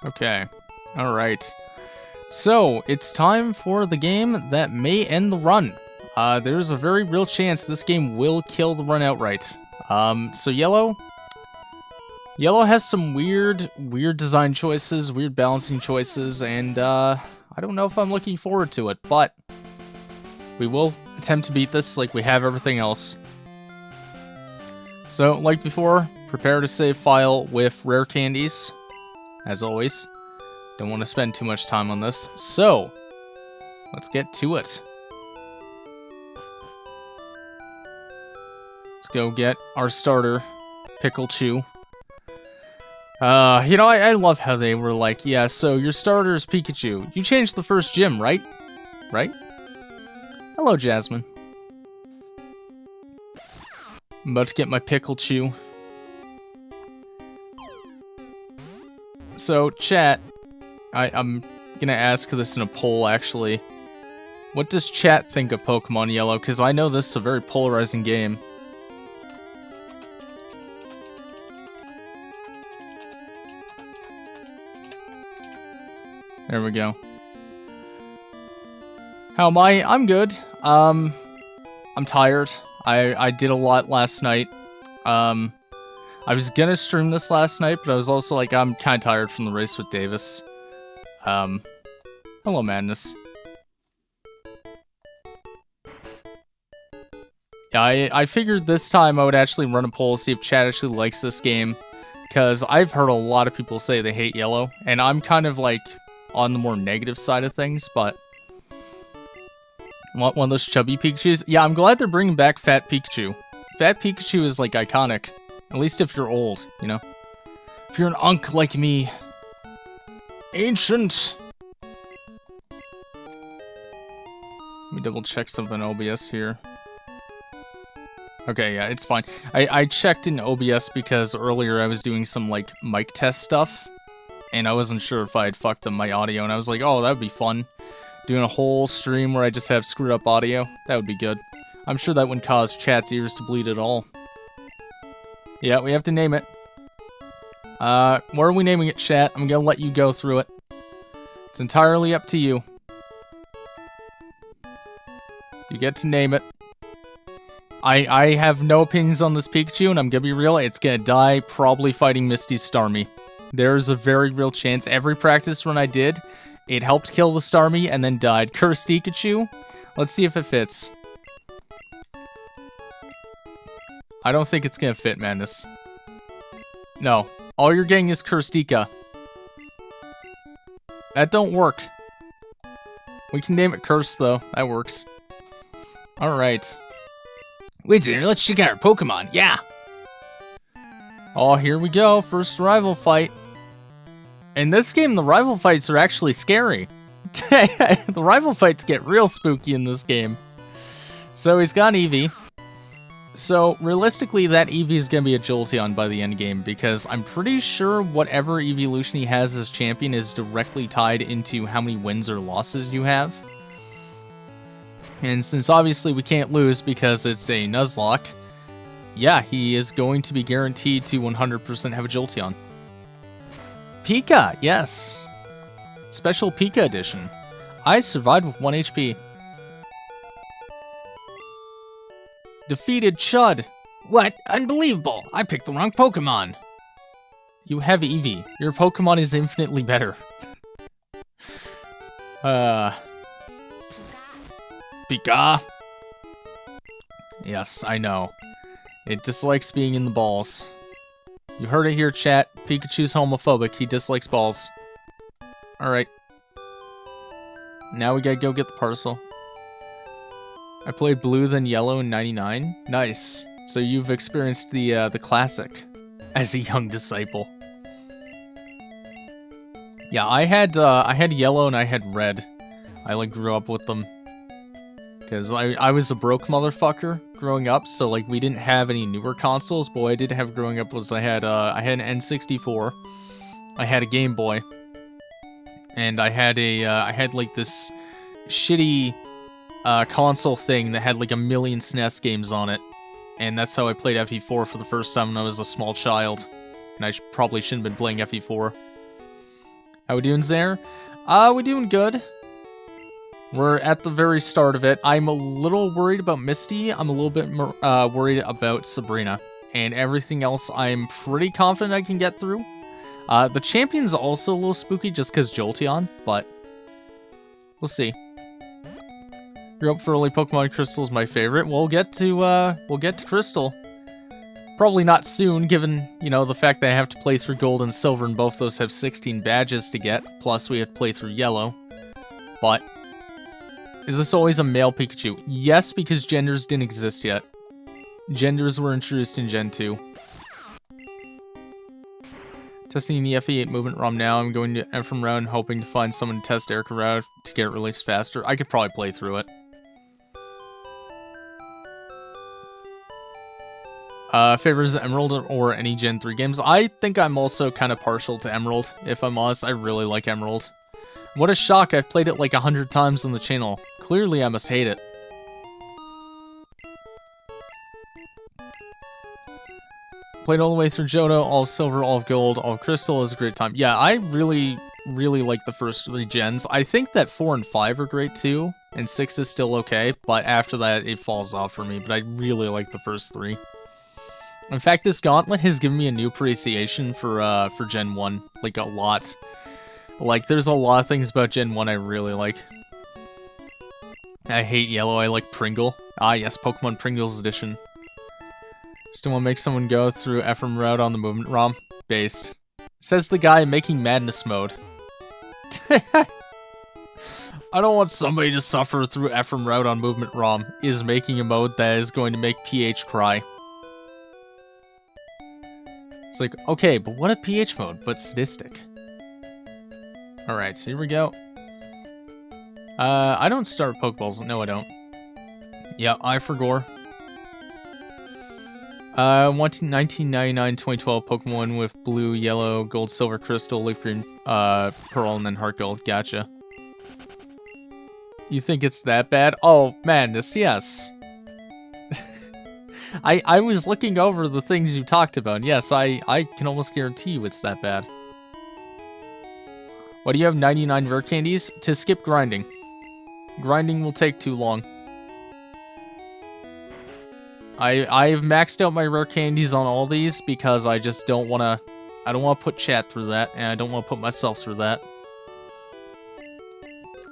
Okay. Alright. So, it's time for the game that may end the run. There's a very real chance this game will kill the run outright. So Yellow has some weird design choices, weird balancing choices, and I don't know if I'm looking forward to it, but we will attempt to beat this like we have everything else. So, like before, prepare to save file with rare candies, as always. Don't want to spend too much time on this, so let's get to it. Let's go get our starter, Pikachu. You know, I love how they were like, yeah, so your starter is Pikachu. You changed the first gym, right? Right? Hello, Jasmine. I'm about to get my Pikachu. So, chat, I'm gonna ask this in a poll, actually. What does chat think of Pokemon Yellow? Because I know this is a very polarizing game. There we go. How am I? I'm good. I'm tired. I did a lot last night. I was gonna stream this last night, but I was also like, I'm kind of tired from the race with Davis. Hello, Madness. Yeah, I figured this time I would actually run a poll, see if chat actually likes this game, because I've heard a lot of people say they hate Yellow, and I'm kind of like on the more negative side of things, but want one of those chubby Pikachus? Yeah, I'm glad they're bringing back Fat Pikachu. Fat Pikachu is, like, iconic. At least if you're old, you know? If you're an unk like me. Ancient! Let me double check something in OBS here. Okay, yeah, it's fine. I checked in OBS because earlier I was doing some, like, mic test stuff. And I wasn't sure if I had fucked up my audio, and I was like, oh, that would be fun. Doing a whole stream where I just have screwed up audio. That would be good. I'm sure that wouldn't cause chat's ears to bleed at all. Yeah, we have to name it. What are we naming it, chat? I'm gonna let you go through it. It's entirely up to you. You get to name it. I have no opinions on this Pikachu, and I'm gonna be real, it's gonna die probably fighting Misty's Starmie. There's a very real chance. Every practice run I did, it helped kill the Starmie and then died. Cursed Pikachu? Let's see if it fits. I don't think it's gonna fit, Madness. No. All you're getting is Curstica. That don't work. We can name it Curse, though. That works. Alright. Wait, let's check out our Pokemon. Yeah! Oh, here we go. First rival fight. In this game, the rival fights are actually scary. The rival fights get real spooky in this game. So he's got an Eevee. So realistically, that Eevee is going to be a Jolteon by the end game, because I'm pretty sure whatever evolution he has as champion is directly tied into how many wins or losses you have. And since obviously we can't lose because it's a Nuzlocke, yeah, he is going to be guaranteed to 100% have a Jolteon. Pika, yes. Special Pika edition. I survived with 1 HP. Defeated Chud. What? Unbelievable! I picked the wrong Pokemon. You have Eevee. Your Pokemon is infinitely better. Pika. Yes, I know. It dislikes being in the balls. You heard it here, chat. Pikachu's homophobic. He dislikes balls. Alright. Now we gotta go get the parcel. I played Blue then Yellow in 99. Nice. So you've experienced the classic as a young disciple. Yeah, I had Yellow and I had Red. I like grew up with them. Because I was a broke motherfucker growing up, so like we didn't have any newer consoles, but what I did have growing up was I had an N64, I had a Game Boy, and I had like this shitty console thing that had like a million SNES games on it, and that's how I played FE4 for the first time when I was a small child, and I probably shouldn't have been playing FE4. How we doing there? We doing good. We're at the very start of it. I'm a little worried about Misty. I'm a little bit more, worried about Sabrina. And everything else I'm pretty confident I can get through. The champion's also a little spooky just because Jolteon, but we'll see. Grew up for early Pokemon. Crystal is my favorite. We'll get to Crystal. Probably not soon, given, you know, the fact that I have to play through Gold and Silver, and both those have 16 badges to get, plus we have to play through Yellow. But, is this always a male Pikachu? Yes, because genders didn't exist yet. Genders were introduced in Gen 2. Testing the FE8 movement ROM now. I'm going to Ephraim Route, hoping to find someone to test Erica Route to get it released faster. I could probably play through it. Favors Emerald or any Gen 3 games? I think I'm also kind of partial to Emerald, if I'm honest. I really like Emerald. What a shock, I've played it like 100 times on the channel. Clearly I must hate it. Played all the way through Johto, all of Silver, all of Gold, all of Crystal. Is a great time. Yeah, I really like the first 3 gens. I think that 4 and 5 are great too, and 6 is still okay, but after that it falls off for me, but I really like the first 3. In fact, this Gauntlet has given me a new appreciation for Gen 1, like a lot. Like, there's a lot of things about Gen 1 I really like. I hate Yellow, I like Pringle. Ah yes, Pokemon Pringles Edition. Just don't want to make someone go through Ephraim Route on the movement ROM. Based. Says the guy making Madness mode. I don't want somebody to suffer through Ephraim Route on movement ROM. Is making a mode that is going to make PH cry. It's like, okay, but what a PH mode, but sadistic. Alright, so here we go. I don't start Pokeballs. No, I don't. Yeah, I forgot. 1999-2012 Pokemon with Blue, Yellow, Gold, Silver, Crystal, Leafgreen, Pearl, and then Heartgold. Gotcha. You think it's that bad? Oh, madness, yes. I was looking over the things you talked about. Yes, I can almost guarantee you it's that bad. Why do you have 99 rare candies? To skip grinding. Grinding will take too long. I've maxed out my rare candies on all these because I just don't want to... I don't want to put chat through that, and I don't want to put myself through that.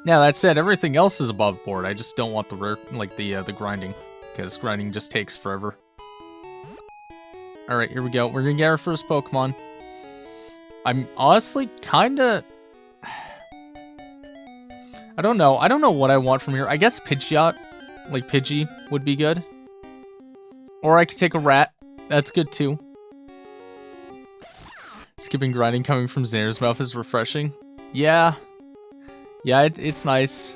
Now, that said, everything else is above board. I just don't want the rare, like the grinding, because grinding just takes forever. Alright, here we go. We're gonna get our first Pokemon. I'm honestly kinda... I don't know. I don't know what I want from here. I guess Pidgeot, like Pidgey, would be good. Or I could take a rat. That's good too. Skipping grinding coming from Xander's mouth is refreshing. Yeah. Yeah, it's nice.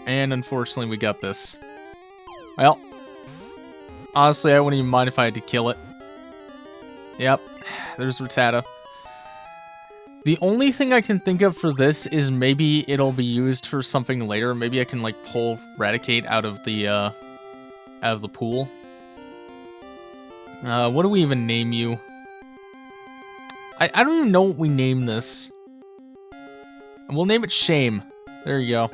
And unfortunately we got this. Well. Honestly, I wouldn't even mind if I had to kill it. Yep. There's Rattata. The only thing I can think of for this is maybe it'll be used for something later. Maybe I can like pull Raticate out of the pool. What do we even name you? I don't even know what we name this. And we'll name it Shame. There you go.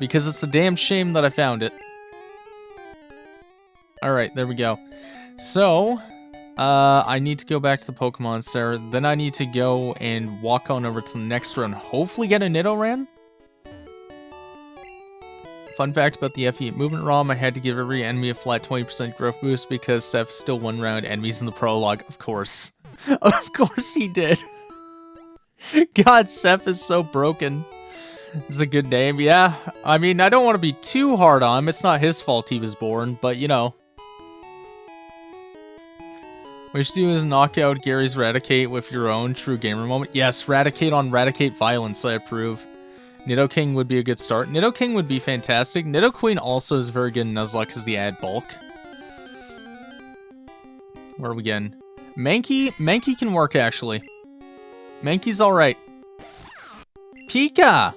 Because it's a damn shame that I found it. Alright, there we go. So, I need to go back to the Pokemon Center. Then I need to go and walk on over to the next run. Hopefully get a Nidoran. Fun fact about the FE8 movement ROM, I had to give every enemy a flat 20% growth boost because Seth still one round enemies in the prologue. Of course. Of course he did. God, Seth is so broken. It's a good name, yeah. I mean, I don't want to be too hard on him. It's not his fault he was born, but you know. What you should do is knock out Gary's Raticate with your own true gamer moment. Yes, Raticate on Raticate violence, I approve. Nidoking would be a good start. Nidoking would be fantastic. Nidoqueen also is very good in Nuzlocke because the add bulk. Where are we getting? Mankey can work, actually. Mankey's alright. Pika!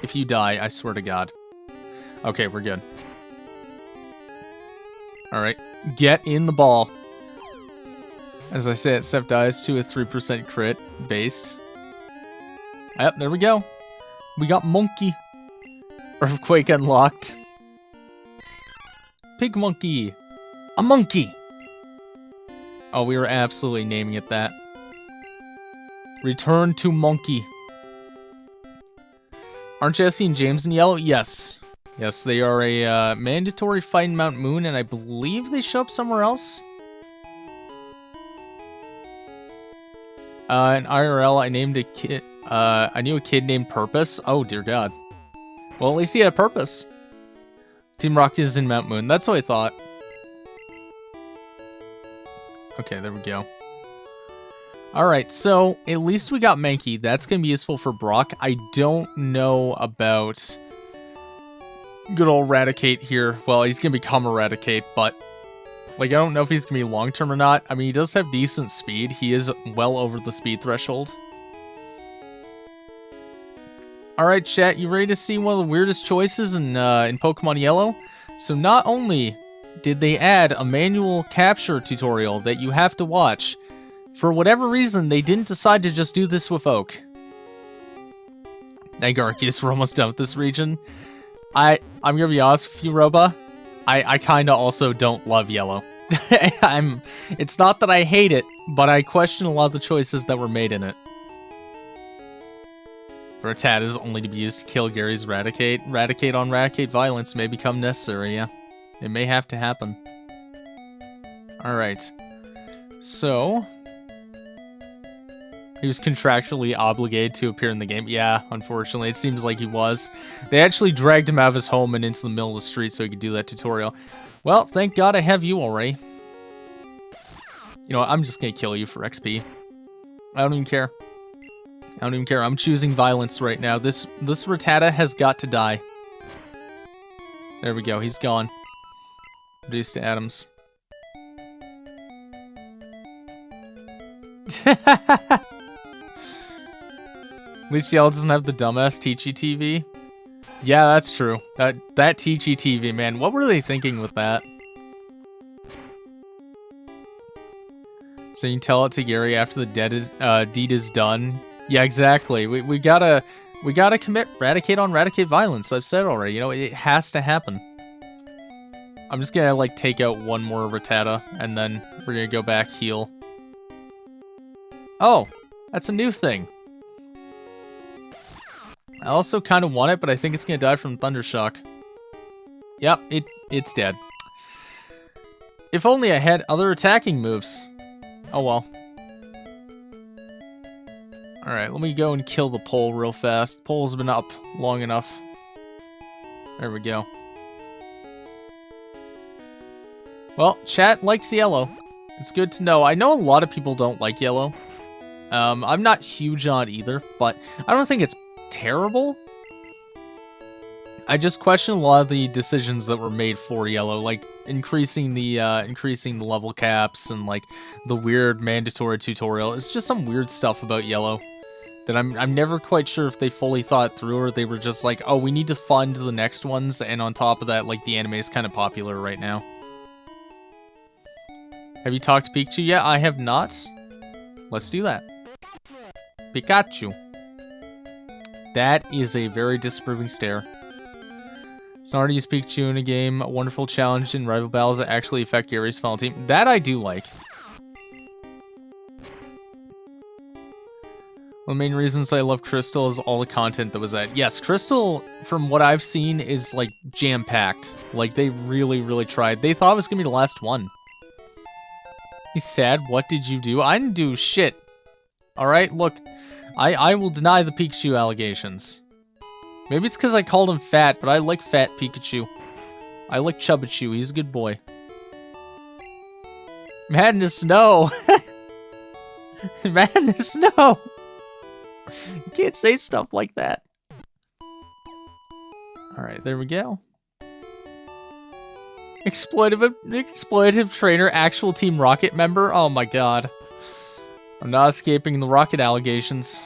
If you die, I swear to God. Okay, we're good. Alright. Get in the ball. As I say, it Seth dies to a 3% crit based. Yep, there we go. We got Monkey. Earthquake unlocked. Pig Monkey. A monkey! Oh, we were absolutely naming it that. Return to Monkey. Aren't Jesse and James in Yellow? Yes. Yes, they are a mandatory fight in Mount Moon, and I believe they show up somewhere else. In IRL, I named a kid. I knew a kid named Purpose. Oh, dear God. Well, at least he had a purpose. Team Rocket is in Mount Moon. That's what I thought. Okay, there we go. Alright, so at least we got Mankey. That's going to be useful for Brock. I don't know about good old Raticate here. Well, he's going to become Eradicate, but like, I don't know if he's going to be long-term or not. I mean, he does have decent speed. He is well over the speed threshold. Alright, chat, you ready to see one of the weirdest choices in Pokemon Yellow? So not only did they add a manual capture tutorial that you have to watch, for whatever reason, they didn't decide to just do this with Oak. Nigarchus, we're almost done with this region. I'm gonna be honest with you, Roba. I kinda also don't love Yellow. It's not that I hate it, but I question a lot of the choices that were made in it. Rattata is only to be used to kill Gary's Raticate. Raticate on Raticate violence may become necessary, yeah. It may have to happen. Alright. So he was contractually obligated to appear in the game. Yeah, unfortunately, it seems like he was. They actually dragged him out of his home and into the middle of the street so he could do that tutorial. Well, thank God I have you already. You know what, I'm just gonna kill you for XP. I don't even care. I don't even care. I'm choosing violence right now. This Rattata has got to die. There we go. He's gone. Reduced to atoms. At least Yellow doesn't have the dumbass Teachy TV. Yeah, that's true. That Teachy TV, man. What were they thinking with that? So you can tell it to Gary after the deed is done. Yeah, exactly. We gotta commit Raticate on Raticate violence. I've said it already. You know, it has to happen. I'm just gonna like take out one more Rattata, and then we're gonna go back heal. Oh, that's a new thing. I also kind of want it, but I think it's gonna die from Thundershock. Yep, it's dead. If only I had other attacking moves. Oh well. Alright, let me go and kill the pole real fast. The pole's been up long enough. There we go. Well, chat likes Yellow. It's good to know. I know a lot of people don't like Yellow. I'm not huge on it either, but I don't think it's terrible. I just question a lot of the decisions that were made for Yellow, like increasing the level caps and like the weird mandatory tutorial. It's just some weird stuff about Yellow that I'm never quite sure if they fully thought through, or they were just like, oh, we need to fund the next ones, and on top of that, like, the anime is kind of popular right now. Have you talked to Pikachu yet? I have not. Let's do that. Pikachu. That is a very disapproving stare. It's hard to use Pikachu in a game. A wonderful challenge in rival battles that actually affect Gary's final team. That I do like. One of the main reasons I love Crystal is all the content that was at. Yes, Crystal, from what I've seen, is like jam-packed. Like, they really, really tried. They thought it was gonna be the last one. He's sad. What did you do? I didn't do shit. Alright, look. I will deny the Pikachu allegations. Maybe it's because I called him fat, but I like fat Pikachu. I like Chubbichu. He's a good boy. Madness, no! Madness, no! You can't say stuff like that. Alright, there we go. Exploitative trainer, actual Team Rocket member? Oh my god. I'm not escaping the Rocket allegations.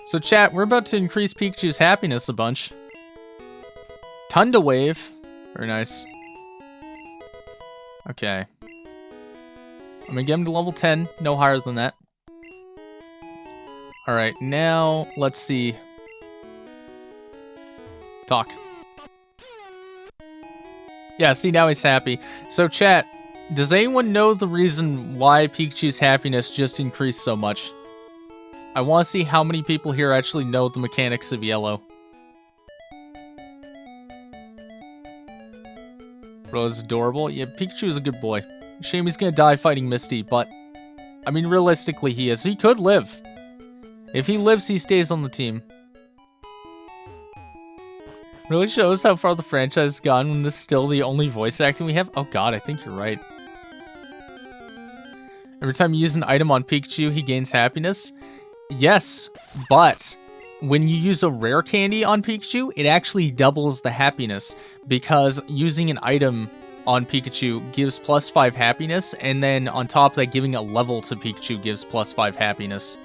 So chat, we're about to increase Pikachu's happiness a bunch. Tunda Wave. Very nice. Okay. I'm gonna get him to level 10, no higher than that. Alright, now, let's see. Talk. Yeah, see, now he's happy. So, chat, does anyone know the reason why Pikachu's happiness just increased so much? I want to see how many people here actually know the mechanics of Yellow. Rose is adorable. Yeah, Pikachu is a good boy. Shame he's gonna die fighting Misty, but... I mean, realistically, he is. He could live. If he lives, he stays on the team. Really shows how far the franchise has gone when this is still the only voice acting we have. Oh god, I think you're right. Every time you use an item on Pikachu, he gains happiness. Yes, but when you use a rare candy on Pikachu, it actually doubles the happiness, because using an item on Pikachu gives +5 happiness, and then on top of that, giving a level to Pikachu gives +5 happiness.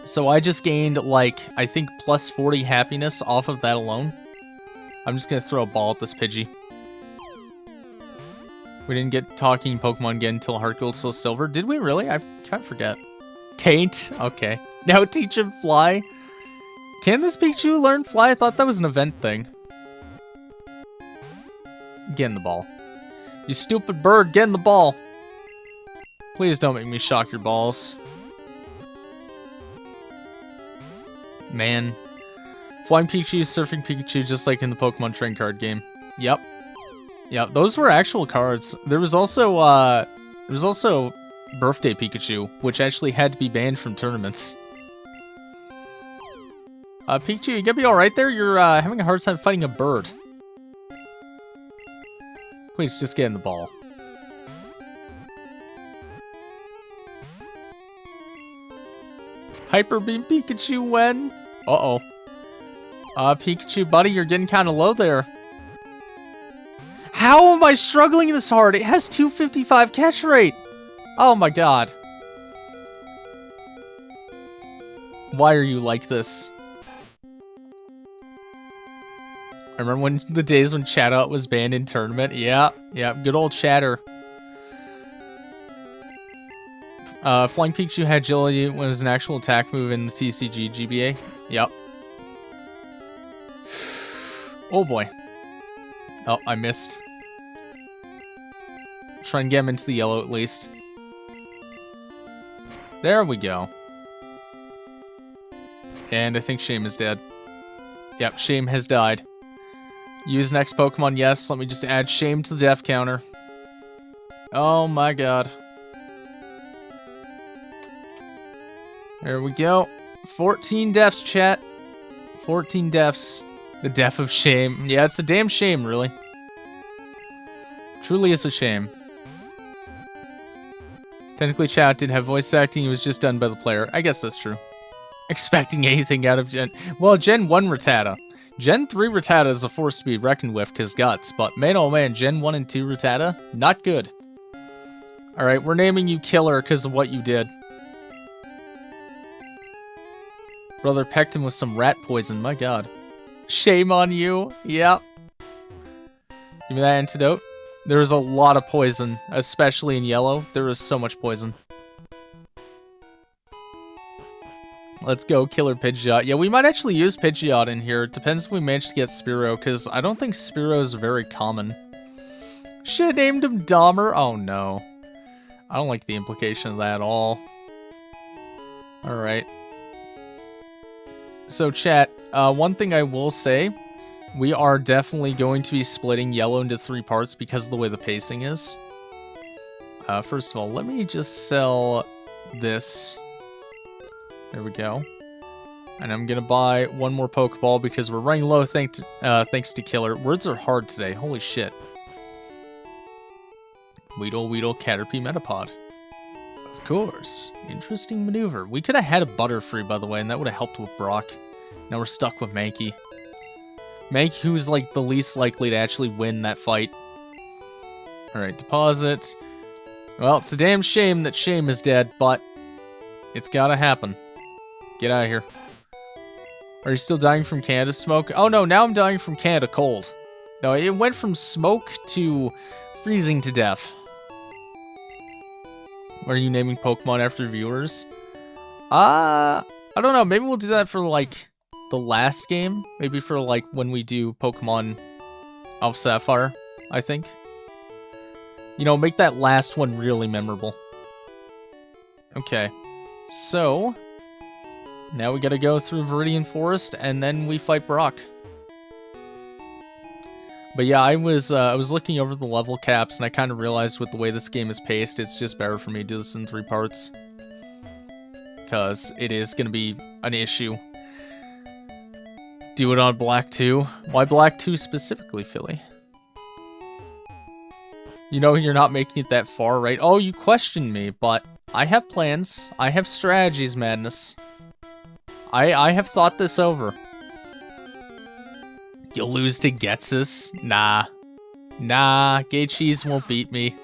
So I just gained, like, I think +40 happiness off of that alone. I'm just gonna throw a ball at this Pidgey. We didn't get talking Pokemon again until Heartgold, Soulsilver. Did we really? I kind of forget. Taint? Okay. Now teach him Fly. Can this Pikachu learn Fly? I thought that was an event thing. Get in the ball. You stupid bird, get in the ball. Please don't make me shock your balls. Man. Flying Pikachu, Surfing Pikachu, just like in the Pokemon Trading Card game. Yep. Yep, those were actual cards. There was also Birthday Pikachu, which actually had to be banned from tournaments. Pikachu, you gonna be alright there? You're having a hard time fighting a bird. Please, just get in the ball. Hyper Beam Pikachu when? Uh-oh. Pikachu, buddy, you're getting kind of low there. How am I struggling this hard? It has 255 catch rate. Oh my god. Why are you like this? I remember when the days when Chatot was banned in tournament. Yeah, good old Chatter. Flying Pikachu had agility when it was an actual attack move in the TCG GBA. Yep. Oh boy. Oh, I missed. Try and get him into the yellow at least. There we go. And I think Shame is dead. Yep, Shame has died. Use next Pokemon, yes. Let me just add Shame to the death counter. Oh my god. There we go. 14 deaths, chat. 14 deaths. The death of Shame. Yeah, it's a damn shame, really. Truly is a shame. Technically, Chat did have voice acting. It was just done by the player. I guess that's true. Expecting anything out of Gen... Well, Gen 1 Rattata. Gen 3 Rattata is a force to be reckoned with, because guts. But man, oh man, Gen 1 and 2 Rattata? Not good. Alright, we're naming you Killer because of what you did. Brother pecked him with some rat poison, my god. Shame on you. Yep. Give me that antidote. There is a lot of poison, especially in Yellow. There is so much poison. Let's go, Killer Pidgeot. Yeah, we might actually use Pidgeot in here. It depends if we manage to get Spearow, because I don't think Spearow is very common. Should've named him Dahmer. Oh no. I don't like the implication of that at all. Alright. So, chat, one thing I will say, we are definitely going to be splitting Yellow into 3 parts because of the way the pacing is. First of all, let me just sell this. There we go. And I'm gonna buy one more Pokeball because we're running low thanks to Killer. Words are hard today, holy shit. Weedle, Caterpie, Metapod. Of course. Interesting maneuver. We could have had a Butterfree, by the way, and that would have helped with Brock. Now we're stuck with Mankey. Mankey, who's like the least likely to actually win that fight. Alright, deposit. Well, it's a damn shame that Shame is dead, but it's gotta happen. Get out of here. Are you still dying from Canada smoke? Oh no, now I'm dying from Canada cold. No, it went from smoke to freezing to death. Are you naming Pokemon after viewers? I don't know. Maybe we'll do that for, like, the last game. Maybe for, like, when we do Pokemon Alpha Sapphire, I think. You know, make that last one really memorable. Okay. So, now we gotta go through Viridian Forest, and then we fight Brock. But yeah, I was looking over the level caps, and I kind of realized with the way this game is paced, it's just better for me to do this in 3 parts. Because it is going to be an issue. Do it on Black 2. Why Black 2 specifically, Philly? You know you're not making it that far, right? Oh, you questioned me, but I have plans. I have strategies, Madness. I have thought this over. You'll lose to Getsus? Nah. Nah, Gay Cheese won't beat me.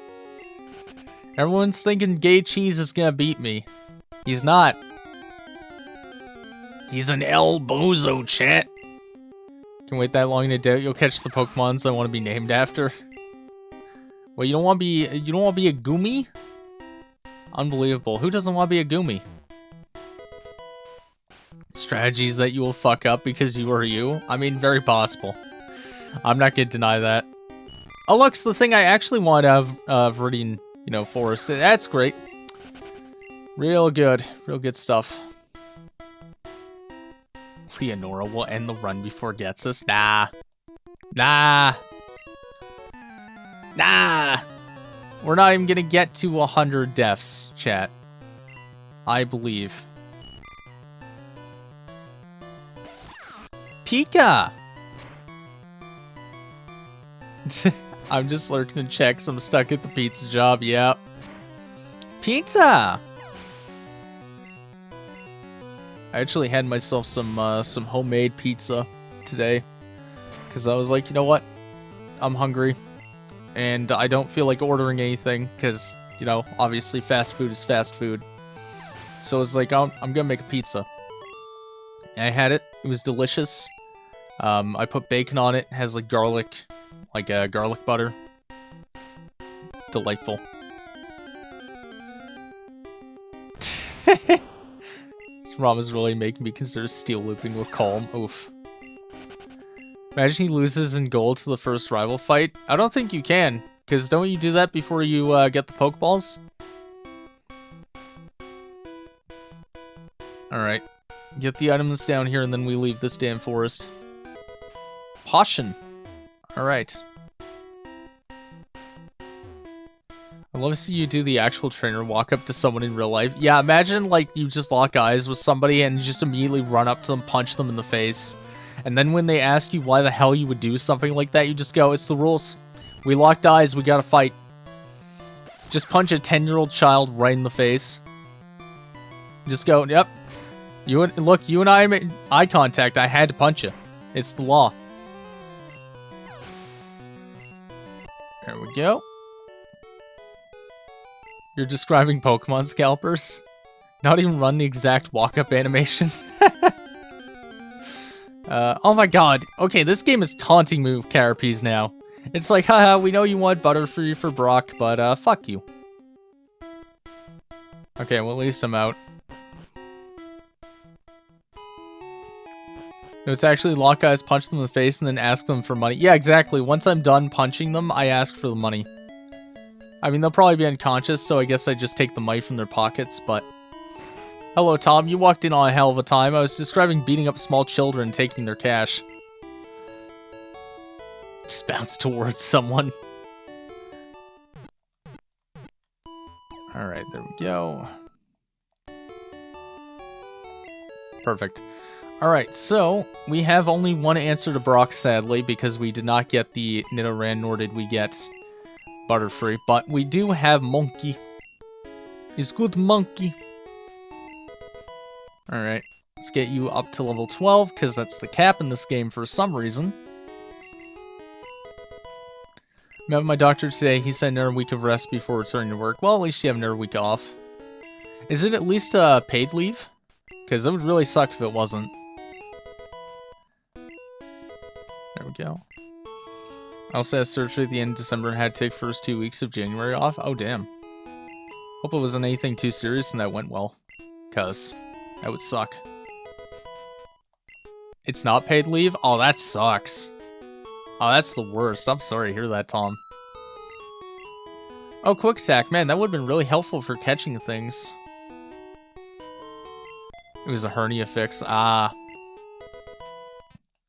Everyone's thinking Gay Cheese is gonna beat me. He's not. He's an El Bozo, chat. Can wait that long in a doubt you'll catch the Pokemons I want to be named after. Well, you don't want to be a Goomy? Unbelievable. Who doesn't want to be a Goomy? Strategies that you will fuck up because you are you? I mean, very possible. I'm not gonna deny that. Oh, look, it's the thing I actually want out of Viridian, you know, Forest. That's great. Real good stuff. Leonora will end the run before it gets us. Nah. Nah. Nah. We're not even gonna get to 100 deaths, chat. I believe. Pika! I'm just lurking to check, so I'm stuck at the pizza job, yep. Pizza! I actually had myself some homemade pizza today. Because I was like, you know what? I'm hungry. And I don't feel like ordering anything. Because, you know, obviously fast food is fast food. So I was like, I'm gonna make a pizza. And I had it. It was delicious. I put bacon on it. It has like garlic. Like garlic butter. Delightful. This ROM is really making me consider steel looping with Calm. Oof. Imagine he loses in Gold to the first rival fight. I don't think you can, because don't you do that before you get the Pokeballs? Alright. Get the items down here and then we leave this damn forest. Potion. Alright. I love to see you do the actual trainer walk up to someone in real life. Yeah, imagine like you just lock eyes with somebody and you just immediately run up to them, punch them in the face. And then when they ask you why the hell you would do something like that, you just go, it's the rules. We locked eyes, we gotta fight. Just punch a 10-year-old child right in the face. Just go, yep. Look, you and I made eye contact, I had to punch you. It's the law. There we go. You're describing Pokemon scalpers? Not even run the exact walk-up animation? Oh my god. Okay, this game is taunting me with Carapace now. It's like, haha, we know you want Butterfree for Brock, but fuck you. Okay, well at least I'm out. No, it's actually lock eyes, punch them in the face, and then ask them for money. Yeah, exactly. Once I'm done punching them, I ask for the money. I mean, they'll probably be unconscious, so I guess I just take the money from their pockets, but... Hello, Tom. You walked in on a hell of a time. I was describing beating up small children and taking their cash. Just bounce towards someone. Alright, there we go. Perfect. Alright, so, we have only one answer to Brock, sadly, because we did not get the Nidoran, nor did we get Butterfree, but we do have Monkey. He's good Monkey. Alright, let's get you up to level 12, because that's the cap in this game for some reason. I met with my doctor today. He said another week of rest before returning to work. Well, at least you have another week off. Is it at least paid leave? Because it would really suck if it wasn't. There we go. I also had surgery at the end of December and had to take first 2 weeks of January off. Oh, damn. Hope it wasn't anything too serious and that went well. Because that would suck. It's not paid leave? Oh, that sucks. Oh, that's the worst. I'm sorry to hear that, Tom. Oh, quick attack. Man, that would have been really helpful for catching things. It was a hernia fix. Ah.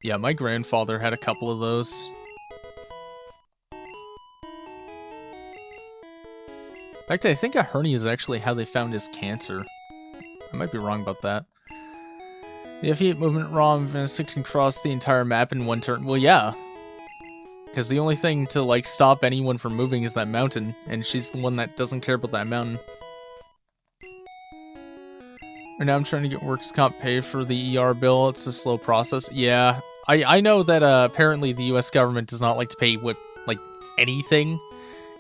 Yeah, my grandfather had a couple of those. In fact, I think a hernia is actually how they found his cancer. I might be wrong about that. The F8 movement ROM Vanessa can cross the entire map in one turn. Well, yeah. Because the only thing to, like, stop anyone from moving is that mountain. And she's the one that doesn't care about that mountain. And now I'm trying to get workers' comp pay for the ER bill. It's a slow process. Yeah. I know that apparently the US government does not like to pay like anything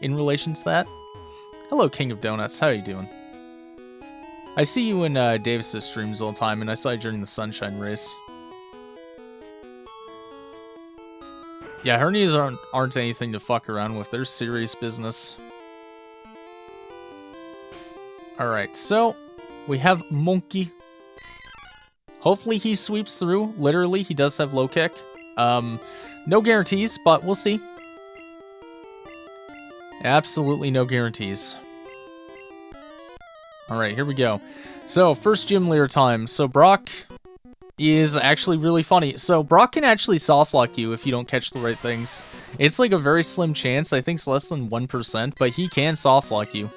in relation to that. Hello, King of Donuts. How you doing? I see you in Davis's streams all the time, and I saw you during the Sunshine Race. Yeah, hernias aren't anything to fuck around with. They're serious business. Alright, so we have Monkey. Hopefully he sweeps through. Literally, he does have low kick. No guarantees, but we'll see. Absolutely no guarantees. Alright, here we go. So, first gym leader time. So, Brock is actually really funny. So, Brock can actually soft lock you if you don't catch the right things. It's like a very slim chance. I think it's less than 1%, but he can soft lock you.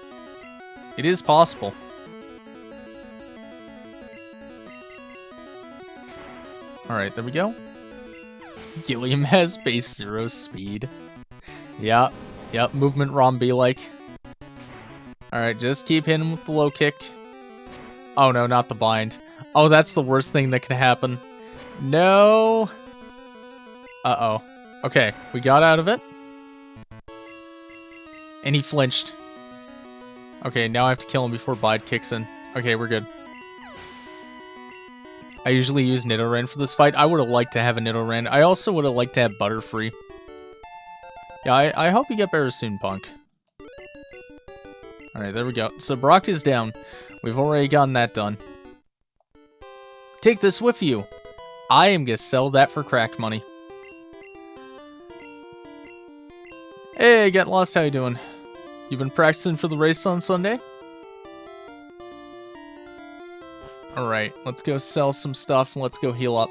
It is possible. Alright, there we go. Gilliam has base 0 speed. Yep, movement ROM be like. Alright, just keep hitting him with the low kick. Oh no, not the bind. Oh, that's the worst thing that could happen. No! Uh-oh. Okay, we got out of it. And he flinched. Okay, now I have to kill him before bind kicks in. Okay, we're good. I usually use Nidoran for this fight. I would have liked to have a Nidoran. I also would have liked to have Butterfree. Yeah, I hope you get better soon, Punk. Alright, there we go. So Brock is down. We've already gotten that done. Take this with you. I am gonna sell that for crack money. Hey, Get Lost, how you doing? You been practicing for the race on Sunday? Alright, let's go sell some stuff and let's go heal up.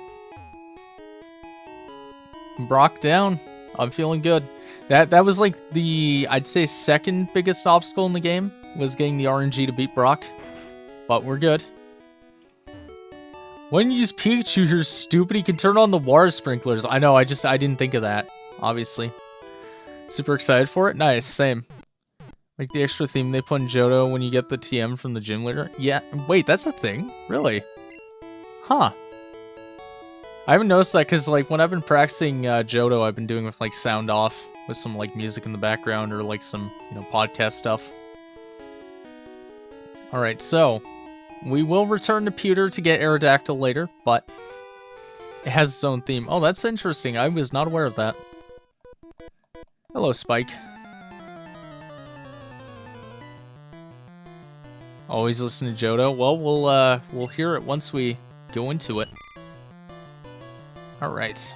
Brock down. I'm feeling good. That was like the, I'd say, second biggest obstacle in the game, was getting the RNG to beat Brock. But we're good. When you use Pikachu, you're stupid. He can turn on the water sprinklers. I know, I didn't think of that, obviously. Super excited for it? Nice, same. Like the extra theme they put in Johto when you get the TM from the gym leader? Yeah, wait, that's a thing? Really? Huh. I haven't noticed that because, like, when I've been practicing Johto, I've been doing with, like, sound off with some, like, music in the background or, like, some, you know, podcast stuff. Alright, so we will return to Pewter to get Aerodactyl later, but it has its own theme. Oh, that's interesting. I was not aware of that. Hello, Spike. Always listen to Johto. Well, we'll hear it once we go into it. Alright.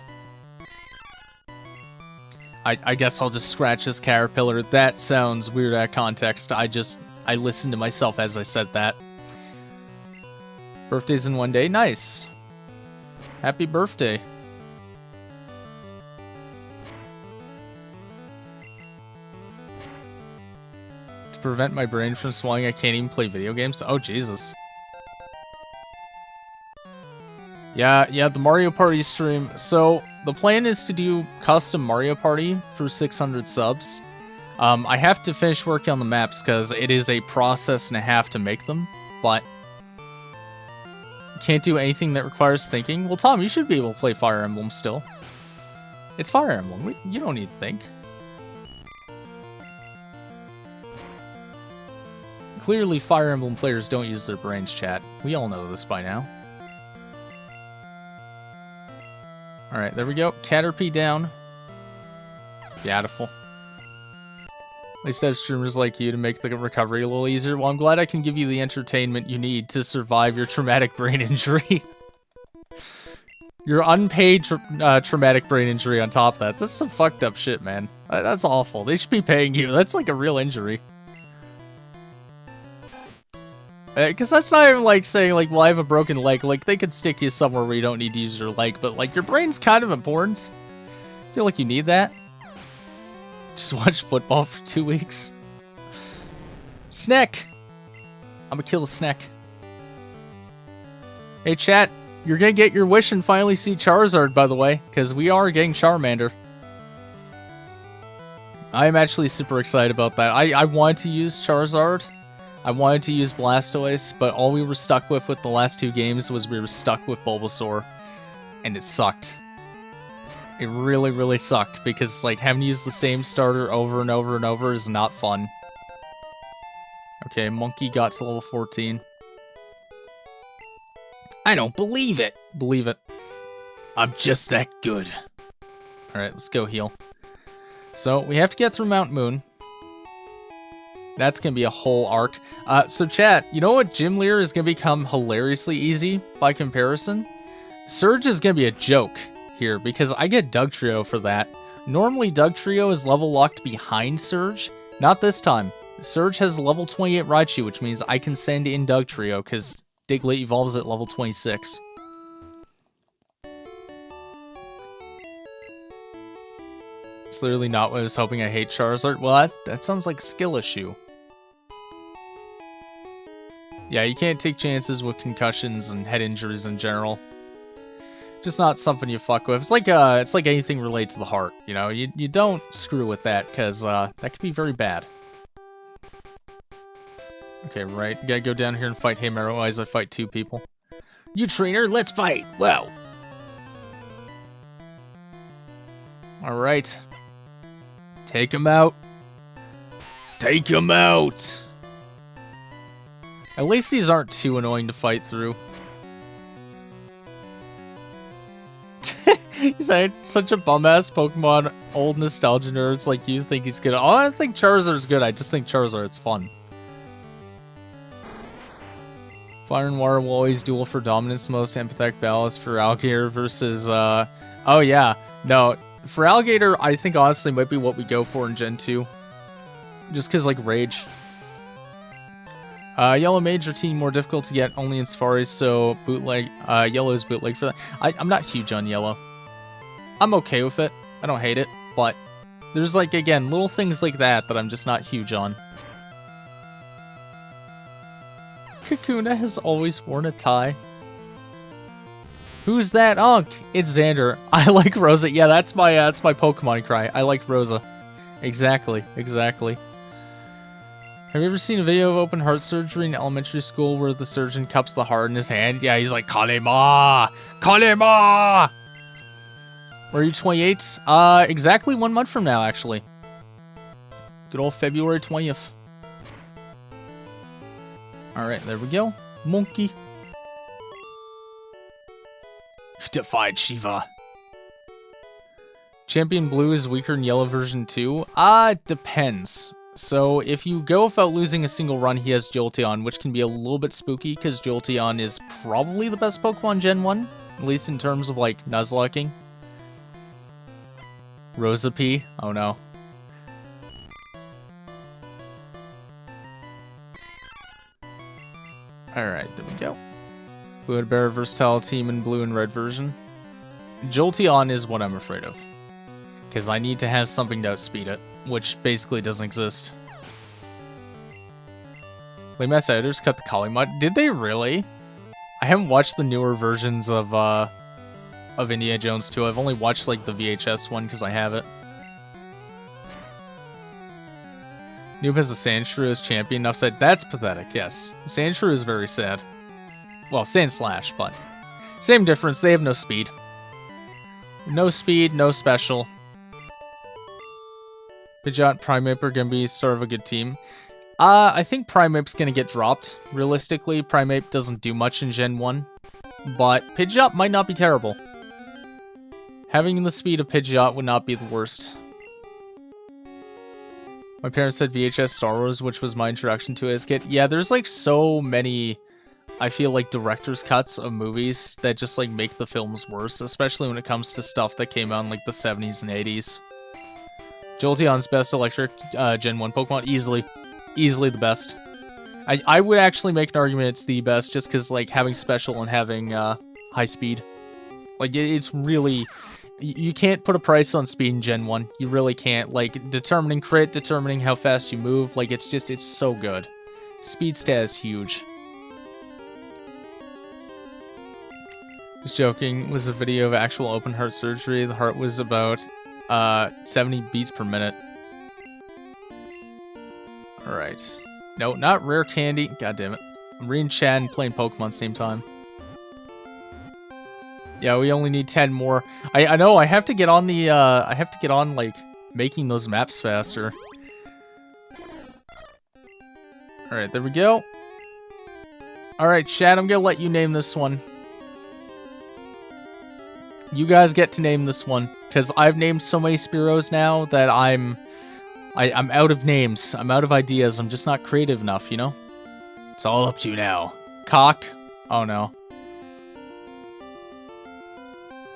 I guess I'll just scratch this caterpillar. That sounds weird out of context. I listened to myself as I said that. Birthday's in one day. Nice. Happy birthday. To prevent my brain from swelling, I can't even play video games. Oh, Jesus. Yeah, the Mario Party stream. So, the plan is to do custom Mario Party for 600 subs. I have to finish working on the maps because it is a process and a half to make them, but can't do anything that requires thinking. Well, Tom, you should be able to play Fire Emblem still. It's Fire Emblem. You don't need to think. Clearly, Fire Emblem players don't use their brains, chat. We all know this by now. Alright, there we go. Caterpie down. Beautiful. At least I have streamers like you to make the recovery a little easier. Well, I'm glad I can give you the entertainment you need to survive your traumatic brain injury. Your unpaid traumatic brain injury on top of that. That's some fucked up shit, man. That's awful. They should be paying you. That's like a real injury. Because that's not even like saying, like, well, I have a broken leg. Like, they could stick you somewhere where you don't need to use your leg. But, like, your brain's kind of important. I feel like you need that. Just watch football for 2 weeks. Snack! I'm gonna kill a snack. Hey, chat. You're gonna get your wish and finally see Charizard, by the way. Because we are getting Charmander. I am actually super excited about that. I wanted to use Charizard. I wanted to use Blastoise, but all we were stuck with the last 2 games was we were stuck with Bulbasaur. And it sucked. It really, really sucked, because, like, having to use the same starter over and over and over is not fun. Okay, Monkey got to level 14. I don't believe it! Believe it. I'm just that good. Alright, let's go heal. So, we have to get through Mount Moon. That's gonna be a whole arc. So chat, you know what Gym Leer is gonna become hilariously easy by comparison? Surge is gonna be a joke here, because I get Dugtrio for that. Normally Dugtrio is level locked behind Surge. Not this time. Surge has level 28 Raichu, which means I can send in Dugtrio, because Diglett evolves at level 26. It's literally not what I was hoping. I hate Charizard. Well, that sounds like a skill issue. Yeah, you can't take chances with concussions and head injuries in general. Just not something you fuck with. It's like anything related to the heart, you know? You don't screw with that, because that could be very bad. Okay, right. Gotta go down here and fight him, otherwise I fight 2 people. You trainer, let's fight! Wow! Alright. Take him out. Take him out! At least these aren't too annoying to fight through. He's such a bum-ass Pokemon, old nostalgia nerds like you think he's good. Oh, I don't think Charizard's good, I just think Charizard's fun. Fire and Water will always duel for dominance. Most empathetic battle is for Alligator versus, oh yeah. No, for Alligator, I think honestly might be what we go for in Gen 2. Just because, like, Rage. Yellow Mage are team more difficult to get only in Safaris, so bootleg, Yellow's bootleg for that. I'm not huge on Yellow. I'm okay with it. I don't hate it, but there's, like, again, little things like that I'm just not huge on. Kakuna has always worn a tie. Who's that? Oh, it's Xander. I like Rosa. Yeah, that's my Pokemon cry. I like Rosa. Exactly. Have you ever seen a video of open heart surgery in elementary school where the surgeon cups the heart in his hand? Yeah, he's like, Kalema! Kalema! Where are you, 28? Exactly 1 month from now, actually. Good old February 20th. Alright, there we go. Monkey. Defied Shiva. Champion Blue is weaker in Yellow version 2? Depends. So, if you go without losing a single run, he has Jolteon, which can be a little bit spooky, because Jolteon is probably the best Pokemon Gen 1, at least in terms of, like, Nuzlocking. Rosa P? Oh no. Alright, there we go. Who had a better versatile team in Blue and Red version? Jolteon is what I'm afraid of. Because I need to have something to outspeed it, which basically doesn't exist. Lame ass editors cut the Kalimut. Did they really? I haven't watched the newer versions of Indiana Jones 2. I've only watched like the VHS one because I have it. Noob has a Sandshrew as champion. Enough said. That's pathetic, yes. Sandshrew is very sad. Well, Sandslash, but same difference. They have no speed. No speed, no special. Pidgeot, Primeape are going to be sort of a good team. I think Primeape's going to get dropped. Realistically, Primeape doesn't do much in Gen 1. But Pidgeot might not be terrible. Having the speed of Pidgeot would not be the worst. My parents said VHS Star Wars, which was my introduction to it as a kid. Yeah, there's like so many, I feel like, director's cuts of movies that just like make the films worse, especially when it comes to stuff that came out in like the 70s and 80s. Jolteon's best electric Gen 1 Pokemon, easily the best. I would actually make an argument it's the best just because like having special and having high speed. Like it's really... You can't put a price on speed in Gen 1. You really can't. Like, determining crit, determining how fast you move, like, it's so good. Speed stat is huge. Just joking. It was a video of actual open heart surgery. The heart was about 70 beats per minute. Alright. No, not rare candy. God damn it. I'm reading chat and playing Pokemon at the same time. Yeah, we only need 10 more. I know, I have to get on the, like, making those maps faster. Alright, there we go. Alright, chat, I'm gonna let you name this one. You guys get to name this one, because I've named so many Spearows now that I'm out of names. I'm out of ideas. I'm just not creative enough, you know? It's all up to you now. Cock? Oh no.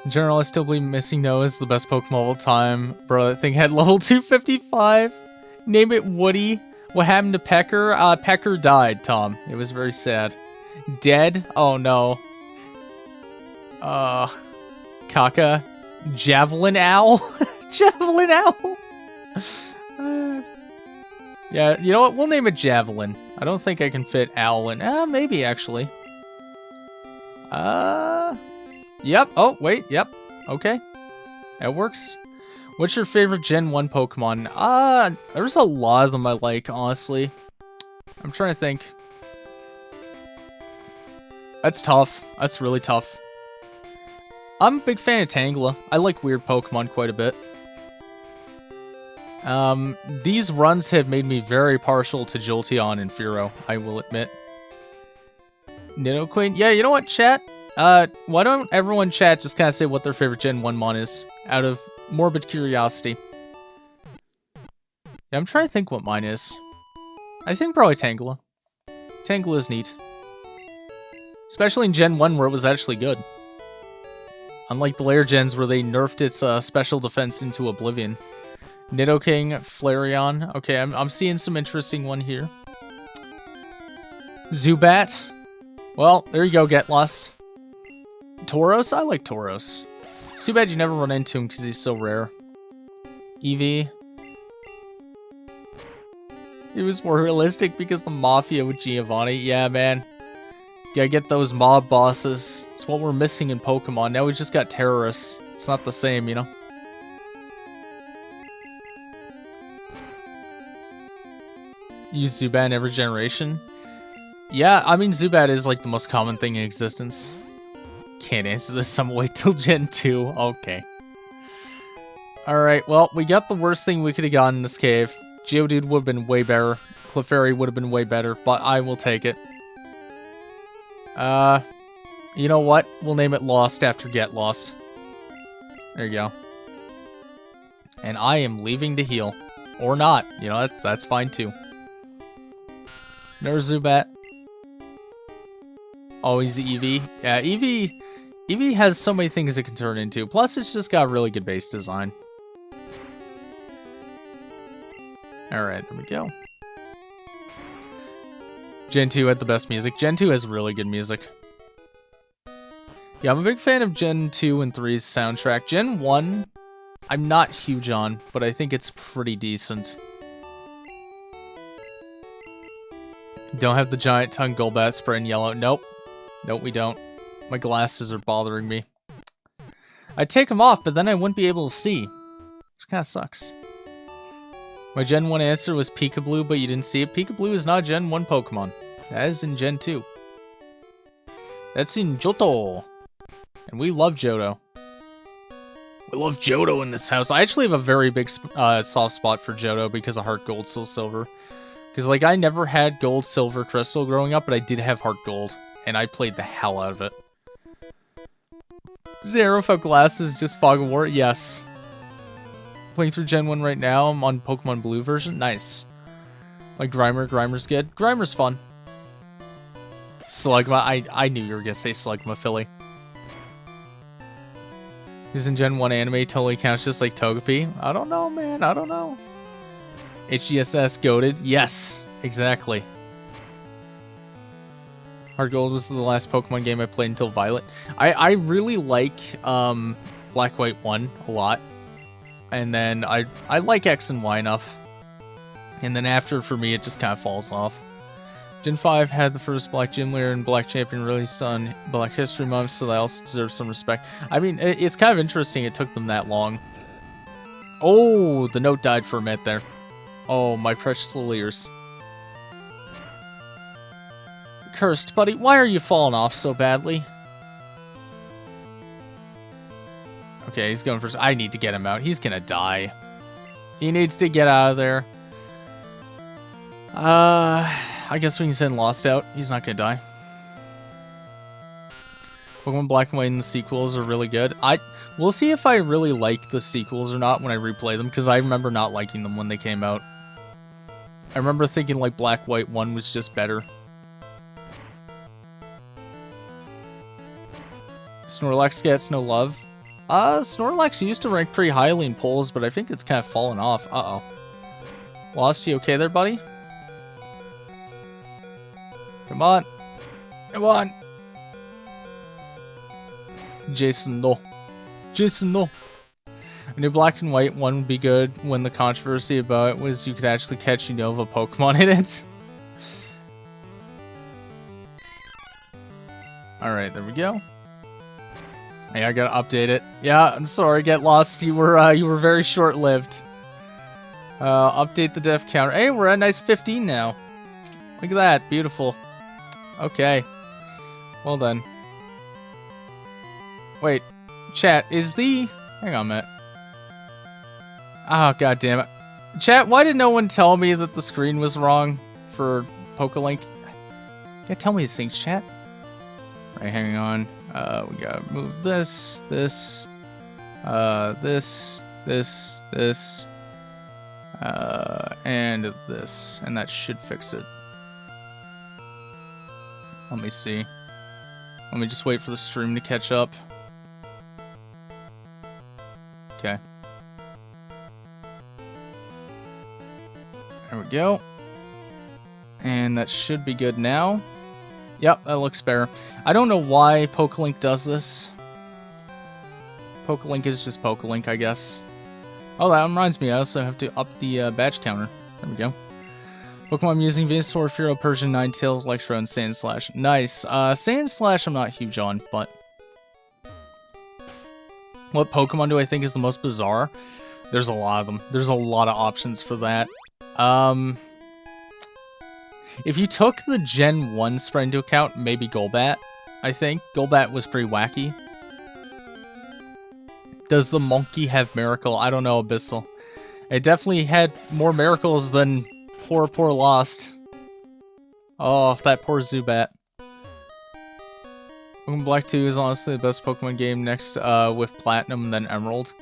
In general, I still believe Missing No is the best Pokemon of all time. Bro, that thing had level 255. Name it Woody. What happened to Pecker? Pecker died, Tom. It was very sad. Dead? Oh no. Kaka. Javelin Owl? Javelin Owl? Yeah, you know what? We'll name it Javelin. I don't think I can fit Owl in. Maybe, actually. Yep. Oh, wait. Yep. Okay. That works. What's your favorite Gen 1 Pokemon? There's a lot of them I like, honestly. I'm trying to think. That's tough. That's really tough. I'm a big fan of Tangela. I like weird Pokemon quite a bit. These runs have made me very partial to Jolteon and Fearow, I will admit. Nidoqueen? Yeah, you know what, chat? Why don't everyone chat just kind of say what their favorite Gen 1 mon is, out of morbid curiosity. Yeah, I'm trying to think what mine is. I think probably Tangela. Tangela is neat. Especially in Gen 1 where it was actually good. Unlike the later gens where they nerfed its special defense into oblivion. Nidoking, Flareon. Okay, I'm seeing some interesting one here. Zubat. Well, there you go, Get Lost. Tauros? I like Tauros. It's too bad you never run into him because he's so rare. Eevee. It was more realistic because the Mafia with Giovanni. Yeah, man. Gotta get those mob bosses. It's what we're missing in Pokemon. Now we just got terrorists. It's not the same, you know? Use Zubat in every generation? Yeah, I mean, Zubat is like the most common thing in existence. Can't answer this, I'm wait till Gen 2. Okay. Alright, well, we got the worst thing we could have gotten in this cave. Geodude would have been way better. Clefairy would have been way better, but I will take it. You know what? We'll name it Lost after Get Lost. There you go. And I am leaving to heal. Or not. You know, that's fine too. There's Zubat. Always Eevee. Yeah, Eevee has so many things it can turn into. Plus, it's just got really good base design. Alright, there we go. Gen 2 had the best music. Gen 2 has really good music. Yeah, I'm a big fan of Gen 2 and 3's soundtrack. Gen 1, I'm not huge on, but I think it's pretty decent. Don't have the giant tongue Golbat spray in yellow. Nope. Nope, we don't. My glasses are bothering me. I'd take them off, but then I wouldn't be able to see. Which kind of sucks. My Gen 1 answer was Pikachu, but you didn't see it. Pikachu is not a Gen 1 Pokemon. That is in Gen 2. That's in Johto. And we love Johto. We love Johto in this house. I actually have a very big soft spot for Johto because of Heartgold, Soulsilver. Because, like, I never had Gold, Silver, Crystal growing up, but I did have Heartgold. And I played the hell out of it. Xeropho glasses, just Fog of War? Yes. playing through Gen 1 right now. I'm on Pokemon Blue version. Nice. Like Grimer. Grimer's good. Grimer's fun. Slugma. I knew you were going to say Slugma, Philly. He's in Gen 1 anime. Totally counts just like Togepi. I don't know, man. I don't know. HGSS goated. Yes, exactly. Heartgold was the last Pokemon game I played until Violet. I really like Black, White 1 a lot. And then I like X and Y enough. And then after, for me, it just kind of falls off. Gen 5 had the first Black Gym Leader and Black Champion released on Black History Month, so they also deserve some respect. I mean, it's kind of interesting it took them that long. Oh, the note died for a minute there. Oh, my precious little ears. Cursed, buddy, why are you falling off so badly? Okay, he's going first. I need to get him out. He's gonna die. He needs to get out of there. I guess we can send Lost out. He's not gonna die. Pokemon Black and White and the sequels are really good. We'll see if I really like the sequels or not when I replay them, because I remember not liking them when they came out. I remember thinking like Black White 1 was just better. Snorlax gets no love. Snorlax used to rank pretty highly in polls, but I think it's kind of fallen off. Uh-oh. Lost, you okay there, buddy? Come on. Come on. Jason, no. Jason, no. A new Black and White one would be good when the controversy about it was you could actually catch Unova Pokemon in it. Alright, there we go. Hey, I gotta update it. Yeah, I'm sorry, get lost. You were very short-lived. Update the death counter. Hey, we're at a nice 15 now. Look at that, beautiful. Okay. Well done. Wait, chat, is the... Hang on a minute. Oh, god damn it. Chat, why did no one tell me that the screen was wrong for Pokelink? You gotta tell me these things, chat. Right, hang on. We gotta move this, this, and this, and that should fix it. Let me see. Let me just wait for the stream to catch up. Okay. There we go. And that should be good now. Yep, that looks better. I don't know why Pokelink does this. Pokelink is just Pokelink, I guess. Oh, that reminds me, I also have to up the badge counter. There we go. Pokemon I'm using Venusaur, Fearow, Persian, Ninetales, Electro, and Sandslash. Nice. Sandslash I'm not huge on, but... What Pokemon do I think is the most bizarre? There's a lot of them. There's a lot of options for that. If you took the Gen 1 spread into account, maybe Golbat, I think. Golbat was pretty wacky. Does the monkey have Miracle? I don't know, Abyssal. It definitely had more miracles than poor Lost. Oh, that poor Zubat. Pokemon Black 2 is honestly the best Pokemon game next with Platinum and then Emerald.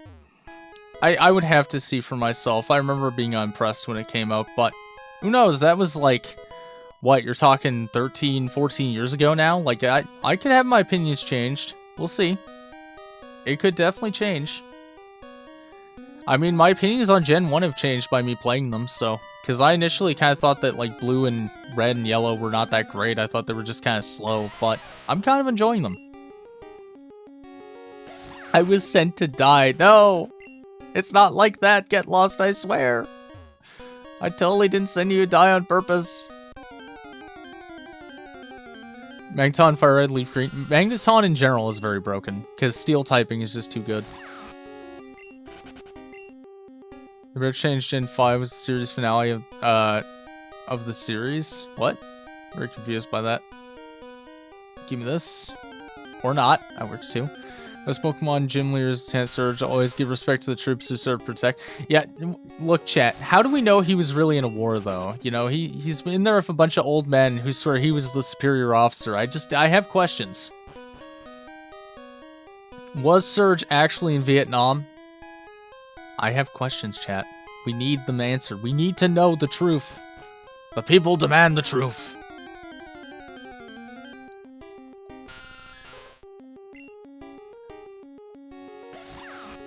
I would have to see for myself. I remember being unimpressed when it came out, but who knows? That was like, what, you're talking 13, 14 years ago now? Like, I could have my opinions changed. We'll see. It could definitely change. I mean, my opinions on Gen 1 have changed by me playing them, so... Because I initially kind of thought that, like, Blue and Red and Yellow were not that great. I thought they were just kind of slow, but I'm kind of enjoying them. I was sent to die. No! It's not like that, Get Lost, I swear. I totally didn't send you to die on purpose. Magneton, Firered, Leafgreen. Magneton in general is very broken, because Steel typing is just too good. The Rare Change Gen 5 was the series finale of the series. What? Very confused by that. Give me this. Or not. That works too. Most Pokemon Gym Leaders can't surge. Always give respect to the troops who serve protect. Yeah, look, chat. How do we know he was really in a war, though? You know, he's in there with a bunch of old men who swear he was the superior officer. I have questions. Was Surge actually in Vietnam? I have questions, chat. We need them answered. We need to know the truth. The people demand the truth.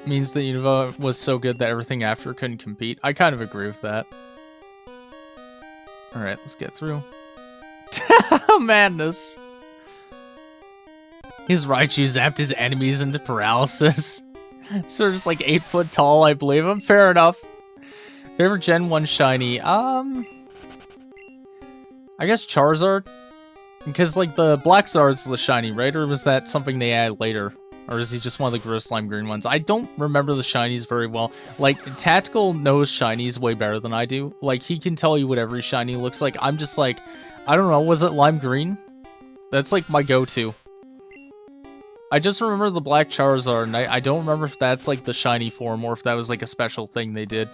Means that Unova was so good that everything after couldn't compete. I kind of agree with that. Alright, let's get through. Madness. His Raichu zapped his enemies into paralysis. So just like 8 foot tall, I believe him. Fair enough. Favorite Gen 1 shiny? I guess Charizard. Because like the Black Zard's the shiny, right? Or was that something they added later? Or is he just one of the gross slime green ones? I don't remember the shinies very well. Like, Tactical knows shinies way better than I do. Like, he can tell you what every shiny looks like. I'm just like, I don't know, was it lime green? That's like my go-to. I just remember the black Charizard, and I don't remember if that's like the shiny form or if that was like a special thing they did.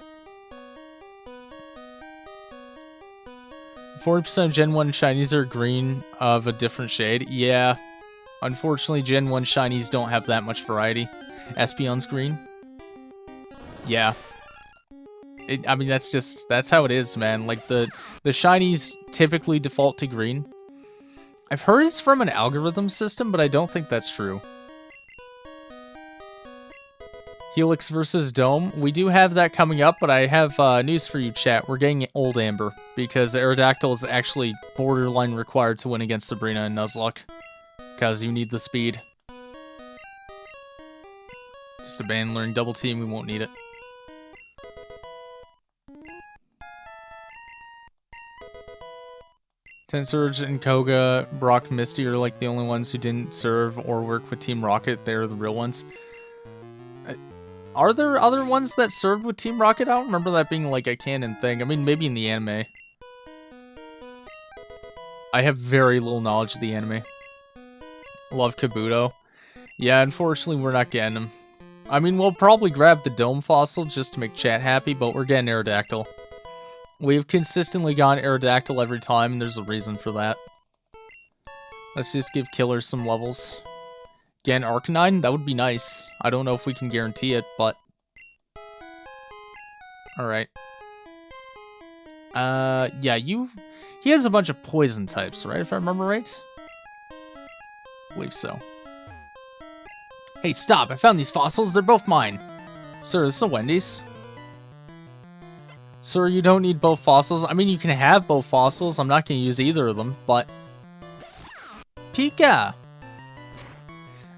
40% of Gen 1 shinies are green of a different shade. Yeah. Unfortunately, Gen 1 shinies don't have that much variety. Espeon's green. Yeah. I mean, that's how it is, man. Like, the shinies typically default to green. I've heard it's from an algorithm system, but I don't think that's true. Helix versus Dome. We do have that coming up, but I have news for you, chat. We're getting Old Amber, because Aerodactyl is actually borderline required to win against Sabrina and Nuzlocke. Because you need the speed. Just abandon learning double team, we won't need it. Tensurge and Koga, Brock, Misty are like the only ones who didn't serve or work with Team Rocket. They're the real ones. Are there other ones that served with Team Rocket? I don't remember that being like a canon thing. I mean, maybe in the anime. I have very little knowledge of the anime. Love Kabuto. Yeah, unfortunately, we're not getting him. I mean, we'll probably grab the Dome Fossil just to make chat happy, but we're getting Aerodactyl. We've consistently gotten Aerodactyl every time, and there's a reason for that. Let's just give Killers some levels. Again, Arcanine, that would be nice. I don't know if we can guarantee it, but... Alright. Yeah, he has a bunch of poison types, right? If I remember right? I believe so. Hey, stop! I found these fossils. They're both mine. Sir, this is a Wendy's. Sir, you don't need both fossils. I mean, you can have both fossils. I'm not going to use either of them, but... Pika!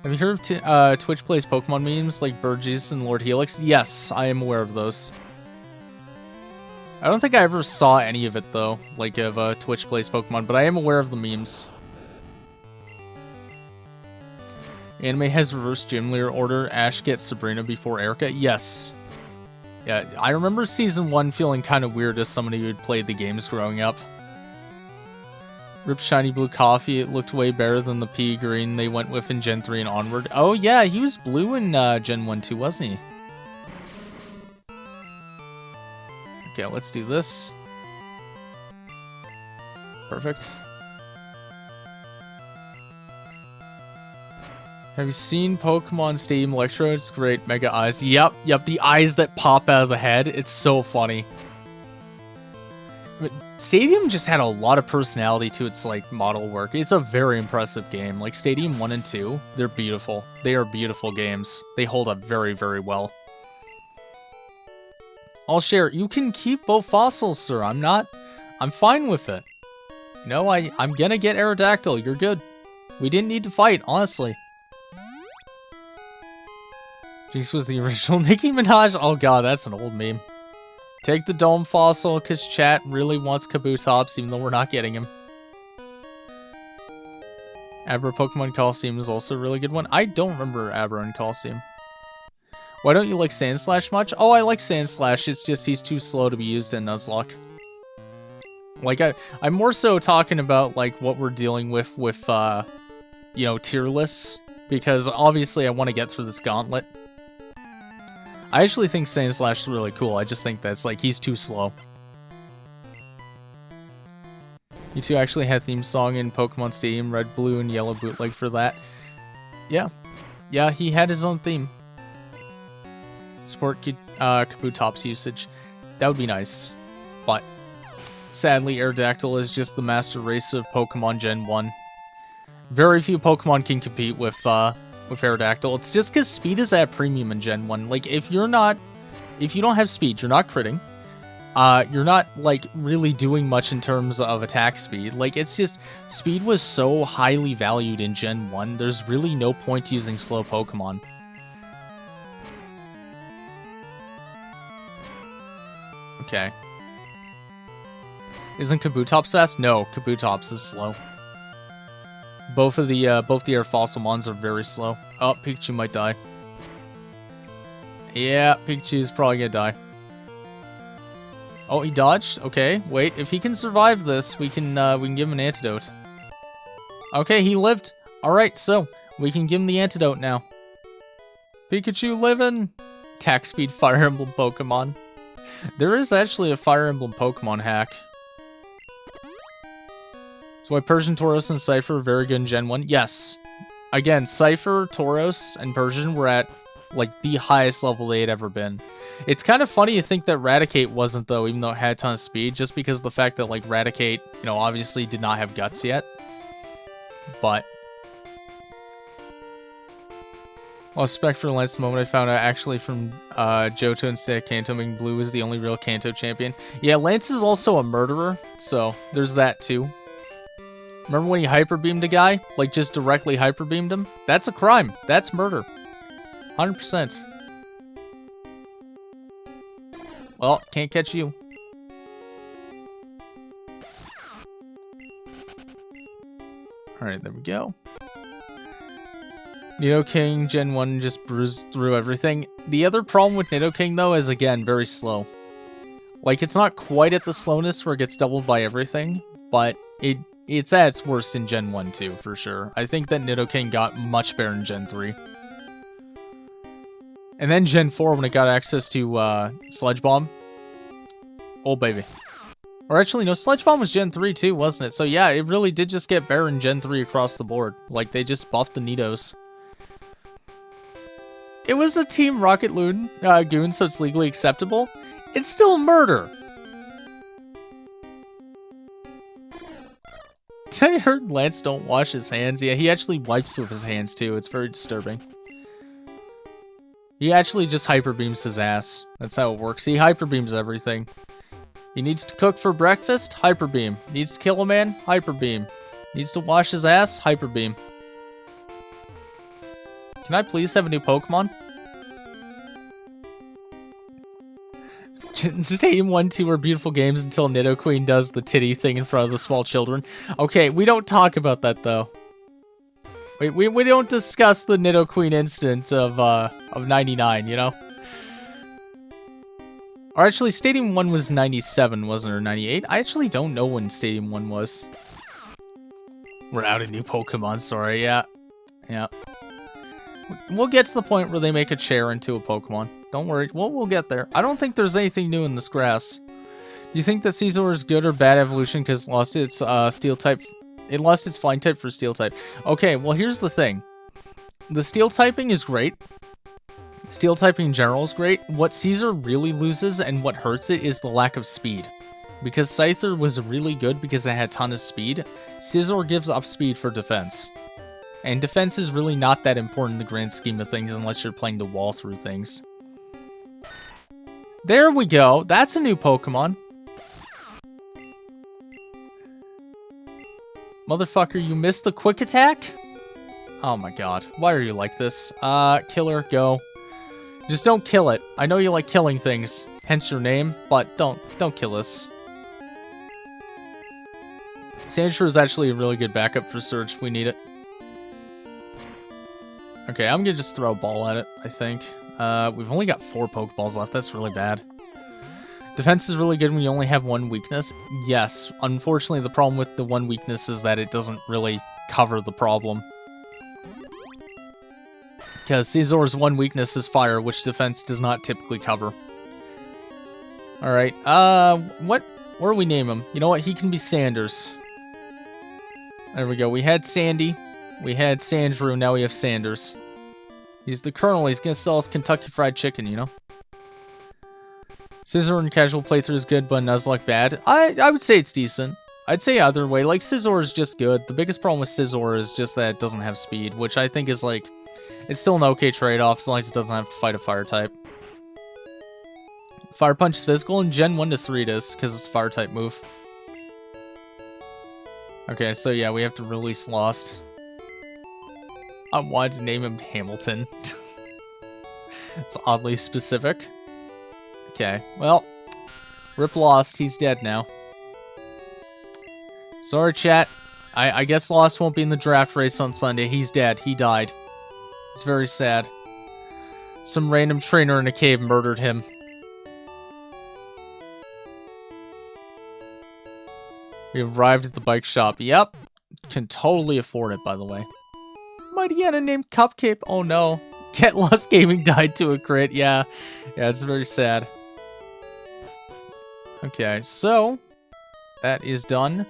Have you heard of Twitch plays Pokemon memes like Burgess and Lord Helix? Yes, I am aware of those. I don't think I ever saw any of it, though, like of Twitch plays Pokemon, but I am aware of the memes. Anime has reversed gym leader order. Ash gets Sabrina before Erica. Yes. Yeah, I remember Season 1 feeling kind of weird as somebody who had played the games growing up. Rip Shiny Blue Coffee, it looked way better than the pea green they went with in Gen 3 and onward. Oh yeah, he was blue in Gen 1 too, wasn't he? Okay, let's do this. Perfect. Have you seen Pokemon Stadium Electro? It's great. Mega eyes. Yep, the eyes that pop out of the head. It's so funny. But Stadium just had a lot of personality to its, like, model work. It's a very impressive game. Like, Stadium 1 and 2, they're beautiful. They are beautiful games. They hold up very, very well. I'll share. You can keep both fossils, sir. I'm fine with it. No, I'm gonna get Aerodactyl. You're good. We didn't need to fight, honestly. Jinx was the original Nicki Minaj. Oh god, that's an old meme. Take the Dome Fossil, because chat really wants Kabutops, even though we're not getting him. Abra Pokemon Coliseum is also a really good one. I don't remember Abra and Coliseum. Why don't you like Sandslash much? Oh, I like Sandslash, it's just he's too slow to be used in Nuzlocke. Like, I'm more so talking about, like, what we're dealing with, you know, tier lists. Because, obviously, I want to get through this gauntlet. I actually think Sandslash is really cool. I just think that's, like, he's too slow. You two actually had theme song in Pokemon Stadium, Red, Blue, and Yellow bootleg for that. Yeah. Yeah, he had his own theme. Support Kabutops usage. That would be nice. But sadly, Aerodactyl is just the master race of Pokemon Gen 1. Very few Pokemon can compete with Aerodactyl. It's just because speed is at premium in Gen 1. Like, if you don't have speed, you're not critting. You're not, like, really doing much in terms of attack speed. Like, it's just, speed was so highly valued in Gen 1, there's really no point using slow Pokemon. Okay. Isn't Kabutops fast? No, Kabutops is slow. Both the Air Fossilmons are very slow. Oh, Pikachu might die. Yeah, Pikachu's probably gonna die. Oh, he dodged? Okay, wait. If he can survive this, we can give him an antidote. Okay, he lived. Alright, so, we can give him the antidote now. Pikachu living! Attack speed Fire Emblem Pokemon. There is actually a Fire Emblem Pokemon hack. So why Persian, Tauros, and Cypher are very good in Gen 1? Yes. Again, Cypher, Tauros, and Persian were at, like, the highest level they had ever been. It's kind of funny to think that Raticate wasn't, though, even though it had a ton of speed, just because of the fact that, like, Raticate, you know, obviously did not have guts yet. But... well, respect for the last moment, I found out actually from Johto instead of Kanto, making Blue is the only real Kanto champion. Yeah, Lance is also a murderer, so there's that too. Remember when he Hyper Beamed a guy? Like, just directly Hyper Beamed him? That's a crime. That's murder. 100%. Well, can't catch you. Alright, there we go. Nidoking Gen 1 just bruised through everything. The other problem with Nidoking, though, is, again, very slow. Like, it's not quite at the slowness where it gets doubled by everything, but it's at its worst in Gen 1, too, for sure. I think that Nidoking got much better in Gen 3. And then Gen 4, when it got access to Sludge Bomb. Oh, baby. Or actually, no, Sludge Bomb was Gen 3, too, wasn't it? So, yeah, it really did just get better in Gen 3 across the board. Like, they just buffed the Nidos. It was a Team Rocket Goon, so it's legally acceptable. It's still murder. I heard Lance don't wash his hands. Yeah, he actually wipes with his hands, too. It's very disturbing. He actually just Hyper Beams his ass. That's how it works. He Hyper Beams everything. He needs to cook for breakfast? Hyper Beam. Needs to kill a man? Hyper Beam. Needs to wash his ass? Hyper Beam. Can I please have a new Pokemon? Stadium 1, 2 are beautiful games until Nidoqueen does the titty thing in front of the small children. Okay, we don't talk about that, though. We don't discuss the Nidoqueen incident of 99, you know? Or actually, Stadium 1 was 97, wasn't it, or 98? I actually don't know when Stadium 1 was. We're out of new Pokemon, sorry, yeah. Yeah. We'll get to the point where they make a chair into a Pokemon. Don't worry, we'll get there. I don't think there's anything new in this grass. Do you think that Scizor is good or bad evolution because it lost its Steel type? It lost its Flying type for Steel type. Okay, well here's the thing. The Steel typing is great. Steel typing in general is great. What Scizor really loses and what hurts it is the lack of speed. Because Scyther was really good because it had a ton of speed, Scizor gives up speed for defense. And defense is really not that important in the grand scheme of things unless you're playing the wall through things. There we go. That's a new Pokemon. Motherfucker, you missed the quick attack? Oh my god. Why are you like this? Killer, go. Just don't kill it. I know you like killing things, hence your name, but don't kill us. Sandshrew is actually a really good backup for Surge if we need it. Okay, I'm gonna just throw a ball at it, I think. We've only got 4 Pokeballs left. That's really bad. Defense is really good when you only have one weakness. Yes, unfortunately the problem with the one weakness is that it doesn't really cover the problem. Because Scizor's one weakness is fire, which defense does not typically cover. Alright, what do we name him? You know what, he can be Sanders. There we go, we had Sandy, we had Sandshrew, now we have Sanders. He's the Colonel, he's gonna sell us Kentucky Fried Chicken, you know? Scizor in casual playthrough is good, but Nuzlocke bad. I would say it's decent. I'd say either way. Like, Scizor is just good. The biggest problem with Scizor is just that it doesn't have speed, which I think is, like, it's still an okay trade-off as long as it doesn't have to fight a fire type. Fire Punch is physical, and Gen 1 to 3 it is, because it's a fire type move. Okay, so yeah, we have to release Lost. I wanted to name him Hamilton. It's oddly specific. Okay, well, rip Lost, he's dead now. Sorry, chat. I guess Lost won't be in the draft race on Sunday. He's dead. He died. It's very sad. Some random trainer in a cave murdered him. We arrived at the bike shop. Yep. Can totally afford it, by the way. Mighty Anna named Cupcake. Oh no. Get Lost Gaming died to a crit. Yeah. Yeah, it's very sad. Okay, so that is done.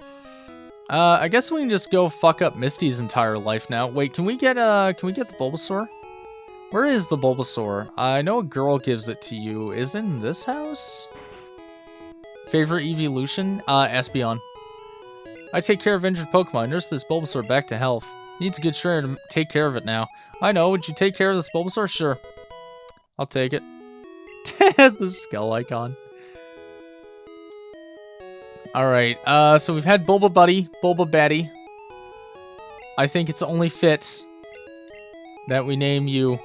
I guess we can just go fuck up Misty's entire life now. Wait, can we get the Bulbasaur? Where is the Bulbasaur? I know a girl gives it to you. Is it in this house? Favorite evolution? Espeon. I take care of injured Pokemon. Nurse this Bulbasaur back to health. Needs a good trainer to take care of it now. I know. Would you take care of this Bulbasaur? Sure. I'll take it. The skull icon. Alright, so we've had Bulba Buddy, Bulba Batty. I think it's only fit that we name you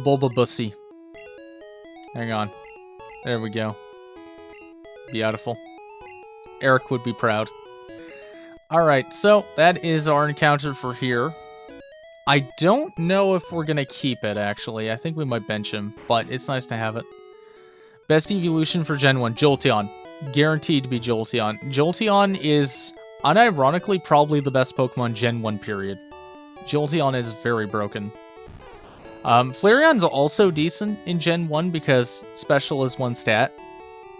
Bulba Bussy. Hang on. There we go. Beautiful. Eric would be proud. Alright, so that is our encounter for here. I don't know if we're gonna keep it, actually. I think we might bench him, but it's nice to have it. Best evolution for Gen 1, Jolteon. Guaranteed to be Jolteon. Jolteon is, unironically, probably the best Pokemon Gen 1, period. Jolteon is very broken. Flareon's also decent in Gen 1 because special is one stat.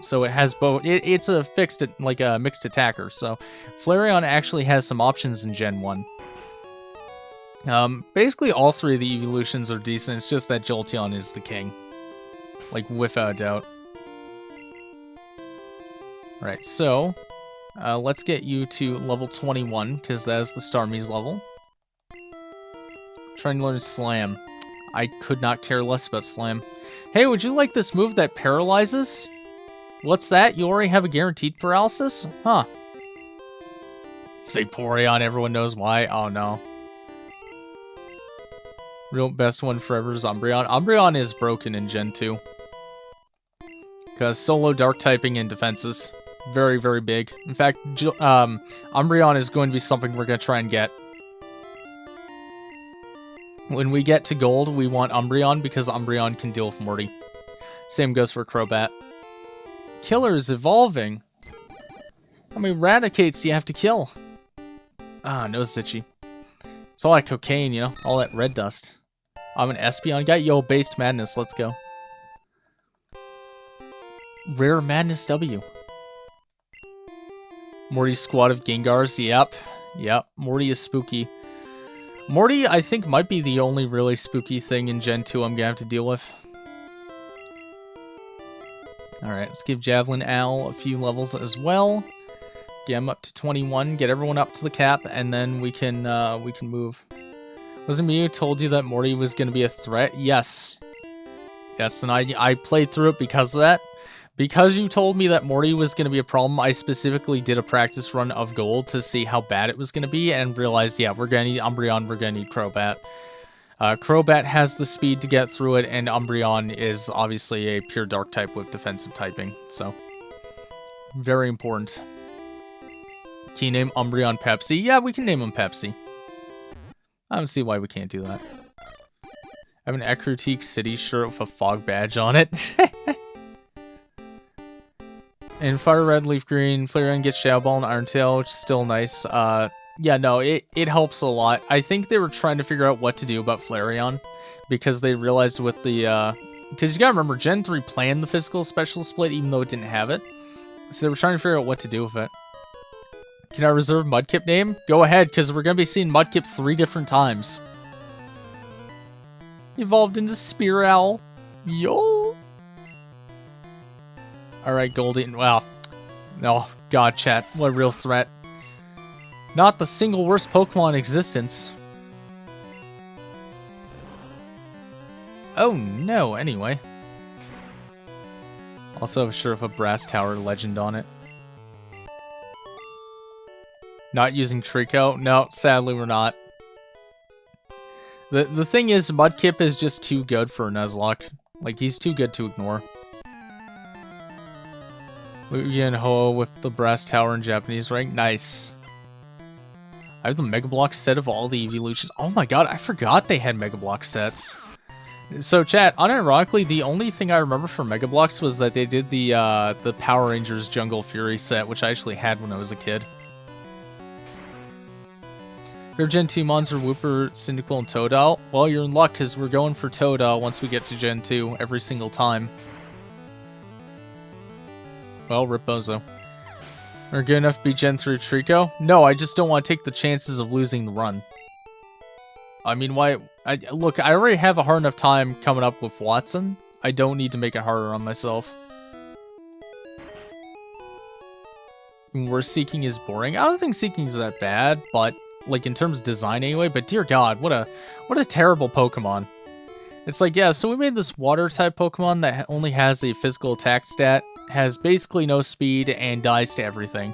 So it has both. It's a like a mixed attacker. So Flareon actually has some options in Gen 1. Basically all three of the evolutions are decent. It's just that Jolteon is the king. Like, without a doubt. Alright, so let's get you to level 21, because that is the Starmie's level. Trying to learn Slam. I could not care less about Slam. Hey, would you like this move that paralyzes? What's that? You already have a guaranteed paralysis? Huh. It's Vaporeon, everyone knows why. Oh no. Real best one forever is Umbreon. Umbreon is broken in Gen 2. Because solo dark typing and defenses. Very, very big. In fact, Umbreon is going to be something we're going to try and get. When we get to Gold, we want Umbreon because Umbreon can deal with Morty. Same goes for Crobat. Killer is evolving. How many Raticates do you have to kill? Ah, no Zitchy. It's all that cocaine, you know? All that red dust. I'm an Espeon guy. Yo, Based Madness, let's go. Rare Madness W. Morty's squad of Gengars, yep. Yep, Morty is spooky. Morty, I think, might be the only really spooky thing in Gen 2 I'm gonna have to deal with. Alright, let's give Javelin Owl a few levels as well. Get him up to 21, get everyone up to the cap, and then we can move. Wasn't me who told you that Morty was gonna be a threat? Yes. Yes, and I played through it because of that. Because you told me that Morty was going to be a problem, I specifically did a practice run of Gold to see how bad it was going to be, and realized, yeah, we're going to need Umbreon, we're going to need Crobat. Crobat has the speed to get through it, and Umbreon is obviously a pure dark type with defensive typing, so very important. Can you name Umbreon Pepsi? Yeah, we can name him Pepsi. I don't see why we can't do that. I have an Ecruteak City shirt with a fog badge on it. And Firered, Leafgreen, Flareon gets Shadow Ball and Iron Tail, which is still nice. Yeah, no, it helps a lot. I think they were trying to figure out what to do about Flareon, because they realized with the, because you gotta remember, Gen 3 planned the physical special split, even though it didn't have it. So they were trying to figure out what to do with it. Can I reserve Mudkip name? Go ahead, because we're gonna be seeing Mudkip 3 different times. Evolved into Spearowl. Yo! Alright, Goldie. Well, oh, God, chat. What a real threat. Not the single worst Pokemon in existence. Oh, no, anyway. Also, sure of a Brass Tower legend on it. Not using Trico? No, sadly we're not. The thing is, Mudkip is just too good for a Nuzlocke. Like, he's too good to ignore. Lugian Ho with the Brass Tower in Japanese, right? Nice. I have the Mega Block set of all the evolutions. Oh my god, I forgot they had Mega Block sets. So, chat, unironically, the only thing I remember from Mega Blocks was that they did the Power Rangers Jungle Fury set, which I actually had when I was a kid. Your Gen 2 Mons are Wooper, Cyndaquil, and Totodile. Well, you're in luck, because we're going for Totodile once we get to Gen 2 every single time. Well, Rip Bozo. Are good enough to be Gen 3 Trico? No, I just don't want to take the chances of losing the run. I mean, why... Look, I already have a hard enough time coming up with Watson. I don't need to make it harder on myself. Where Seeking is boring. I don't think Seeking is that bad, but... Like, in terms of design anyway, but dear god, what a terrible Pokemon. It's like, yeah, so we made this Water-type Pokemon that only has a physical attack stat, has basically no speed, and dies to everything.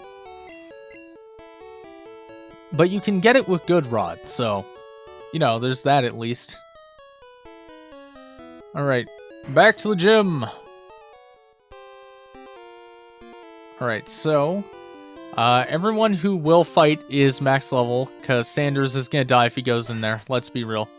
But you can get it with Good Rod, so, you know, there's that at least. Alright, back to the gym! Alright, so... everyone who will fight is max level, because Sanders is gonna die if he goes in there. Let's be real.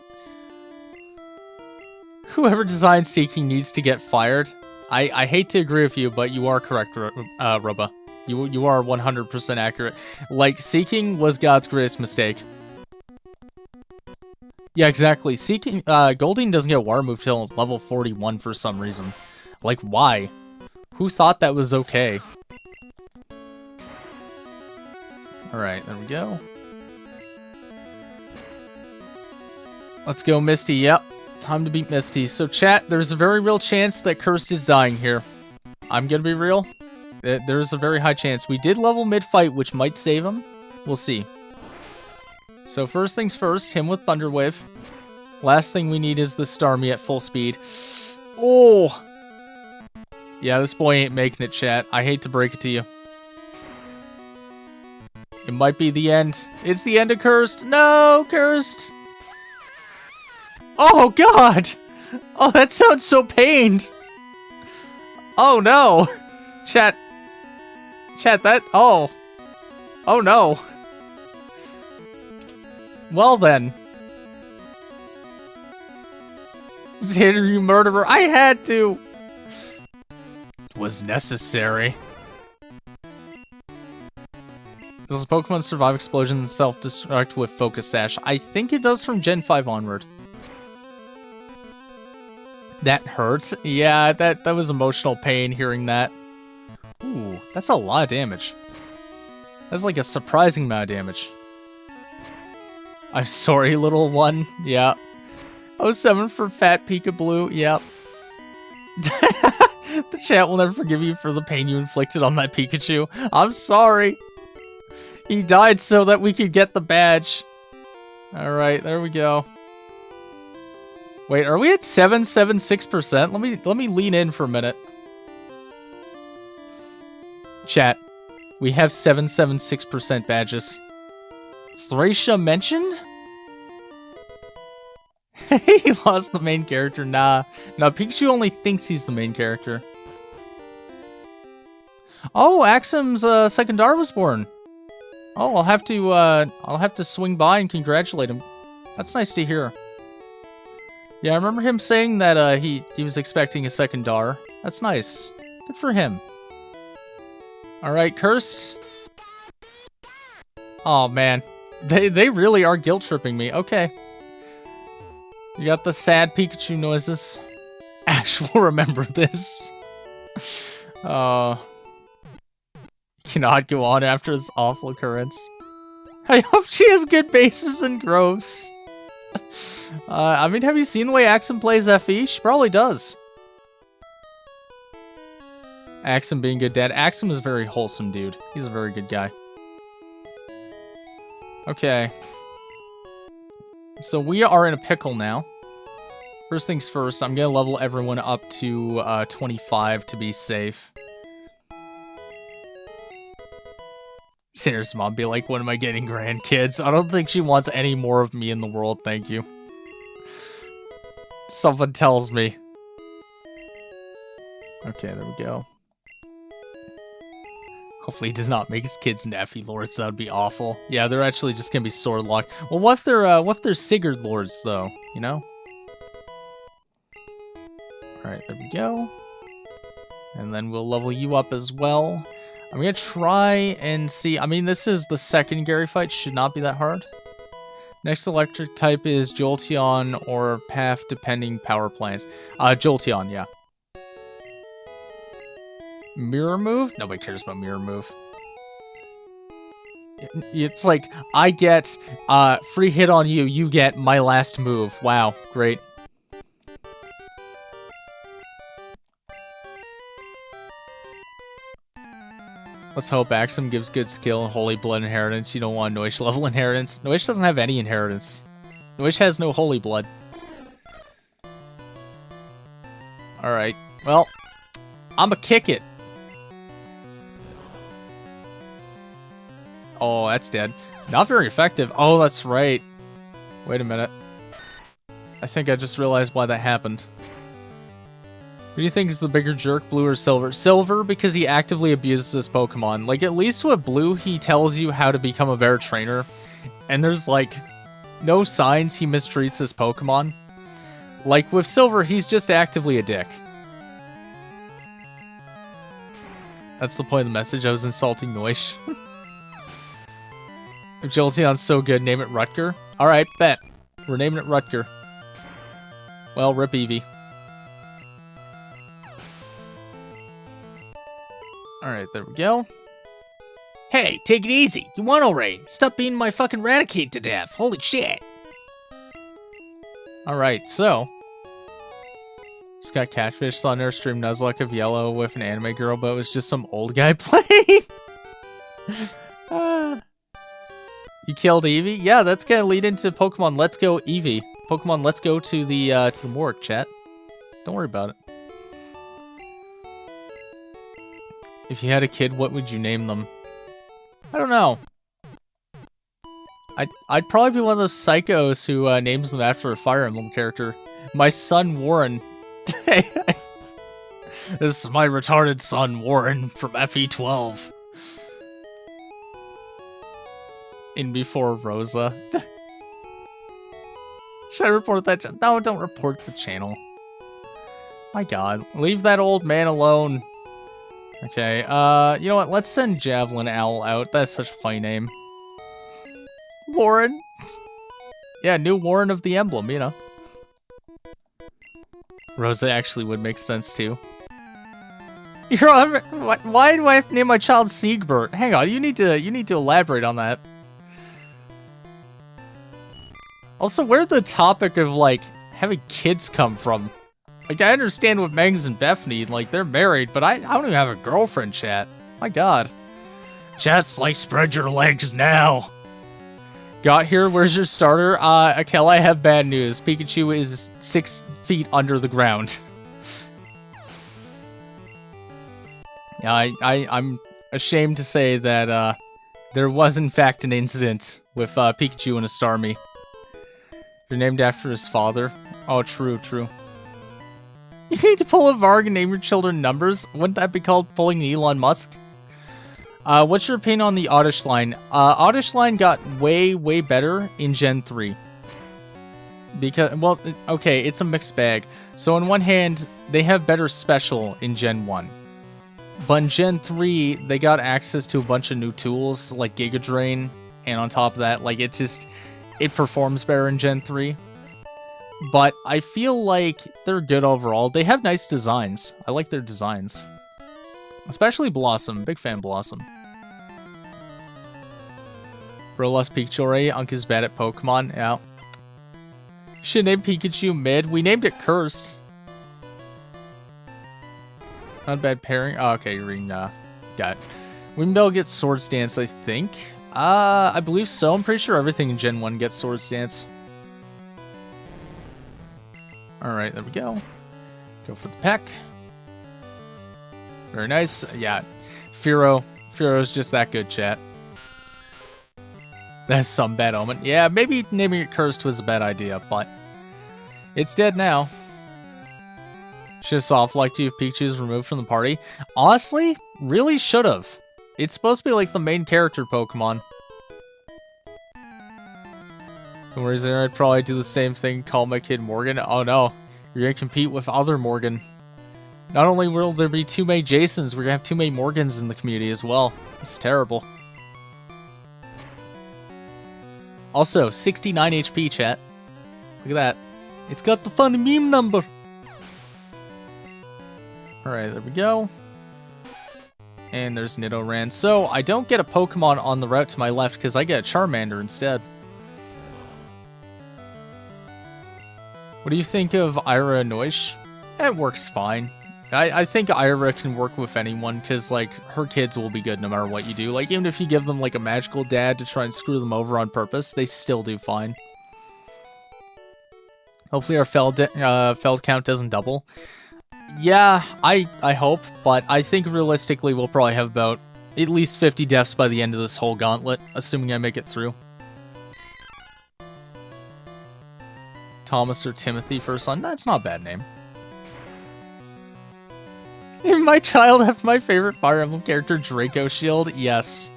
Whoever designed Seeking needs to get fired. I hate to agree with you, but you are correct, Rubba. You are 100% accurate. Like, Seeking was God's greatest mistake. Yeah, exactly. Seeking, Goldeen doesn't get Water Move till level 41 for some reason. Like, why? Who thought that was okay? Alright, there we go. Let's go, Misty. Yep, time to beat Misty. So, chat, there's a very real chance that Cursed is dying here. I'm gonna be real. There's a very high chance. We did level mid-fight, which might save him. We'll see. So, first things first, him with Thunder Wave. Last thing we need is the Starmie at full speed. Oh! Yeah, this boy ain't making it, chat. I hate to break it to you. It might be the end. It's the end of Cursed. No, Cursed. Oh, God. Oh, that sounds so pained. Oh, no. Chat, that... Oh. Oh, no. Well, then. Xander, you murderer. I had to. It was necessary. Does Pokemon survive explosion and self-destruct with Focus Sash? I think it does from Gen 5 onward. That hurts. Yeah, that was emotional pain hearing that. Ooh, that's a lot of damage. That's like a surprising amount of damage. I'm sorry, little one. Yeah. 07 for Fat Pika Blue. Yep. The chat will never forgive you for the pain you inflicted on that Pikachu. I'm sorry. He died so that we could get the badge. Alright, there we go. Wait, are we at 776%? Let me lean in for a minute. Chat, we have 776% badges. Thracia mentioned? He lost the main character. Nah, Pikachu only thinks he's the main character. Oh, Axum's Secondar was born. Oh, I'll have to swing by and congratulate him. That's nice to hear. Yeah, I remember him saying that he was expecting a Secondar. That's nice. Good for him. Alright, Cursed. Oh man. They really are guilt tripping me. Okay. You got the sad Pikachu noises. Ash will remember this. Cannot go on after this awful occurrence. I hope she has good bases and groves. I mean, have you seen the way Axum plays FE? She probably does. Axum being good dad. Axum is a very wholesome dude. He's a very good guy. Okay. So we are in a pickle now. First things first, I'm gonna level everyone up to 25 to be safe. Sarah's mom be like, when am I getting grandkids? I don't think she wants any more of me in the world, thank you. Someone tells me. Okay, there we go. Hopefully he does not make his kids Naffy Lords, that would be awful. Yeah, they're actually just gonna be Sword Locked. Well, what if they're Sigurd Lords, though, you know? Alright, there we go. And then we'll level you up as well. I'm gonna try and see. I mean, this is the second Gary fight. Should not be that hard. Next electric type is Jolteon or Path depending power plants. Jolteon, yeah. Mirror move? Nobody cares about mirror move. It's like, I get free hit on you, you get my last move. Wow, great. Let's hope Axum gives good skill and Holy Blood inheritance. You don't want Noish level inheritance. Noish doesn't have any inheritance. Noish has no Holy Blood. Alright, well, I'ma kick it. Oh, that's dead. Not very effective. Oh, that's right. Wait a minute. I think I just realized why that happened. Who do you think is the bigger jerk, Blue or Silver? Silver, because he actively abuses his Pokemon. Like, at least with Blue, he tells you how to become a better trainer. And there's, like, no signs he mistreats his Pokemon. Like, with Silver, he's just actively a dick. That's the point of the message. I was insulting Noish. If Jolteon's so good, name it Rutger. Alright, bet. We're naming it Rutger. Well, rip Eevee. Alright, there we go. Hey, take it easy. You won already. Stop beating my fucking Raticate to death. Holy shit. Alright, so. Just got catfished on their stream Nuzlocke of Yellow with an anime girl, but it was just some old guy playing. You killed Eevee? Yeah, that's gonna lead into Pokemon Let's Go Eevee. Pokemon Let's Go to the Morgue, chat. Don't worry about it. If you had a kid, what would you name them? I don't know. I'd probably be one of those psychos who names them after a Fire Emblem character. My son Warren. This is my retarded son Warren from FE12. In before Rosa. Should I report that channel? No, don't report the channel. My god. Leave that old man alone. Okay, you know what? Let's send Javelin Owl out. That's such a funny name. Warren. Yeah, new Warren of the Emblem, you know. Rosa actually would make sense, too. Why do I have to name my child Siegbert? Hang on, you need to elaborate on that. Also, where'd the topic of, like, having kids come from? Like, I understand what Megs and Beth need, like, they're married, but I don't even have a girlfriend, chat. My god. Chat's like, spread your legs now. Got here, where's your starter? Akel, I have bad news. Pikachu is 6 feet under the ground. Yeah, I'm ashamed to say that, there was in fact an incident with, Pikachu and a Starmie. You're named after his father. Oh, true, true. You need to pull a Varg and name your children numbers? Wouldn't that be called pulling the Elon Musk? What's your opinion on the Oddish line? Oddish line got way, way better in Gen 3. Because, well, okay, it's a mixed bag. So on one hand, they have better special in Gen 1. But in Gen 3, they got access to a bunch of new tools, like Giga Drain. And on top of that, like, it performs better in Gen 3. But I feel like they're good overall. They have nice designs. I like their designs. Especially Blossom. Big fan of Blossom. Bro lost Pikachu already. Unk is bad at Pokemon. Yeah. Should name Pikachu Mid. We named it Cursed. Not a bad pairing. Oh, okay, you're reading, got it. Windbell gets Swords Dance, I think. I believe so. I'm pretty sure everything in Gen 1 gets Swords Dance. Alright, there we go. Go for the peck. Very nice. Yeah. Fearo's just that good, chat. That's some bad omen. Yeah, maybe naming it Cursed was a bad idea, but it's dead now. Should have liked you if Pikachu's removed from the party. Honestly, really should have. It's supposed to be like the main character Pokemon. No worries there, I'd probably do the same thing, call my kid Morgan. Oh no, you're gonna compete with other Morgan. Not only will there be too many Jasons, we're gonna have too many Morgans in the community as well. It's terrible. Also, 69 HP, chat. Look at that. It's got the funny meme number. Alright, there we go. And there's Nidoran. So, I don't get a Pokemon on the route to my left because I get a Charmander instead. What do you think of Ira Noish? It works fine. I think Ira can work with anyone because, like, her kids will be good no matter what you do. Like, even if you give them, like, a magical dad to try and screw them over on purpose, they still do fine. Hopefully our Feld count doesn't double. Yeah, I hope, but I think realistically we'll probably have about at least 50 deaths by the end of this whole gauntlet, assuming I make it through. Thomas or Timothy for a son? That's not a bad name. Name my child after my favorite Fire Emblem character, Draco Shield? Yes.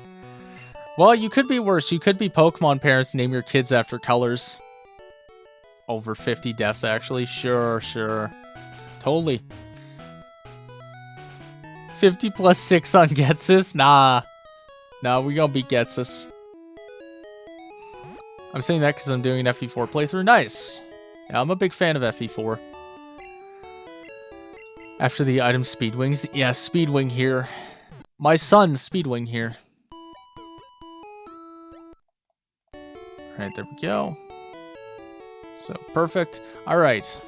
Well, you could be worse. You could be Pokemon parents, name your kids after colors. Over 50 deaths, actually. Sure. Totally. 50 plus 6 on Getsus? Nah. No, we gonna beat Getsus. I'm saying that because I'm doing an FE4 playthrough. Nice. Yeah, I'm a big fan of FE4. After the item Speedwings. Yeah, Speedwing here. My son, Speedwing here. Alright, there we go. So, perfect. Alright.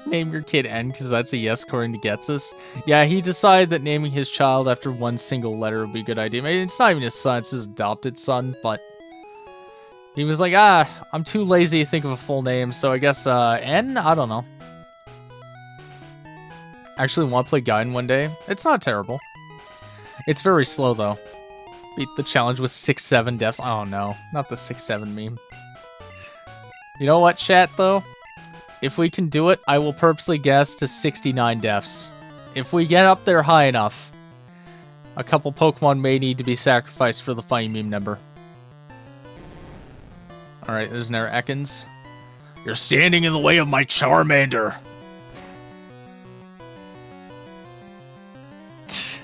Name your kid N, because that's a yes according to Getsus. Yeah, he decided that naming his child after one single letter would be a good idea. Maybe it's not even his son, it's his adopted son, but he was like, I'm too lazy to think of a full name, so I guess, N? I don't know. Actually want to play Gaiden one day. It's not terrible. It's very slow, though. Beat the challenge with 6-7 deaths. Oh, no. Not the 6-7 meme. You know what, chat, though? If we can do it, I will purposely guess to 69 deaths. If we get up there high enough, a couple Pokemon may need to be sacrificed for the funny meme number. Alright, there's Nair Ekans. You're standing in the way of my Charmander!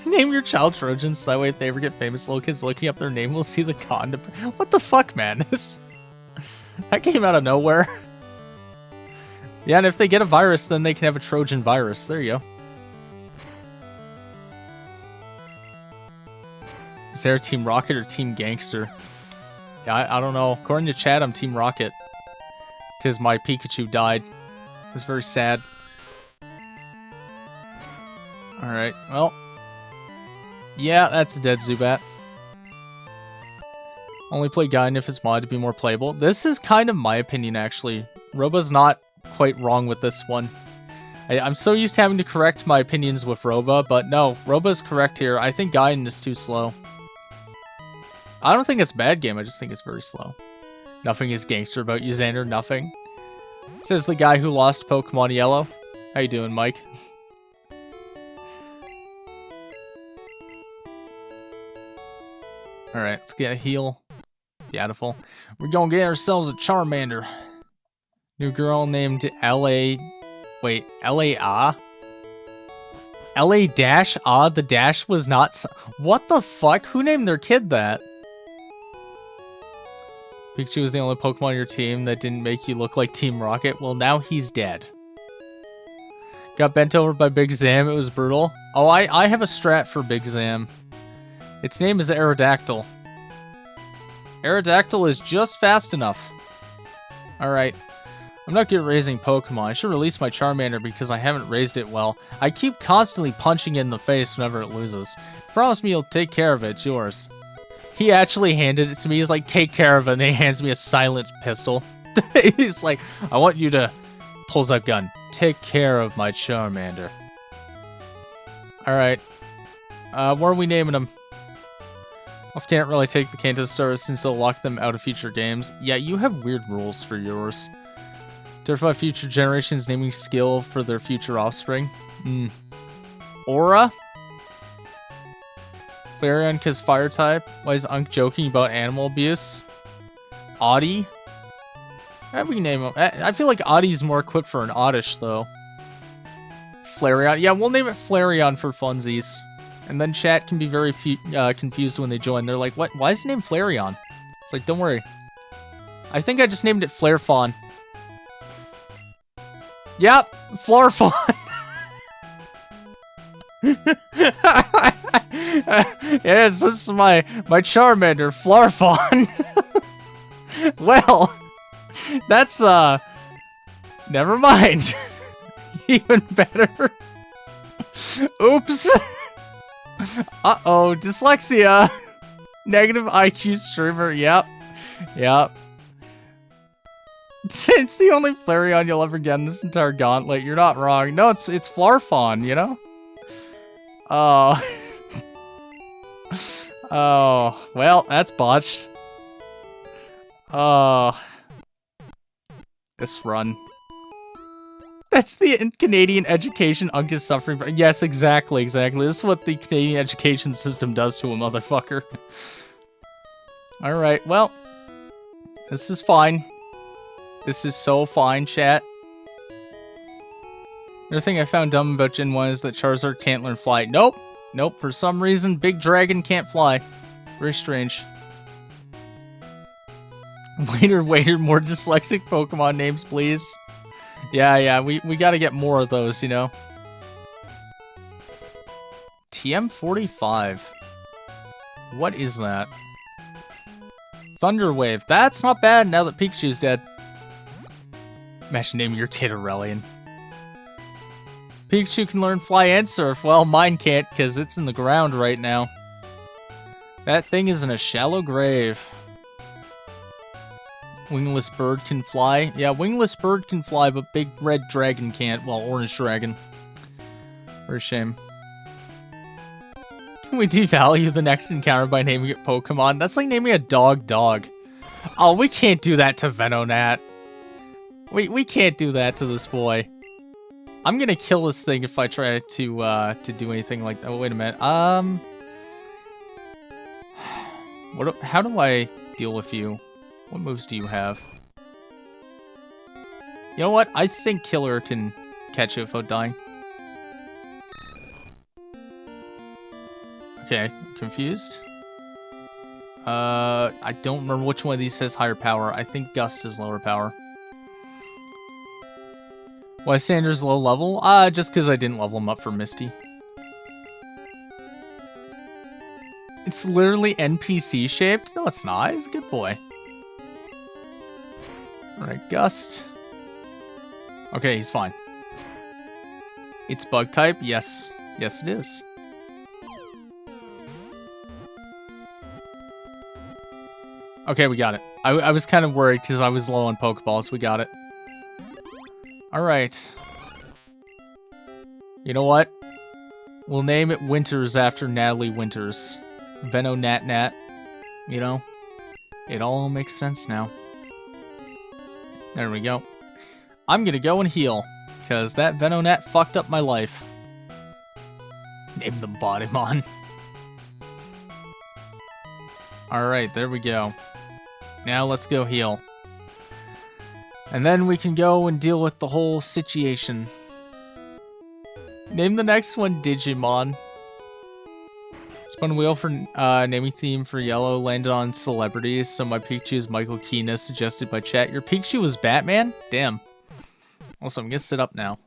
Name your child Trojan, so that way if they ever get famous, little kids looking up their name will see the condom. What the fuck, man? That came out of nowhere. Yeah, and if they get a virus, then they can have a Trojan virus. There you go. Is there a Team Rocket or Team Gangster? Yeah, I don't know. According to chat, I'm Team Rocket. Because my Pikachu died. It was very sad. Alright, well. Yeah, that's a dead Zubat. Only play Gaiden if it's modded to be more playable. This is kind of my opinion, actually. Roba's not quite wrong with this one. I'm so used to having to correct my opinions with Roba, but no, Roba's correct here. I think Gaiden is too slow. I don't think it's a bad game, I just think it's very slow. Nothing is gangster about you, Xander, nothing. Says the guy who lost Pokemon Yellow. How you doing, Mike? Alright, let's get a heal. Beautiful. We're gonna get ourselves a Charmander. New girl named L.A. Wait, L.A.A.? L.A.-A? The dash was not... What the fuck? Who named their kid that? Pikachu was the only Pokemon on your team that didn't make you look like Team Rocket. Well, now he's dead. Got bent over by Big Zam. It was brutal. Oh, I have a strat for Big Zam. Its name is Aerodactyl. Aerodactyl is just fast enough. Alright. I'm not good at raising Pokemon. I should release my Charmander because I haven't raised it well. I keep constantly punching it in the face whenever it loses. Promise me you'll take care of it. It's yours. He actually handed it to me. He's like, take care of it. And then he hands me a silenced pistol. He's like, I want you to... Pulls out gun. Take care of my Charmander. Alright. What are we naming them? Also can't really take the Kanto stars since they'll lock them out of future games. Yeah, you have weird rules for yours. Terrify future generations naming skill for their future offspring. Aura? Flareon cause fire type? Why is Unk joking about animal abuse? Audie? We can name him. I feel like Audie's more equipped for an Oddish, though. Flareon. Yeah, we'll name it Flareon for funsies. And then chat can be very confused when they join. They're like, what? Why is his name Flareon? It's like, don't worry. I think I just named it Flarefawn. Yep, Flarfawn. Yes, this is my Charmander, Flarfawn. Well, that's, never mind. Even better. Oops. Uh-oh, dyslexia. Negative IQ streamer, yep. Yep. It's the only Flareon you'll ever get in this entire gauntlet. You're not wrong. No, it's Flarfawn, you know? Oh. Oh, well, that's botched. Oh. This run. That's the Canadian education Unk is suffering from. Yes, exactly. This is what the Canadian education system does to a motherfucker. Alright, well. This is fine. This is so fine, chat. Another thing I found dumb about Gen 1 is that Charizard can't learn fly. Nope. Nope, for some reason, Big Dragon can't fly. Very strange. Waiter, more dyslexic Pokemon names, please. Yeah, we gotta get more of those, you know. TM45. What is that? Thunder Wave. That's not bad now that Pikachu's dead. Imagine naming your kid Aurelian. Pikachu can learn fly and surf. Well, mine can't because it's in the ground right now. That thing is in a shallow grave. Wingless Bird can fly. Yeah, Wingless Bird can fly, but Big Red Dragon can't. Well, Orange Dragon. For a shame. Can we devalue the next encounter by naming it Pokemon? That's like naming a dog. Oh, we can't do that to Venonat. We can't do that to this boy. I'm gonna kill this thing if I try to do anything like that. Oh, wait a minute. How do I deal with you? What moves do you have? You know what? I think Killer can catch you without dying. Okay, confused. I don't remember which one of these has higher power. I think Gust is lower power. Why is Sanders low level? Just because I didn't level him up for Misty. It's literally NPC shaped? No, it's not. He's a good boy. Alright, Gust. Okay, he's fine. It's bug type? Yes. Yes, it is. Okay, we got it. I was kind of worried because I was low on Pokeballs. We got it. Alright. You know what? We'll name it Winters after Natalie Winters. Venonat. You know? It all makes sense now. There we go. I'm gonna go and heal, because that Venonat fucked up my life. Name them Bodymon. Alright, there we go. Now let's go heal. And then we can go and deal with the whole situation. Name the next one Digimon. Spun wheel for naming theme for Yellow landed on celebrities, so my Pikachu is Michael Keane as suggested by chat. Your Pikachu was Batman? Damn. Also, I'm gonna sit up now.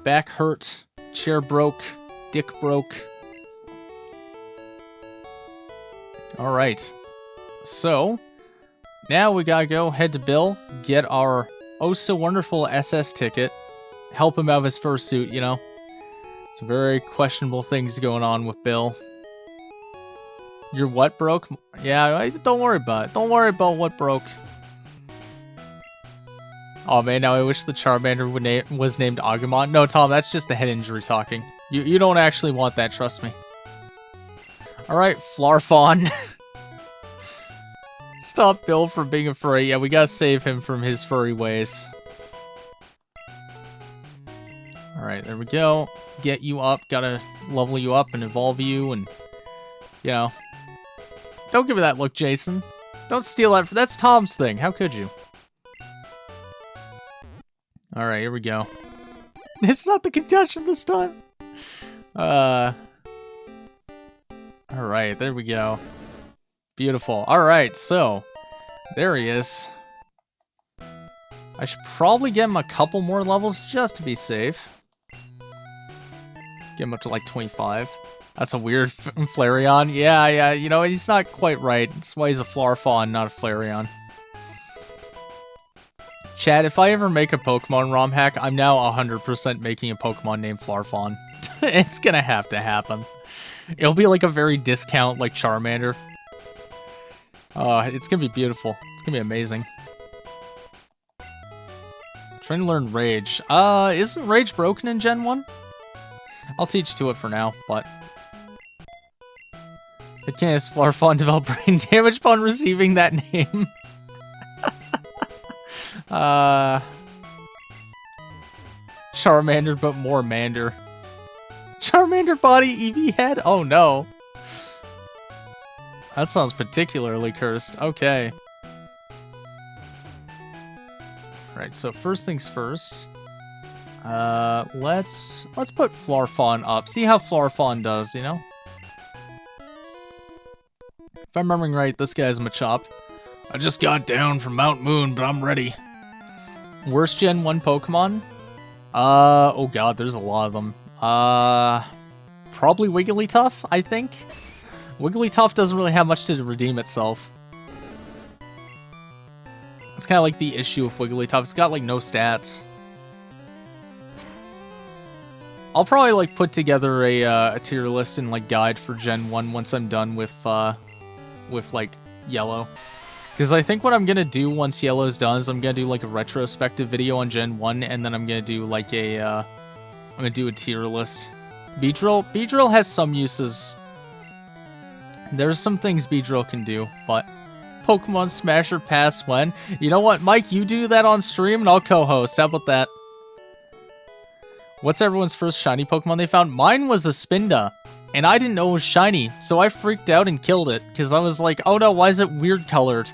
Back hurt. Chair broke. Dick broke. Alright. So, Now we gotta go head to Bill, get our oh-so-wonderful SS ticket, help him out of his fursuit, you know? Some very questionable things going on with Bill. Your what broke? Yeah, don't worry about it. Don't worry about what broke. Oh man, now I wish the Charmander was named Agumon. No, Tom, that's just the head injury talking. You don't actually want that, trust me. Alright, Flarfon. Stop Bill from being a furry. Yeah, we gotta save him from his furry ways. Alright, there we go. Get you up, gotta level you up and evolve you, and, you know. Don't give me that look, Jason. Don't steal that. That's Tom's thing. How could you? Alright, here we go. It's not the concussion this time. Alright, there we go. Beautiful. Alright, so, there he is. I should probably get him a couple more levels just to be safe. Get him up to like 25. That's a weird Flareon. Yeah, you know, he's not quite right. That's why he's a Flarfon, not a Flareon. Chad, if I ever make a Pokemon ROM hack, I'm now 100% making a Pokemon named Flarfon. It's gonna have to happen. It'll be like a very discount, like Charmander. It's gonna be beautiful. It's gonna be amazing. Trying to learn Rage. Isn't Rage broken in Gen 1? I'll teach to it for now, but... It can't Flarfon develop brain damage upon receiving that name. Charmander, but more Mander. Charmander body, EV head? Oh no. That sounds particularly cursed. Okay. Alright, so first things first. Let's put Flarfon up. See how Flarfon does, you know? If I'm remembering right, this guy's Machop. I just got down from Mount Moon, but I'm ready. Worst Gen 1 Pokemon? Oh god, there's a lot of them. Probably Wigglytuff, I think. Wigglytuff doesn't really have much to redeem itself. It's kind of like the issue with Wigglytuff. It's got, like, no stats. I'll probably, like, put together a tier list and, like, guide for Gen 1 once I'm done with like, Yellow. Because I think what I'm gonna do once Yellow's done is I'm gonna do, like, a retrospective video on Gen 1, and then I'm gonna do, like, I'm gonna do a tier list. Beedrill has some uses. There's some things Beedrill can do, but Pokemon Smasher Pass when? You know what, Mike? You do that on stream and I'll co-host. How about that? What's everyone's first shiny Pokemon they found? Mine was a Spinda, and I didn't know it was shiny, so I freaked out and killed it, because I was like, oh no, why is it weird colored?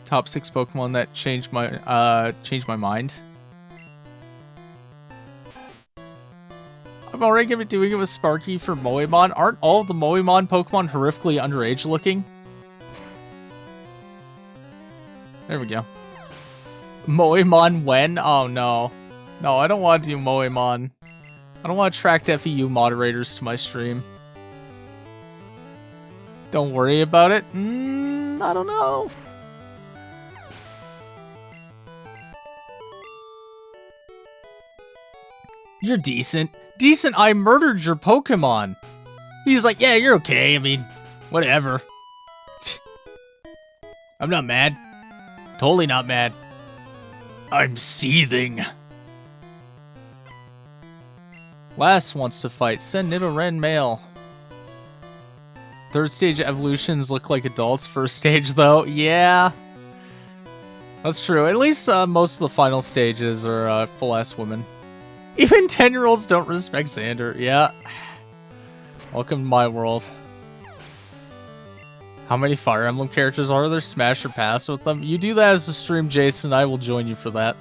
Top 6 Pokemon that changed my mind. I'm already gonna be doing it with Sparky for Moemon. Aren't all of the Moemon Pokemon horrifically underage looking? There we go. Moemon when? Oh no. No, I don't want to do Moemon. I don't want to attract FEU moderators to my stream. Don't worry about it. I don't know. You're decent. Decent, I murdered your Pokemon. He's like, yeah, you're okay. I mean, whatever. I'm not mad. Totally not mad. I'm seething. Lass wants to fight. Send Nidoran male. Third stage evolutions look like adults. First stage, though, yeah. That's true. At least most of the final stages are full-ass women. Even 10-year-olds don't respect Xander. Yeah. Welcome to my world. How many Fire Emblem characters are there? Smash or pass with them? You do that as a stream, Jason. I will join you for that.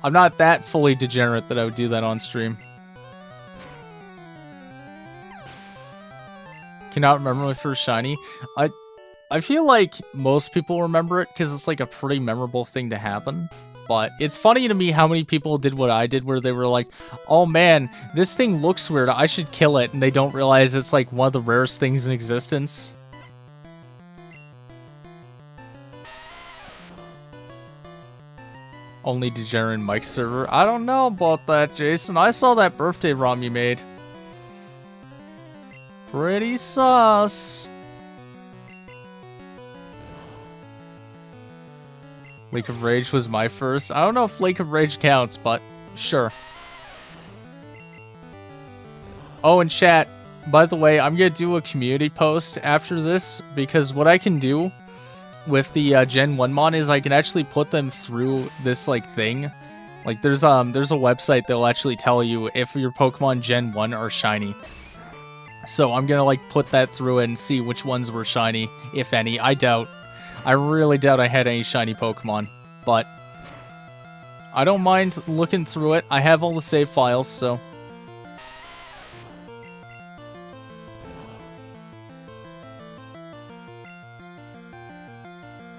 I'm not that fully degenerate that I would do that on stream. Cannot remember my first shiny. I feel like most people remember it because it's like a pretty memorable thing to happen. but it's funny to me how many people did what I did, where they were like, oh man, this thing looks weird, I should kill it, and they don't realize it's like one of the rarest things in existence. Only degenerate Mike server. I don't know about that, Jason. I saw that birthday ROM you made. Pretty sus. Lake of Rage was my first. I don't know if Lake of Rage counts, but sure. Oh, and chat, by the way, I'm going to do a community post after this, because what I can do with the Gen 1 mon is I can actually put them through this like thing. Like there's a website that'll actually tell you if your Pokemon Gen 1 are shiny. So I'm gonna like put that through and see which ones were shiny, if any. I really doubt I had any shiny Pokemon, but I don't mind looking through it. I have all the save files, so.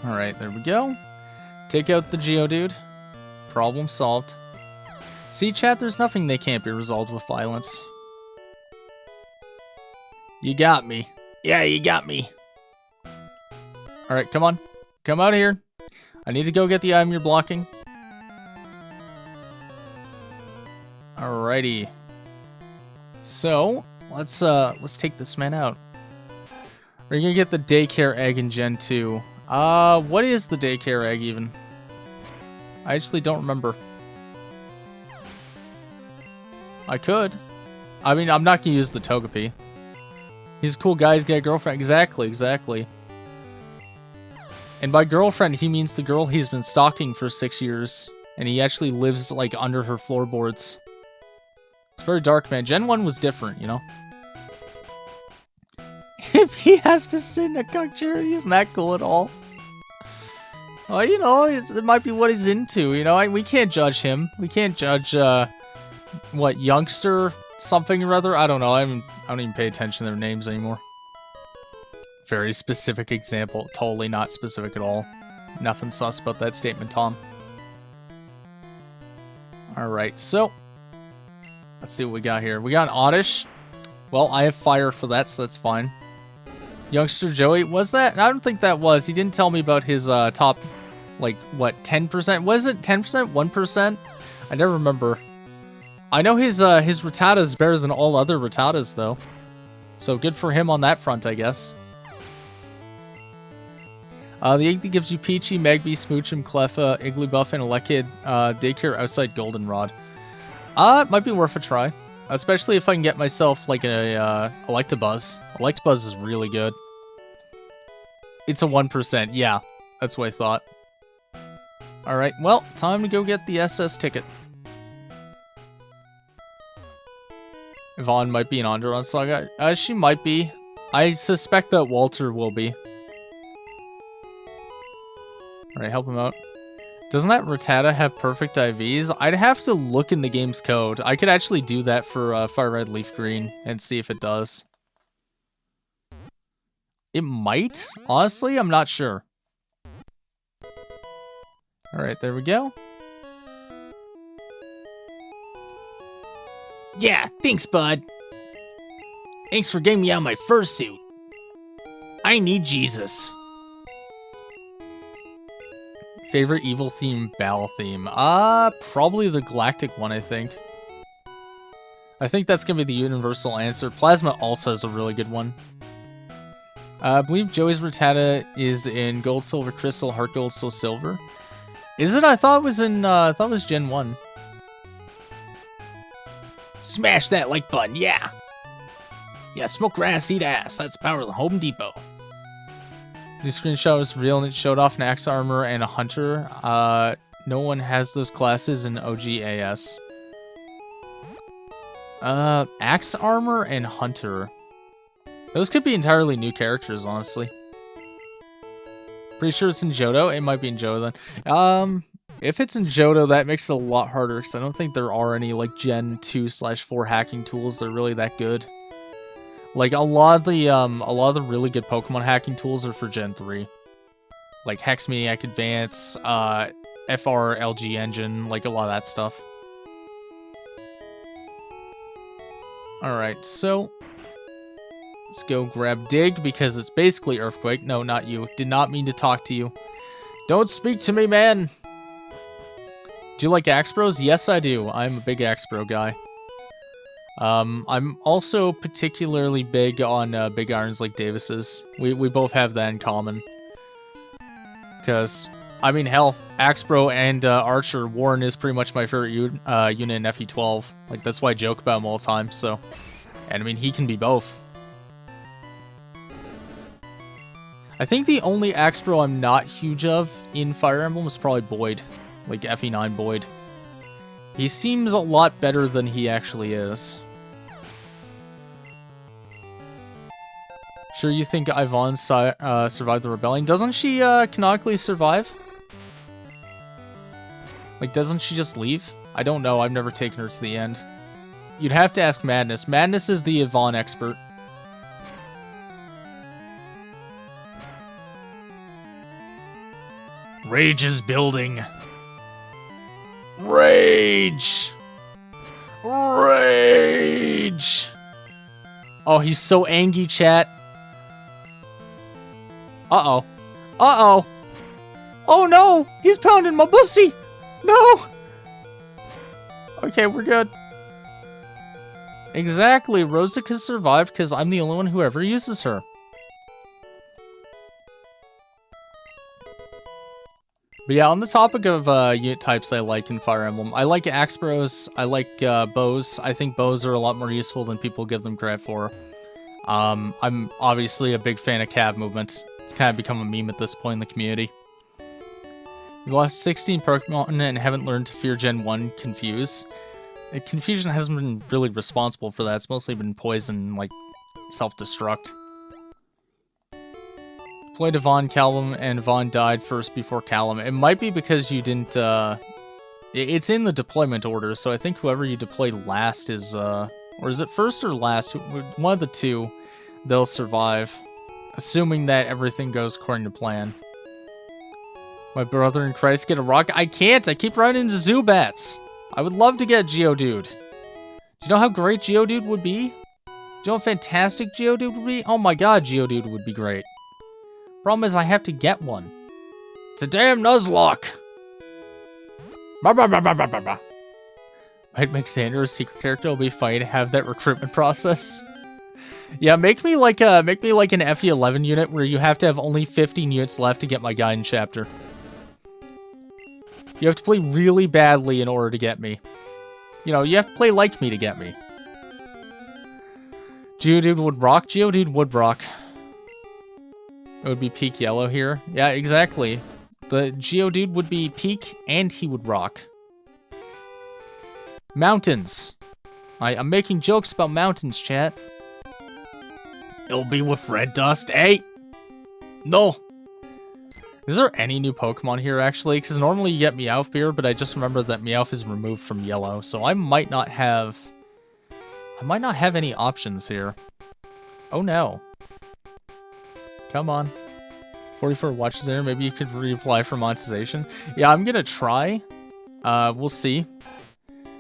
Alright, there we go. Take out the Geodude. Problem solved. See, chat, there's nothing that can't be resolved with violence. You got me. Yeah, you got me. Alright, come on. Come out here. I need to go get the item you're blocking. Alrighty. So, let's take this man out. We're gonna get the daycare egg in Gen 2. What is the daycare egg even? I actually don't remember. I could. I mean, I'm not gonna use the Togepi. He's a cool guy, he's got a girlfriend. Exactly. And by girlfriend, he means the girl he's been stalking for 6 years. And he actually lives, like, under her floorboards. It's very dark, man. Gen 1 was different, you know? If he has to sit in a cuck chair, isn't that cool at all? Well, you know, it might be what he's into, you know? We can't judge him. We can't judge, what, youngster something or other? I don't know. I don't even pay attention to their names anymore. Very specific example. Totally not specific at all. Nothing sus about that statement, Tom. Alright, so. Let's see what we got here. We got an Oddish. Well, I have fire for that, so that's fine. Youngster Joey, was that? I don't think that was. He didn't tell me about his top, like, what, 10%? Was it 10%? 1%? I never remember. I know his Rattata is better than all other Rattatas, though. So good for him on that front, I guess. The egg that gives you Peachy, Magby, Smoochum, Cleffa, Igglybuff, and Elekid daycare outside Goldenrod. It might be worth a try. Especially if I can get myself, like, a Electabuzz. Electabuzz is really good. It's a 1%. Yeah, that's what I thought. Alright, well, time to go get the SS ticket. Yvonne might be an Onderon Saga. She might be. I suspect that Walter will be. Alright, help him out. Doesn't that Rattata have perfect IVs? I'd have to look in the game's code. I could actually do that for Firered Leafgreen and see if it does. It might? Honestly, I'm not sure. Alright, there we go. Yeah, thanks, bud. Thanks for getting me out of my fursuit. I need Jesus. Favorite evil theme, battle theme? Probably the Galactic one, I think. I think that's gonna be the universal answer. Plasma also is a really good one. I believe Joey's Rattata is in Gold, Silver, Crystal, Heartgold, Soulsilver. Is it? I thought it was in, I thought it was Gen 1. Smash that like button, yeah! Yeah, smoke grass, eat ass. That's power of the Home Depot. The screenshot was real and it showed off an Axe Armor and a Hunter. No one has those classes in OGAS. Axe Armor and Hunter. Those could be entirely new characters, honestly. Pretty sure it's in Johto. It might be in Johto then. If it's in Johto, that makes it a lot harder because I don't think there are any like Gen 2/4 hacking tools that are really that good. Like a lot of the really good Pokemon hacking tools are for Gen 3. Like Hex Maniac Advance, FRLG engine, like a lot of that stuff. Alright, so let's go grab Dig because it's basically Earthquake. No, not you. Did not mean to talk to you. Don't speak to me, man! Do you like Axpros? Yes, I do. I'm a big Axpro guy. I'm also particularly big on big irons like Davis's. We both have that in common. Because, I mean, hell, Axpro and Archer, Warren is pretty much my favorite unit in FE12. Like, that's why I joke about him all the time, so... And, I mean, he can be both. I think the only Axpro I'm not huge of in Fire Emblem is probably Boyd. Like, FE9 Boyd. He seems a lot better than he actually is. Sure you think Yvonne survived the rebellion? Doesn't she canonically survive? Like, doesn't she just leave? I don't know. I've never taken her to the end. You'd have to ask Madness. Madness is the Yvonne expert. Rage is building. Rage! Rage! Oh, he's so angry, chat. Uh-oh. Uh-oh. Oh, no! He's pounding my pussy! No! Okay, we're good. Exactly. Rosa can survive because I'm the only one who ever uses her. But yeah, on the topic of unit types I like in Fire Emblem, I like Axpros, I like bows. I think bows are a lot more useful than people give them credit for. I'm obviously a big fan of cab movements. It's kind of become a meme at this point in the community. You lost 16 Pokemon and haven't learned to fear Gen 1 Confuse. Confusion hasn't been really responsible for that. It's mostly been poison, like, self-destruct. Played Yvonne, Callum, and Yvonne died first before Callum. It might be because you didn't, it's in the deployment order, so I think whoever you deployed last is, or is it first or last? One of the two, they'll survive. Assuming that everything goes according to plan. My brother in Christ get a rocket? I can't! I keep running into Zubats! I would love to get a Geodude. Do you know how great Geodude would be? Do you know how fantastic Geodude would be? Oh my god, Geodude would be great. Problem is, I have to get one. It's a damn Nuzlocke! Might make Xander a secret character. It'll be funny to have that recruitment process. Yeah, make me like an FE11 unit where you have to have only 15 units left to get my guy in chapter. You have to play really badly in order to get me. You know, you have to play like me to get me. Geodude would rock? Geodude would rock. It would be peak yellow here. Yeah, exactly. The Geodude would be peak and he would rock. Mountains. I'm making jokes about mountains, chat. It'll be with red dust, eh? No. Is there any new Pokemon here, actually? Because normally you get Meowth here, but I just remember that Meowth is removed from Yellow, so I might not have any options here. Oh no. Come on. 44 watches there. Maybe you could reapply for monetization. Yeah, I'm gonna try. We'll see.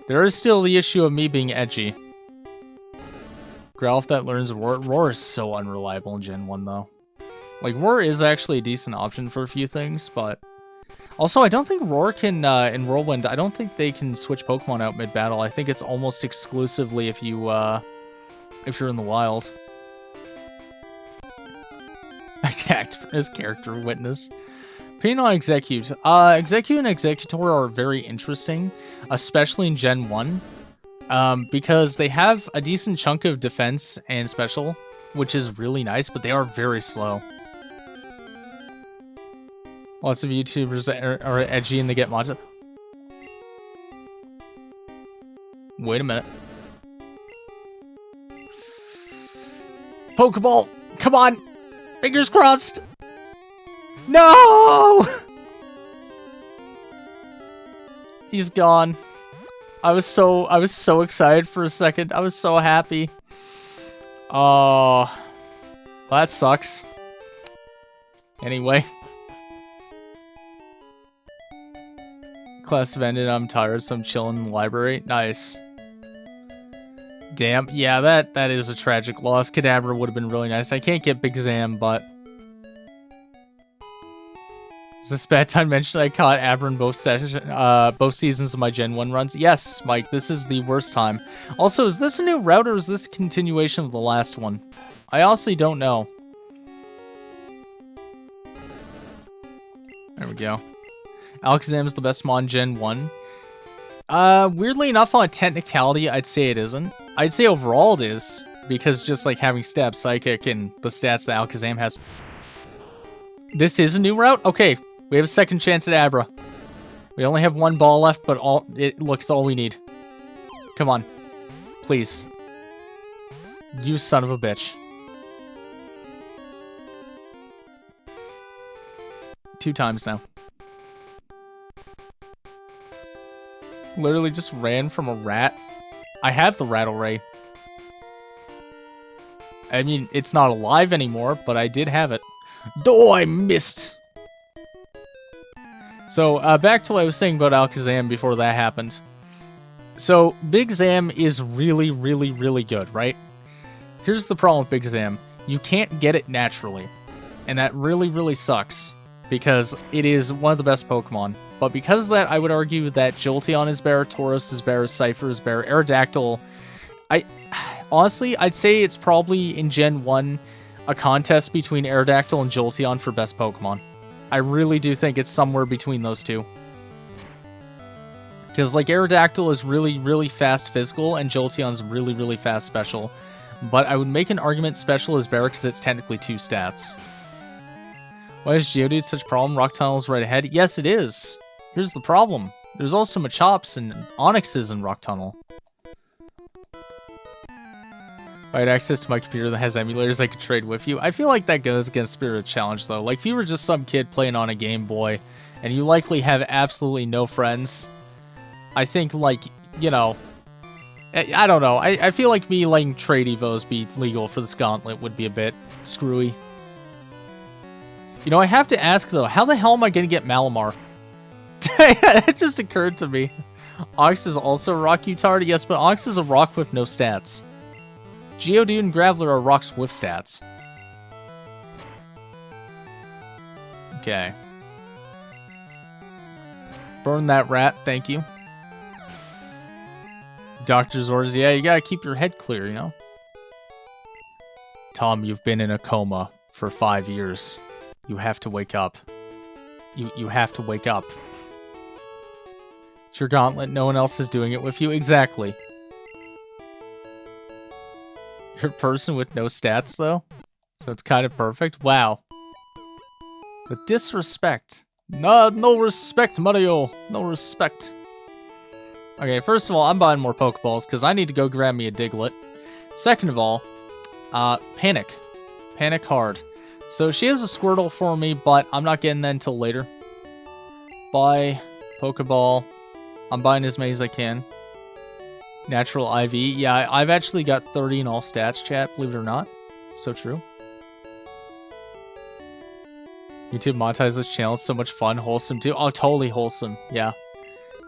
There is still the issue of me being edgy. Growlithe that learns Roar. Roar is so unreliable in Gen 1, though. Like, Roar is actually a decent option for a few things, but... Also, I don't think Roar can, in Whirlwind, I don't think they can switch Pokemon out mid-battle. I think it's almost exclusively if you, if you're in the wild. I can act as character witness. Opinion on Execute. Execute and Executor are very interesting, especially in Gen 1. Because they have a decent chunk of defense and special, which is really nice, but they are very slow. Lots of YouTubers are edgy and they get mods. Wait a minute. Pokeball! Come on! Fingers crossed! No! He's gone. I was so excited for a second. I was so happy. Oh, well, that sucks. Anyway. Class have ended. I'm tired, so I'm chilling in the library. Nice. Damn. Yeah, that is a tragic loss. Kadabra would have been really nice. I can't get Big Zam, but... Is this bad time mentioned I caught Abra in both seasons of my Gen 1 runs? Yes, Mike, this is the worst time. Also, is this a new route or is this a continuation of the last one? I honestly don't know. There we go. Alakazam is the best Mon Gen 1. Weirdly enough, on a technicality, I'd say it isn't. I'd say overall it is, because just like having Stab Psychic and the stats that Alakazam has. This is a new route? Okay. We have a second chance at Abra. We only have one ball left, but it's all we need. Come on. Please. You son of a bitch. 2 times now. Literally just ran from a rat. I have the Rattle Ray. I mean, it's not alive anymore, but I did have it. Oh, I missed! So, back to what I was saying about Alakazam before that happened. So, Big Zam is really, really, really good, right? Here's the problem with Big Zam. You can't get it naturally. And that really, really sucks. Because it is one of the best Pokemon. But because of that, I would argue that Jolteon is better, Tauros is better, Cypher is better, Aerodactyl... Honestly, I'd say it's probably in Gen 1 a contest between Aerodactyl and Jolteon for best Pokemon. I really do think it's somewhere between those two. Because, like, Aerodactyl is really, really fast physical, and Jolteon's really, really fast special. But I would make an argument special is better because it's technically 2 stats. Why is Geodude such a problem? Rock Tunnel is right ahead. Yes, it is. Here's the problem. There's also Machops and Onyxes in Rock Tunnel. If I had access to my computer that has emulators I could trade with you. I feel like that goes against Spirit of Challenge, though. Like, if you were just some kid playing on a Game Boy, and you likely have absolutely no friends, I think, like, you know... I don't know. I feel like me letting trade evos be legal for this gauntlet would be a bit screwy. You know, I have to ask, though, how the hell am I going to get Malamar? It just occurred to me. Ox is also a rock Utard? Yes, but Ox is a rock with no stats. Geodude and Graveler are rocks with stats. Okay. Burn that rat, thank you. Doctor's orders, yeah, you gotta keep your head clear, you know? Tom, you've been in a coma for 5 years. You have to wake up. You have to wake up. It's your gauntlet, no one else is doing it with you. Exactly. You're a person with no stats, though? So it's kind of perfect? Wow. With disrespect. No respect, Mario. No respect. Okay, first of all, I'm buying more Pokeballs, because I need to go grab me a Diglett. Second of all, Panic. Panic hard. So she has a Squirtle for me, but I'm not getting that until later. Buy Pokeball. I'm buying as many as I can. Natural IV. Yeah, I've actually got 30 in all stats, chat, believe it or not. So true. YouTube monetize this channel. It's so much fun. Wholesome, too. Oh, totally wholesome. Yeah.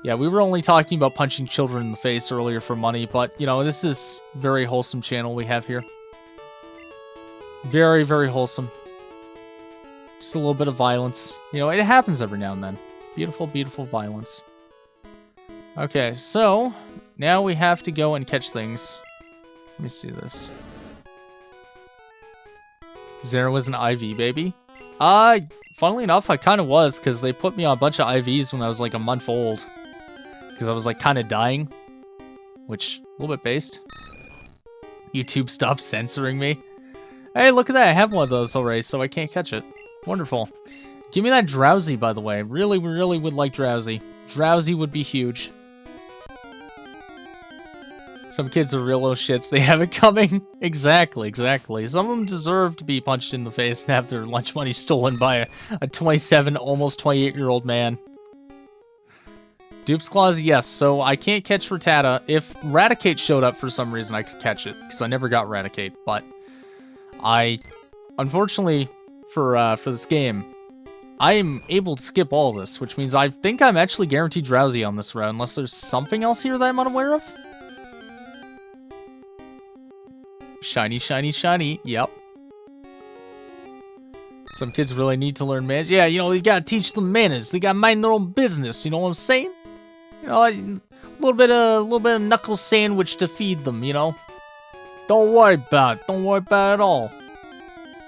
Yeah, we were only talking about punching children in the face earlier for money, but, you know, this is a very wholesome channel we have here. Very, very wholesome. Just a little bit of violence. You know, it happens every now and then. Beautiful, beautiful violence. Okay, so... now we have to go and catch things. Let me see this. Zero was an IV, baby? Funnily enough, I kind of was, because they put me on a bunch of IVs when I was like a month old. Because I was like kind of dying. Which, a little bit based. YouTube stopped censoring me. Hey, look at that, I have one of those already, so I can't catch it. Wonderful. Give me that Drowsy, by the way. Really, really would like Drowsy. Drowsy would be huge. Some kids are real little shits. They have it coming. Exactly, exactly. Some of them deserve to be punched in the face and have their lunch money stolen by a 27, almost 28-year-old man. Dupe's Claws, yes. So I can't catch Rattata. If Raticate showed up for some reason, I could catch it. Because I never got Raticate. But I, unfortunately, for this game, I am able to skip all this, which means I think I'm actually guaranteed Drowsy on this round, unless there's something else here that I'm unaware of. Shiny, shiny, shiny. Yep. Some kids really need to learn manners. Yeah, you know, you gotta teach them manners. They gotta mind their own business, you know what I'm saying? You know, a little bit of knuckle sandwich to feed them, you know? Don't worry about it. Don't worry about it at all.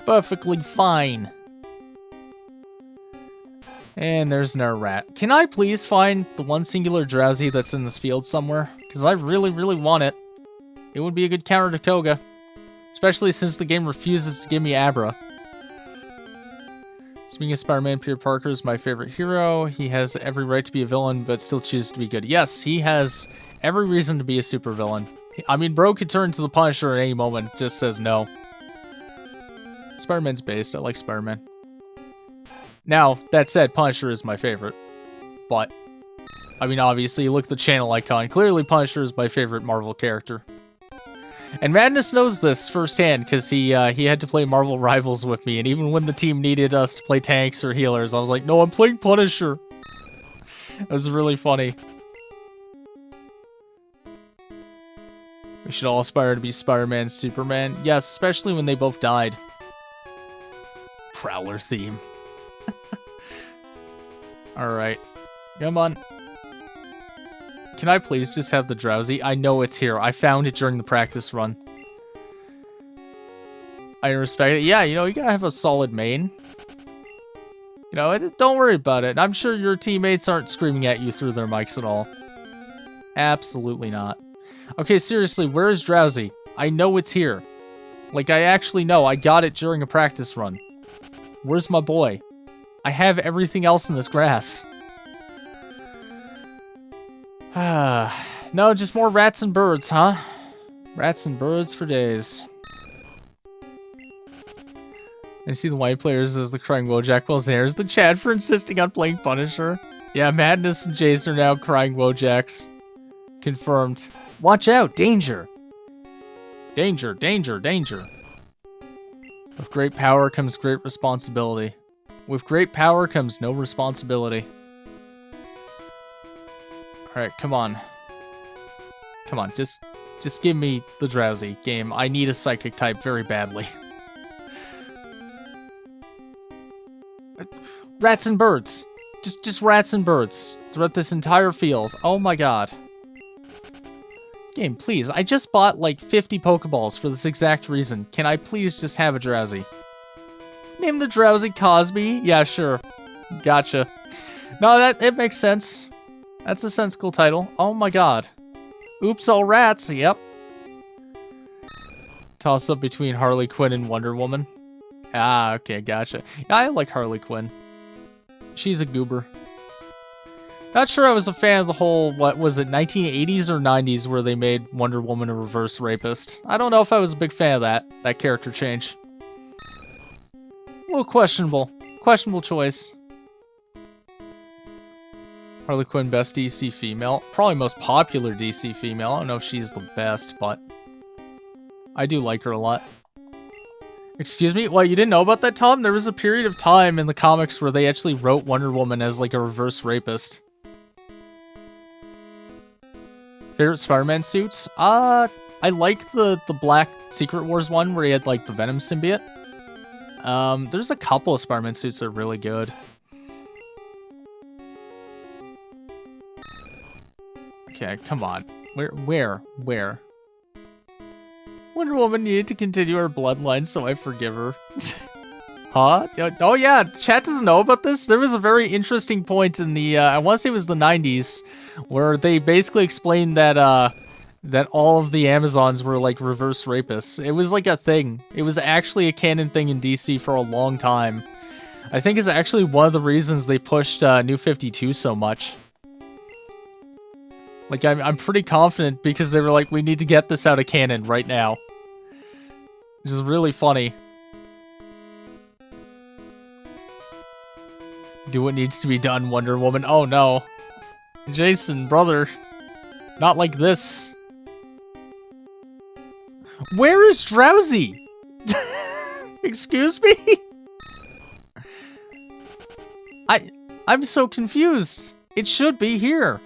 Perfectly fine. And there's another rat. Can I please find the one singular Drowsy that's in this field somewhere? Because I really, really want it. It would be a good counter to Koga. Especially since the game refuses to give me Abra. Speaking of Spider-Man, Peter Parker is my favorite hero. He has every right to be a villain, but still chooses to be good. Yes, he has every reason to be a supervillain. I mean, bro could turn to the Punisher at any moment, just says no. Spider-Man's based. I like Spider-Man. Now, that said, Punisher is my favorite. But, I mean, obviously, you look at the channel icon. Clearly, Punisher is my favorite Marvel character. And Madness knows this firsthand, because he had to play Marvel Rivals with me, and even when the team needed us to play tanks or healers, I was like, no, I'm playing Punisher. It was really funny. We should all aspire to be Spider-Man, Superman. Yes, especially when they both died. Prowler theme. Alright. Come on. Can I please just have the Drowsy? I know it's here. I found it during the practice run. I respect it. Yeah, you know, you gotta have a solid main. You know, don't worry about it. I'm sure your teammates aren't screaming at you through their mics at all. Absolutely not. Okay, seriously, where is Drowsy? I know it's here. Like, I actually know. I got it during a practice run. Where's my boy? I have everything else in this grass. No, just more rats and birds, huh? Rats and birds for days. I see the white players as the crying Wojak while there's the chat for insisting on playing Punisher. Yeah, Madness and Jason are now crying Wojaks. Confirmed. Watch out! Danger! Danger, danger, danger. With great power comes great responsibility. With great power comes no responsibility. Alright, come on. Come on, just give me the Drowsy game. I need a Psychic type very badly. Rats and birds! Just rats and birds throughout this entire field. Oh my god. Game, please. I just bought like 50 Pokeballs for this exact reason. Can I please just have a Drowsy? Name the Drowsy Cosby? Yeah, sure. Gotcha. No, it makes sense. That's a sensible title. Oh my god. Oops, all rats. Yep. Toss up between Harley Quinn and Wonder Woman. Ah, okay, gotcha. Yeah, I like Harley Quinn. She's a goober. Not sure I was a fan of the whole, what was it, 1980s or 90s where they made Wonder Woman a reverse rapist. I don't know if I was a big fan of that character change. A little questionable. Questionable choice. Harley Quinn, best DC female. Probably most popular DC female. I don't know if she's the best, but I do like her a lot. Excuse me? What, you didn't know about that, Tom? There was a period of time in the comics where they actually wrote Wonder Woman as like a reverse rapist. Favorite Spider-Man suits? I like the Black Secret Wars one where he had like the Venom symbiote. There's a couple of Spider-Man suits that are really good. Okay, come on. Where? Wonder Woman needed to continue her bloodline, so I forgive her. Huh? Oh yeah, chat doesn't know about this. There was a very interesting point in the, I want to say it was the 90s, where they basically explained that, that all of the Amazons were like reverse rapists. It was like a thing. It was actually a canon thing in DC for a long time. I think it's actually one of the reasons they pushed New 52 so much. Like, I'm pretty confident because they were like, we need to get this out of canon right now. Which is really funny. Do what needs to be done, Wonder Woman. Oh no. Jason, brother. Not like this. Where is Drowsy? Excuse me? I'm so confused. It should be here.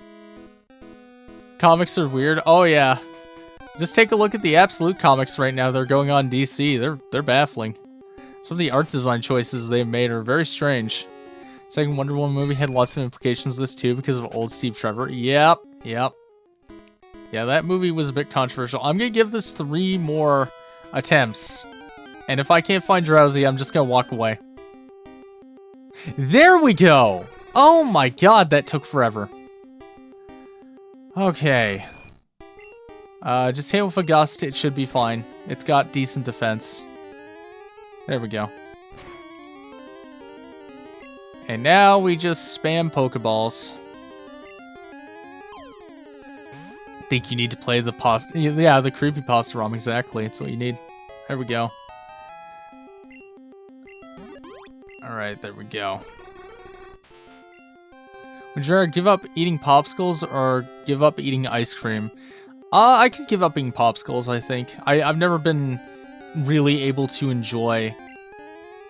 Comics are weird. Oh, yeah. Just take a look at the Absolute comics right now. They're going on DC. They're baffling. Some of the art design choices they've made are very strange. Second Wonder Woman movie had lots of implications this too because of old Steve Trevor. Yep. Yeah, that movie was a bit controversial. I'm going to give this 3 more attempts. And if I can't find Drowsy, I'm just going to walk away. There we go! Oh my god, that took forever. Okay. Just hit with a gust, it should be fine. It's got decent defense. There we go. And now we just spam Pokeballs. Think you need to play the pasta. Yeah, the creepypasta ROM, exactly. That's what you need. There we go. Alright, there we go. Would you rather give up eating popsicles or give up eating ice cream? I could give up eating popsicles, I think. I've never been really able to enjoy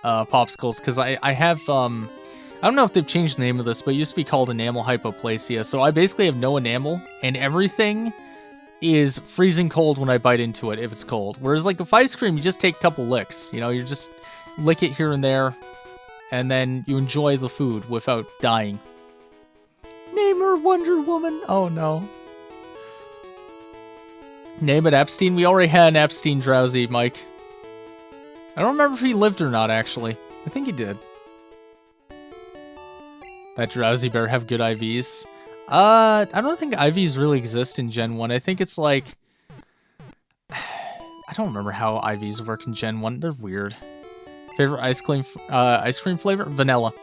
popsicles, because I have, I don't know if they've changed the name of this, but it used to be called enamel hypoplasia, so I basically have no enamel, and everything is freezing cold when I bite into it if it's cold. Whereas, like, with ice cream, you just take a couple licks, you know, you just lick it here and there, and then you enjoy the food without dying. Name her Wonder Woman. Oh, no. Name it Epstein. We already had an Epstein Drowsy, Mike. I don't remember if he lived or not, actually. I think he did. That Drowsy better have good IVs. I don't think IVs really exist in Gen 1. I think it's like... I don't remember how IVs work in Gen 1. They're weird. Favorite ice cream flavor? Vanilla.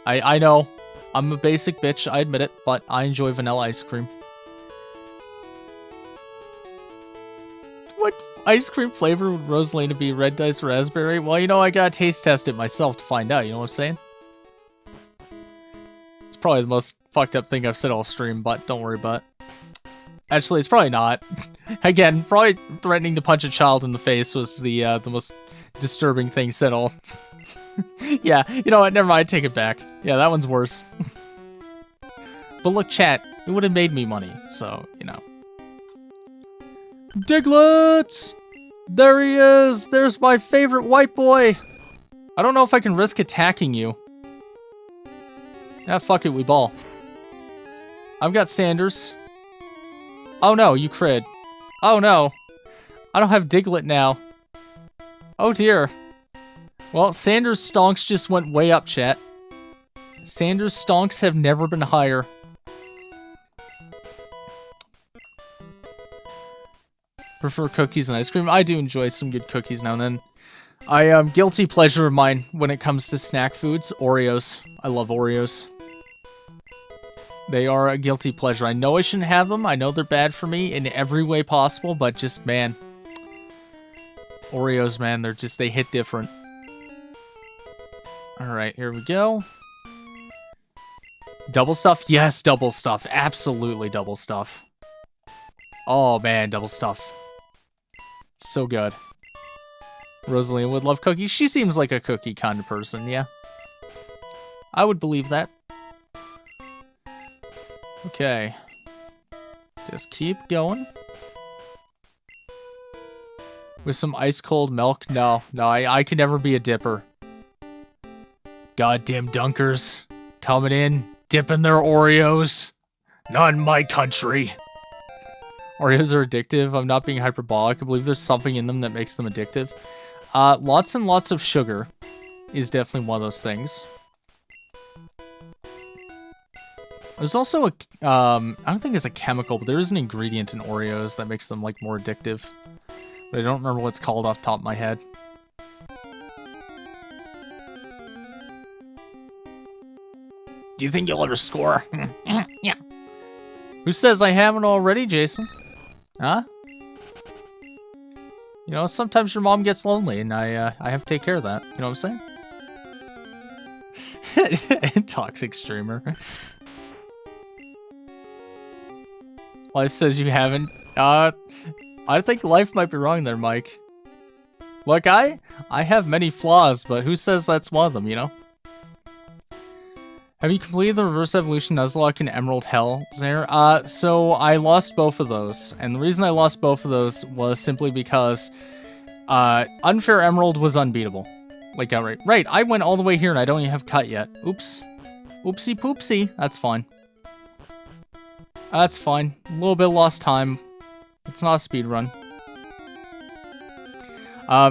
I know. I'm a basic bitch, I admit it, but I enjoy vanilla ice cream. What ice cream flavor would Rosalina be? Red Dice Raspberry? Well, you know, I gotta taste test it myself to find out, you know what I'm saying? It's probably the most fucked up thing I've said all stream, but don't worry about it. Actually, it's probably not. Again, probably threatening to punch a child in the face was the most disturbing thing said all. Yeah, you know what, never mind, take it back. Yeah, that one's worse. But look, chat, it would have made me money, so, you know. Diglett! There he is! There's my favorite white boy! I don't know if I can risk attacking you. Ah, fuck it, we ball. I've got Sanders. Oh no, you crid. Oh no. I don't have Diglett now. Oh dear. Well, Sanders' stonks just went way up, chat. Sanders' stonks have never been higher. Prefer cookies and ice cream? I do enjoy some good cookies now and then. Guilty pleasure of mine when it comes to snack foods, Oreos. I love Oreos. They are a guilty pleasure. I know I shouldn't have them. I know they're bad for me in every way possible, but just, man. Oreos, man, they hit different. Alright, here we go. Double stuff? Yes, double stuff. Absolutely double stuff. Oh, man, double stuff. So good. Rosalina would love cookies. She seems like a cookie kind of person, yeah. I would believe that. Okay. Just keep going. With some ice cold milk? No, I could never be a dipper. Goddamn dunkers. Coming in, dipping their Oreos. Not in my country. Oreos are addictive. I'm not being hyperbolic. I believe there's something in them that makes them addictive. Lots and lots of sugar is definitely one of those things. There's also a, I don't think it's a chemical, but there is an ingredient in Oreos that makes them, like, more addictive. But I don't remember what it's called off the top of my head. Do you think you'll ever score? Yeah. Who says I haven't already, Jason? Huh? You know, sometimes your mom gets lonely, and I have to take care of that. You know what I'm saying? Toxic streamer. Life says you haven't. I think life might be wrong there, Mike. Look, I have many flaws, but who says that's one of them, you know? Have you completed the Reverse Evolution Nuzlocke and Emerald Hell, Zare? So I lost both of those, and the reason I lost both of those was simply because Unfair Emerald was unbeatable. Like, outright. Right, I went all the way here and I don't even have cut yet. Oops. Oopsie poopsie. That's fine. That's fine. A little bit lost time. It's not a speed run.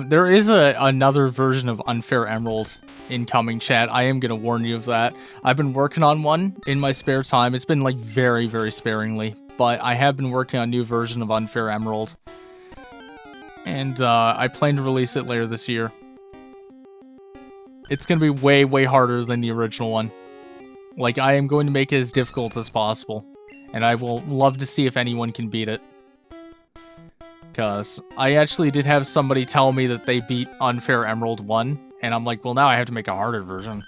There is another version of Unfair Emerald incoming, chat. I am going to warn you of that. I've been working on one in my spare time. It's been, like, very, very sparingly. But I have been working on a new version of Unfair Emerald. And I plan to release it later this year. It's going to be way, way harder than the original one. Like, I am going to make it as difficult as possible. And I will love to see if anyone can beat it. Because I actually did have somebody tell me that they beat Unfair Emerald 1. And I'm like, well, now I have to make a harder version.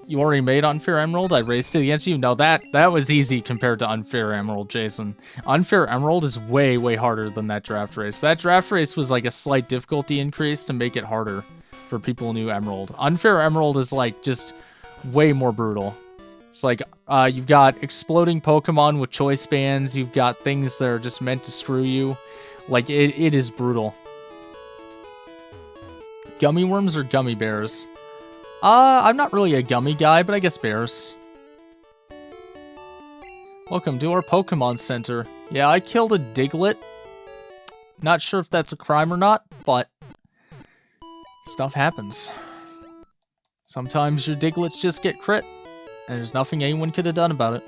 You already made Unfair Emerald? I raced it against you? No, that was easy compared to Unfair Emerald, Jason. Unfair Emerald is way, way harder than that draft race. That draft race was like a slight difficulty increase to make it harder for people who knew Emerald. Unfair Emerald is like just way more brutal. It's like, you've got exploding Pokemon with choice bands. You've got things that are just meant to screw you. Like, it is brutal. Gummy worms or gummy bears? I'm not really a gummy guy, but I guess bears. Welcome to our Pokemon Center. Yeah, I killed a Diglett. Not sure if that's a crime or not, but stuff happens. Sometimes your Digletts just get crit, and there's nothing anyone could have done about it.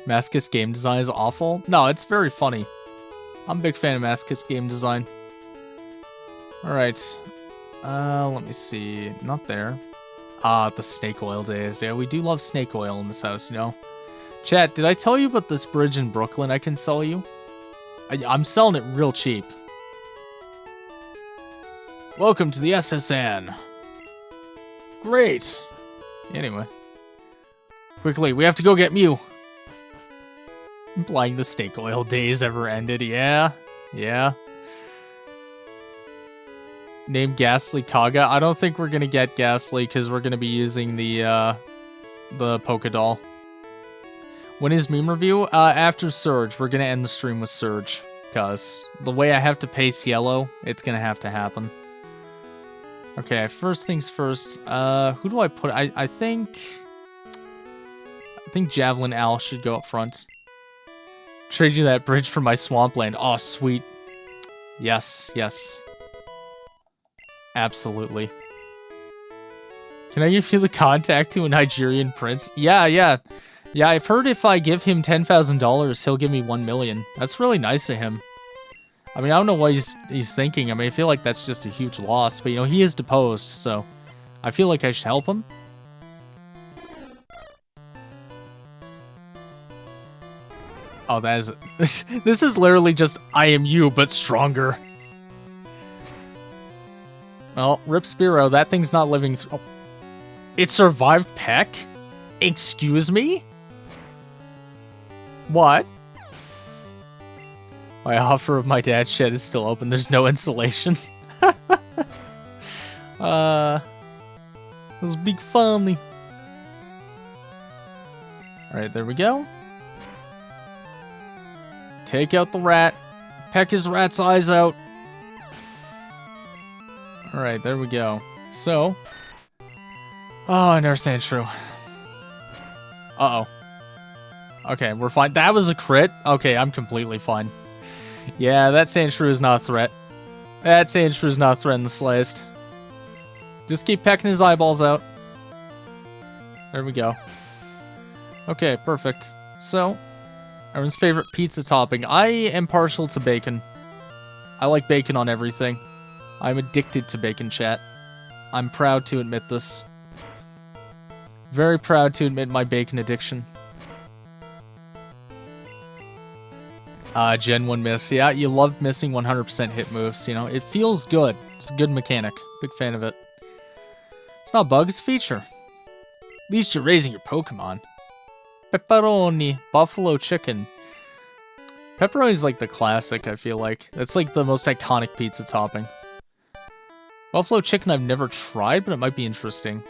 Mascus game design is awful? No, it's very funny. I'm a big fan of Mascus game design. Alright. Let me see. Not there. The snake oil days. Yeah, we do love snake oil in this house, you know. Chat, did I tell you about this bridge in Brooklyn I can sell you? I'm selling it real cheap. Welcome to the SSN. Great. Anyway. Quickly, we have to go get Mew. Implying the snake oil days ever ended. Yeah. Yeah. Name Ghastly Kaga. I don't think we're gonna get Ghastly because we're gonna be using the Poké Doll. When is meme review? After Surge. We're gonna end the stream with Surge. Because the way I have to pace Yellow, it's gonna have to happen. Okay, first things first. Who do I put? I think Javelin Owl should go up front. Trade you that bridge for my swampland. Oh, sweet. Yes, yes. Absolutely. Can I give you the contact to a Nigerian prince? Yeah, yeah. Yeah, I've heard if I give him $10,000, he'll give me 1 million. That's really nice of him. I mean, I don't know what he's thinking. I mean, I feel like that's just a huge loss. But, you know, he is deposed, so I feel like I should help him. Oh, that is... This is literally just, I am you, but stronger. Well, Rip Spearow, that thing's not living through... Oh. It survived Peck? Excuse me? What? My offer of my dad's shed is still open. There's no insulation. It was big funny. Alright, there we go. Take out the rat. Peck his rat's eyes out. Alright, there we go. So. Oh, I never stand true. Uh-oh. Okay, we're fine. That was a crit? Okay, I'm completely fine. Yeah, that Sandshrew is not a threat. That Sandshrew is not a threat in the slightest. Just keep pecking his eyeballs out. There we go. Okay, perfect. So, everyone's favorite pizza topping. I am partial to bacon. I like bacon on everything. I'm addicted to bacon, chat. I'm proud to admit this. Very proud to admit my bacon addiction. Gen 1 miss. Yeah, you love missing 100% hit moves, you know? It feels good. It's a good mechanic. Big fan of it. It's not a bug, it's a feature. At least you're raising your Pokemon. Pepperoni. Buffalo chicken. Pepperoni's like the classic, I feel like. That's like the most iconic pizza topping. Buffalo chicken I've never tried, but it might be interesting.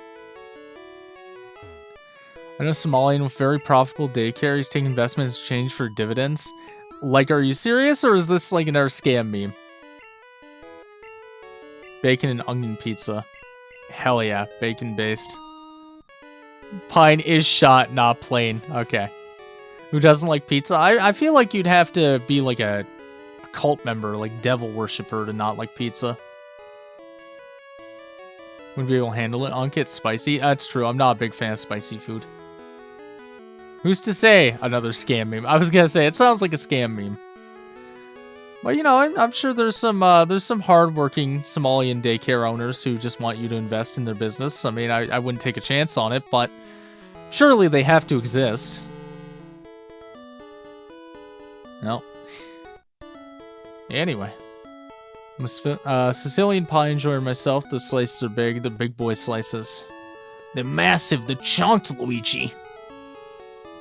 I know Somalian with very profitable daycare. He's taking investments in exchange for dividends. Like, are you serious, or is this like another scam meme? Bacon and onion pizza. Hell yeah, bacon-based. Pine is shot, not plain. Okay. Who doesn't like pizza? I feel like you'd have to be like a cult member, like devil worshiper, to not like pizza. Wouldn't be able to handle it. Unk, it's spicy. That's true. I'm not a big fan of spicy food. Who's to say another scam meme? I was gonna say it sounds like a scam meme. But you know, I'm sure there's some hardworking Somalian daycare owners who just want you to invest in their business. I mean, I wouldn't take a chance on it, but surely they have to exist. No. Anyway. I'm a Sicilian pie enjoyer myself. The slices are big. The big boy slices. They're massive. They're chunked, Luigi.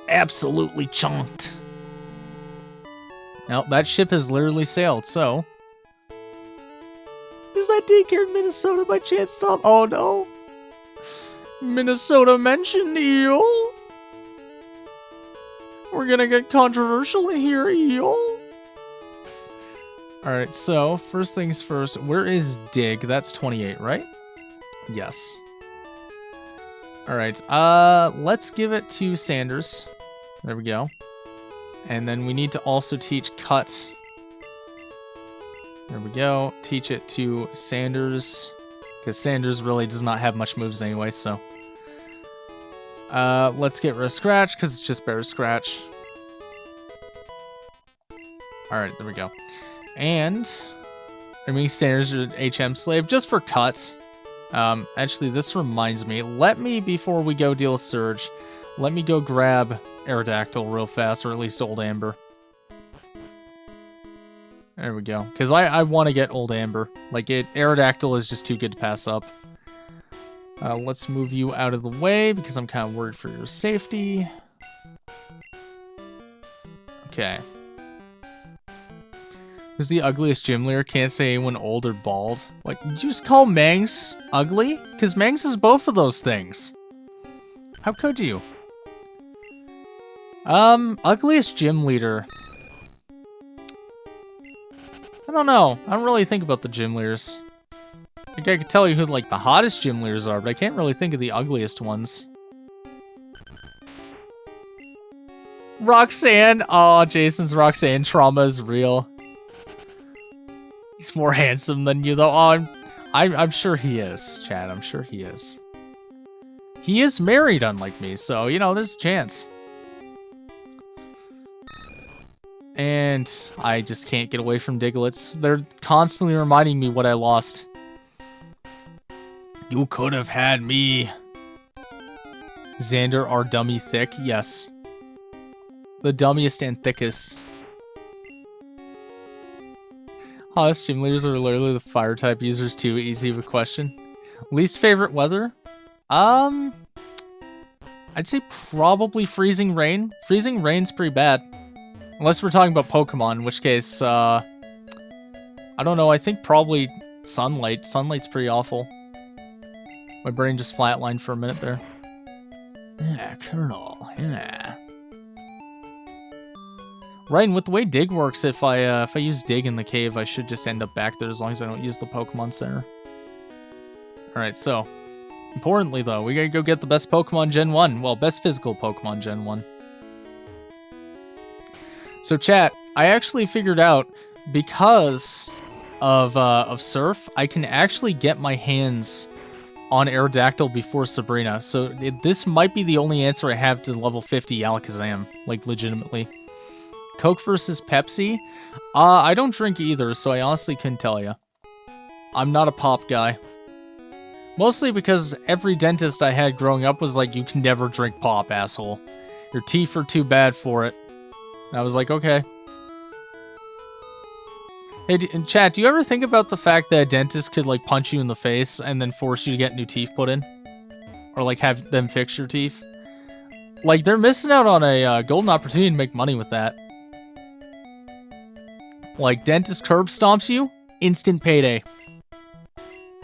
Absolutely chunked. Well, that ship has literally sailed, so... Is that daycare in Minnesota by chance, Tom? Oh no. Minnesota mentioned, eel. We're gonna get controversial here, eel. Alright, so, first things first, where is Dig? That's 28, right? Yes. Alright, let's give it to Sanders. There we go. And then we need to also teach Cut. There we go. Teach it to Sanders. Because Sanders really does not have much moves anyway, so. Let's get rid of Scratch, because it's just better Scratch. Alright, there we go. And I mean, Sanders are HM Slave, just for Cut. Actually, this reminds me. Let me, before we go deal with Surge, let me go grab Aerodactyl real fast, or at least Old Amber. There we go. Because I want to get Old Amber. Like, Aerodactyl is just too good to pass up. Let's move you out of the way, because I'm kind of worried for your safety. Okay. Who's the ugliest gym leader? Can't say anyone old or bald. Like, did you just call Mangs ugly? Because Mangs is both of those things. How could you? Ugliest gym leader. I don't know. I don't really think about the gym leaders. I think I could tell you who, like, the hottest gym leaders are, but I can't really think of the ugliest ones. Roxanne! Aw, Jason's Roxanne trauma is real. He's more handsome than you, though. Oh, I'm sure he is, Chad. I'm sure he is. He is married, unlike me, so, you know, there's a chance. And I just can't get away from Diglets. They're constantly reminding me what I lost. You could have had me. Xander, our dummy thick? Yes. The dummiest and thickest. Hottest gym leaders are literally the fire type users too. Easy of a question. Least favorite weather? I'd say probably freezing rain. Freezing rain's pretty bad. Unless we're talking about Pokemon, in which case, I don't know, I think probably sunlight. Sunlight's pretty awful. My brain just flatlined for a minute there. Yeah, Colonel, yeah. Right, with the way Dig works, if I use Dig in the cave, I should just end up back there as long as I don't use the Pokemon Center. Alright, so, importantly though, we gotta go get the best Pokemon Gen 1. Well, best physical Pokemon Gen 1. So chat, I actually figured out, because of Surf, I can actually get my hands on Aerodactyl before Sabrina. So this might be the only answer I have to level 50 Alakazam, like legitimately. Coke versus Pepsi? I don't drink either, so I honestly couldn't tell you. I'm not a pop guy. Mostly because every dentist I had growing up was like, you can never drink pop, asshole. Your teeth are too bad for it. And I was like, okay. Hey, chat, do you ever think about the fact that a dentist could, like, punch you in the face and then force you to get new teeth put in? Or, like, have them fix your teeth? Like, they're missing out on a golden opportunity to make money with that. Like, dentist curb stomps you, instant payday.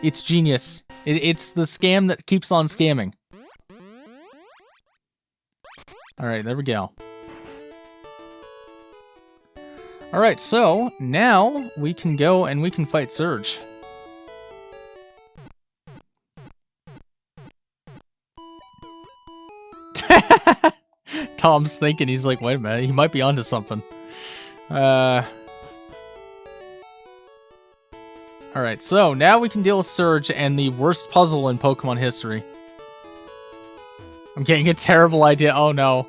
It's genius. It's the scam that keeps on scamming. Alright, there we go. Alright, so now we can go and we can fight Surge. Tom's thinking, he's like, wait a minute, he might be onto something. Alright, so now we can deal with Surge and the worst puzzle in Pokemon history. I'm getting a terrible idea. Oh no.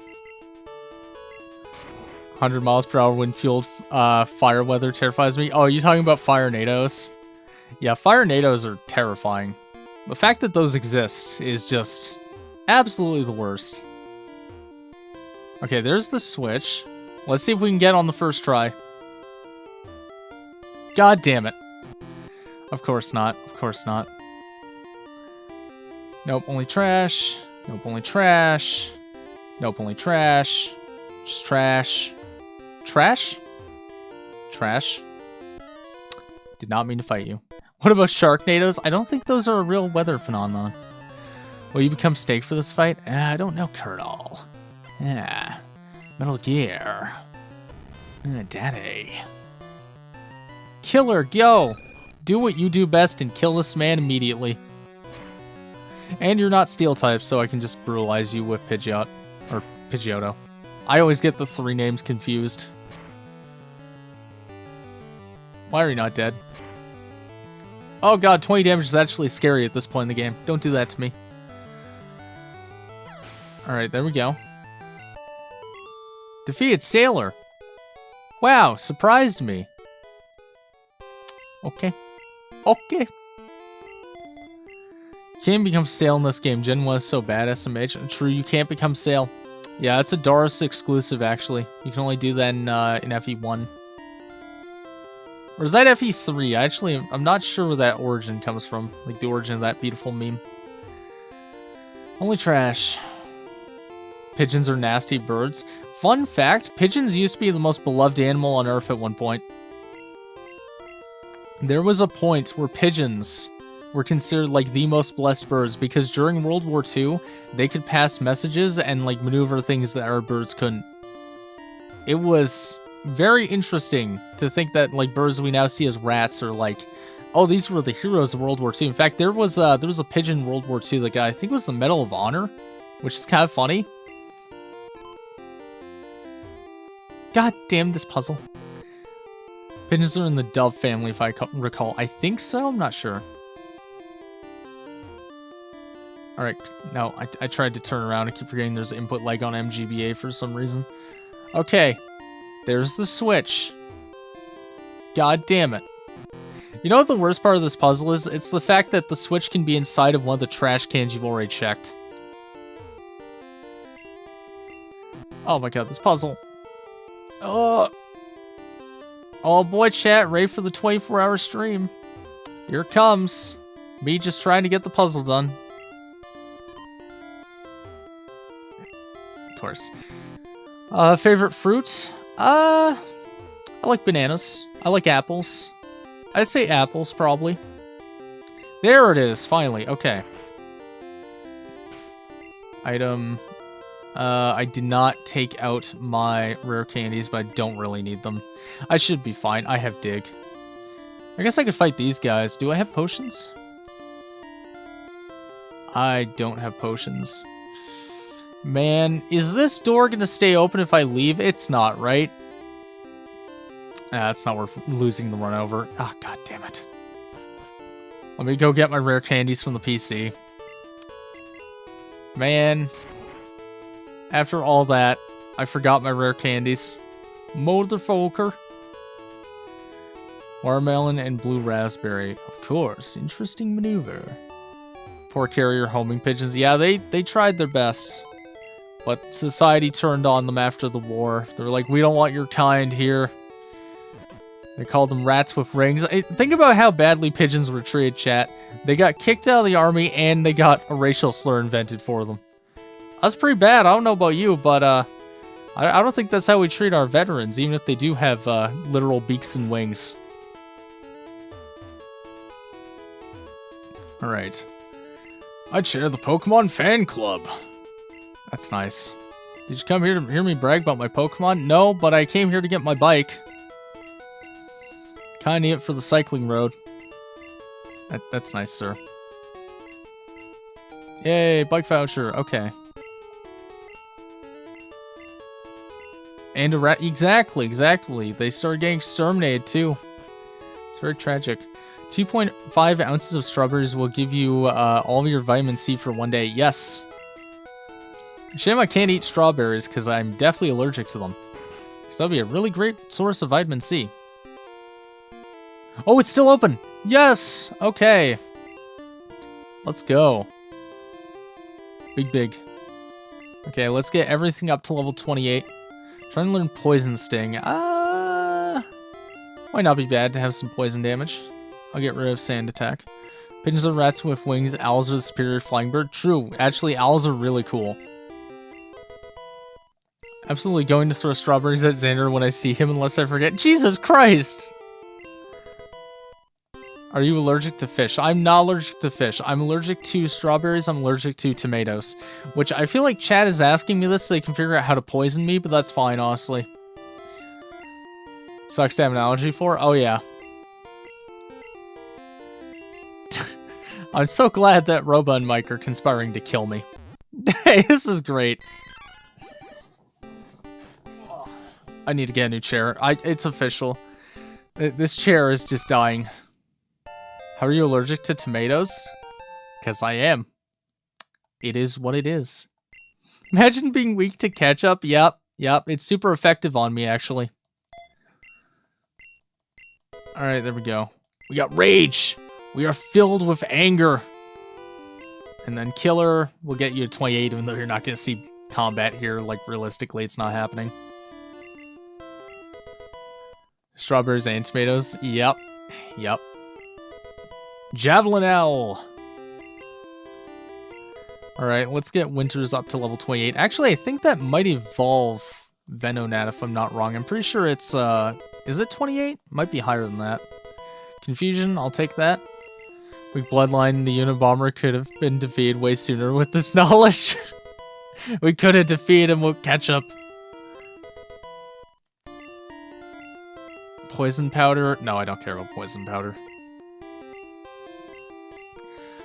100 miles per hour wind-fueled fire weather terrifies me. Oh, are you talking about Fire Nados? Yeah, Fire Nados are terrifying. The fact that those exist is just absolutely the worst. Okay, there's the switch. Let's see if we can get on the first try. God damn it. Of course not. Of course not. Nope, only trash. Nope, only trash. Nope, only trash. Just trash. Trash? Trash. Did not mean to fight you. What about Sharknadoes? I don't think those are a real weather phenomenon. Will you become stake for this fight? I don't know, Colonel. Yeah. Metal Gear. Daddy. Killer, go! Do what you do best and kill this man immediately. And you're not steel type, so I can just brutalize you with Pidgeot. Or Pidgeotto. I always get the 3 names confused. Why are you not dead? Oh god, 20 damage is actually scary at this point in the game. Don't do that to me. Alright, there we go. Defeated Sailor. Wow, surprised me. Okay. Okay. Can't become Sail in this game. Gen 1 is so bad, SMH. True, you can't become Sail. Yeah, it's a Doris exclusive, actually. You can only do that in FE1. Or is that FE3? I'm not sure where that origin comes from. Like, the origin of that beautiful meme. Only trash. Pigeons are nasty birds. Fun fact, pigeons used to be the most beloved animal on Earth at one point. There was a point where pigeons were considered like the most blessed birds because during World War II, they could pass messages and like maneuver things that our birds couldn't. It was very interesting to think that like birds we now see as rats are like, oh, these were the heroes of World War II. In fact, there was a pigeon in World War II that got, I think it was the Medal of Honor, which is kind of funny. God damn this puzzle. Pigeons are in the dove family, if I recall. I think so? I'm not sure. Alright, no, I tried to turn around. I keep forgetting there's an input lag on MGBA for some reason. Okay, there's the switch. God damn it. You know what the worst part of this puzzle is? It's the fact that the switch can be inside of one of the trash cans you've already checked. Oh my god, this puzzle. Oh boy, chat, ready for the 24-hour stream. Here it comes. Me just trying to get the puzzle done. Of course. Favorite fruit? I like bananas. I like apples. I'd say apples, probably. There it is, finally. Okay. Item. I did not take out my rare candies, but I don't really need them. I should be fine. I have Dig. I guess I could fight these guys. Do I have potions? I don't have potions. Man, is this door gonna stay open if I leave? It's not, right? It's not worth losing the run over. Ah, god damn it. Let me go get my rare candies from the PC. Man. After all that, I forgot my rare candies. Motherfucker. Watermelon and blue raspberry. Of course, interesting maneuver. Poor carrier homing pigeons. Yeah, they tried their best. But society turned on them after the war. They're like, we don't want your kind here. They called them rats with rings. Think about how badly pigeons were treated, chat. They got kicked out of the army and they got a racial slur invented for them. That's pretty bad. I don't know about you, but I don't think that's how we treat our veterans, even if they do have literal beaks and wings. Alright. I chair the Pokemon fan club. That's nice. Did you come here to hear me brag about my Pokemon? No, but I came here to get my bike. Kinda need it for the cycling road. That's nice, sir. Yay, bike voucher. Okay. And a rat. Exactly. They started getting exterminated, too. It's very tragic. 2.5 ounces of strawberries will give you all of your vitamin C for 1 day. Yes. Shame I can't eat strawberries because I'm definitely allergic to them. So that'd be a really great source of vitamin C. Oh, it's still open! Yes! Okay. Let's go. Big. Okay, let's get everything up to level 28. Trying to learn Poison Sting. Might not be bad to have some poison damage. I'll get rid of Sand Attack. Pigeons are rats with wings. Owls are the superior flying bird. True. Actually, owls are really cool. Absolutely going to throw strawberries at Xander when I see him unless I forget. Jesus Christ! Are you allergic to fish? I'm not allergic to fish. I'm allergic to strawberries. I'm allergic to tomatoes. Which I feel like Chad is asking me this so they can figure out how to poison me, but that's fine, honestly. Sucks to have an allergy for? Oh, yeah. I'm so glad that Roba and Mike are conspiring to kill me. Hey, this is great. I need to get a new chair. It's official. This chair is just dying. How are you allergic to tomatoes? Because I am. It is what it is. Imagine being weak to ketchup. Yep. It's super effective on me, actually. Alright, there we go. We got Rage! We are filled with anger! And then Killer will get you to 28, even though you're not going to see combat here. Like, realistically, it's not happening. Strawberries and tomatoes. Yep. Javelin Owl! Alright, let's get Winters up to level 28. Actually, I think that might evolve Venonat if I'm not wrong. I'm pretty sure it's, is it 28? Might be higher than that. Confusion, I'll take that. Weak Bloodline, the Unabomber could have been defeated way sooner with this knowledge. We could have defeated him with ketchup. Poison Powder? No, I don't care about Poison Powder.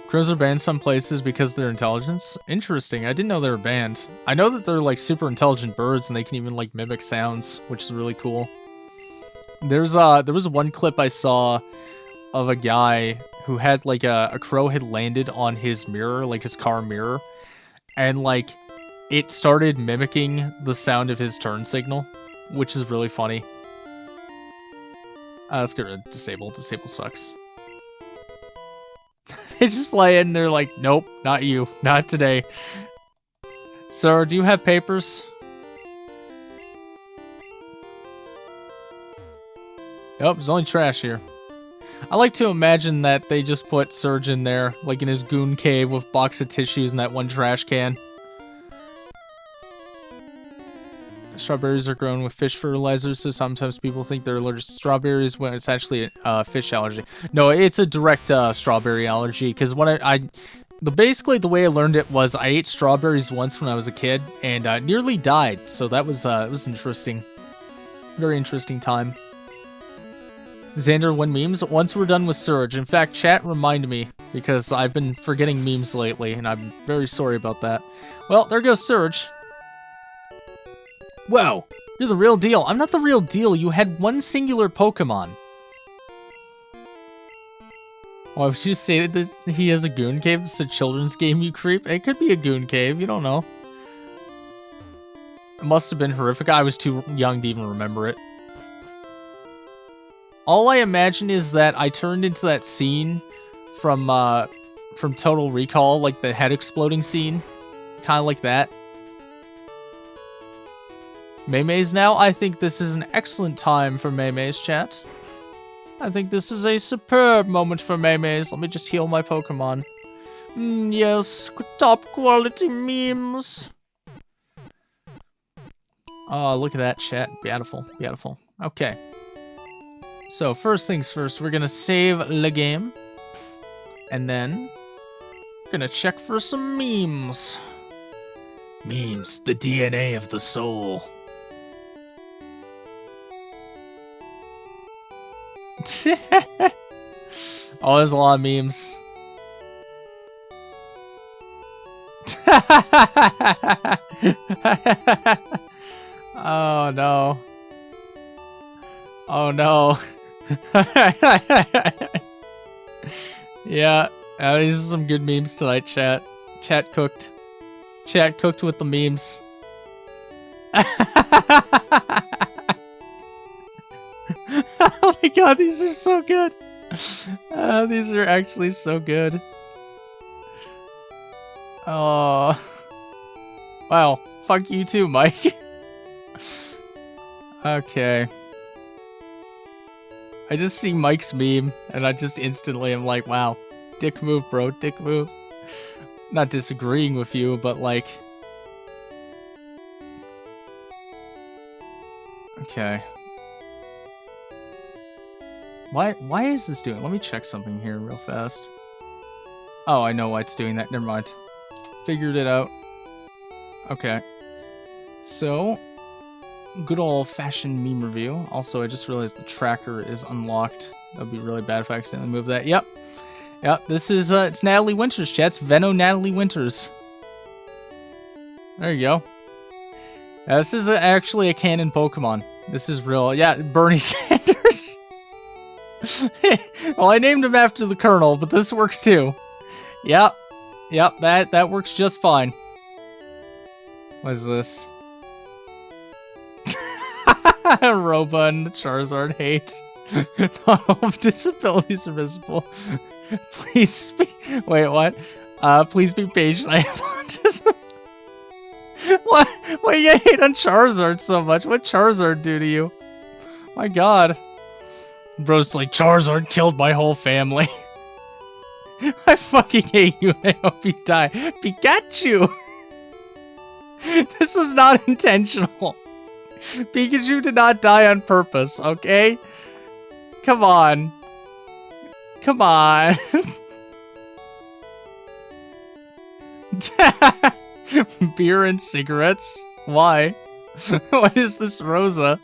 Crows are banned some places because of their intelligence. Interesting, I didn't know they were banned. I know that they're like super intelligent birds and they can even like mimic sounds, which is really cool. There was one clip I saw of a guy who had like a crow had landed on his mirror, like his car mirror, and like it started mimicking the sound of his turn signal, which is really funny. Let's get rid of Disable. Disable sucks. They just fly in and they're like, nope, not you. Not today. Sir, do you have papers? Nope, there's only trash here. I like to imagine that they just put Surge in there, like in his goon cave with a box of tissues and that one trash can. Strawberries are grown with fish fertilizers, so sometimes people think they're allergic to strawberries when it's actually a fish allergy. No, it's a direct strawberry allergy, because when basically the way I learned it was I ate strawberries once when I was a kid, and nearly died, so that was it was interesting. Very interesting time. Xander, when memes? Once we're done with Surge. In fact, chat reminded me, because I've been forgetting memes lately, and I'm very sorry about that. Well, there goes Surge. Whoa, you're the real deal. I'm not the real deal. You had one singular Pokemon. Why would you say that he has a goon cave? This is a children's game, you creep. It could be a goon cave. You don't know. It must have been horrific. I was too young to even remember it. All I imagine is that I turned into that scene from Total Recall, like the head exploding scene. Kind of like that. Maymays now? I think this is an excellent time for Maymays, chat. I think this is a superb moment for Maymays. Let me just heal my Pokemon. Yes, top quality memes. Oh, look at that, chat. Beautiful, beautiful. Okay. So, first things first, we're gonna save the game. And then Gonna check for some memes. Memes, the DNA of the soul. Oh, there's a lot of memes. Oh no. Oh no. Yeah, these are some good memes tonight, chat. Chat cooked. Chat cooked with the memes. Oh my god, these are so good. These are actually so good. Oh. Wow. Fuck you too, Mike. Okay. I just see Mike's meme, and I just instantly am like, wow. Dick move, bro. Dick move. Not disagreeing with you, but like... Okay. Why is this doing? Let me check something here real fast. Oh, I know why it's doing that. Never mind. Figured it out. Okay. So, good old-fashioned meme review. Also, I just realized the tracker is unlocked. That would be really bad if I accidentally move that. Yep. Yep, this is, it's Natalie Winters, chat. It's Veno Natalie Winters. There you go. This is actually a canon Pokemon. This is real. Yeah, Bernie Sanders. Well, I named him after the Colonel, but this works too. Yep. Yep, that works just fine. What is this? Roba and the Charizard hate. Not all of disabilities are visible. Please be... Wait, what? Please be patient. I have autism. What? Why you hate on Charizard so much? What Charizard do to you? My god. Bro's like, Charizard killed my whole family. I fucking hate you and I hope you die. Pikachu! This was not intentional. Pikachu did not die on purpose, okay? Come on. Come on. Beer and cigarettes? Why? What is this, Rosa?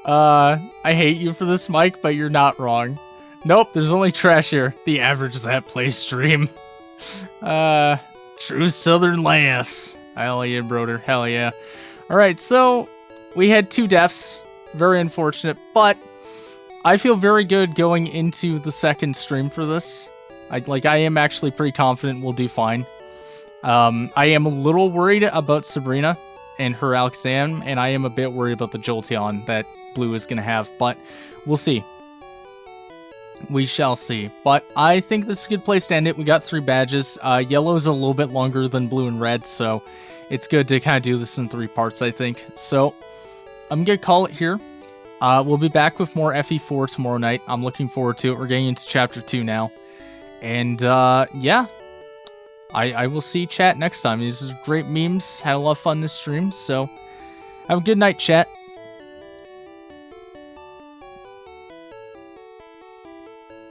I hate you for this, Mike, but you're not wrong. Nope, there's only trash here. The average is at play stream. True Southern lass. Hell yeah, brother. Hell yeah. Alright, so we had 2 deaths. Very unfortunate, but I feel very good going into the second stream for this. I am actually pretty confident we'll do fine. I am a little worried about Sabrina and her Alakazam, and I am a bit worried about the Jolteon that Blue is going to have, but we'll see. We shall see. But I think this is a good place to end it. We got 3 badges. Yellow's a little bit longer than Blue and Red, so it's good to kind of do this in 3 parts, I think. So I'm going to call it here. We'll be back with more FE4 tomorrow night. I'm looking forward to it. We're getting into Chapter 2 now. And, yeah. I will see chat next time. These are great memes. Had a lot of fun this stream, so have a good night, chat.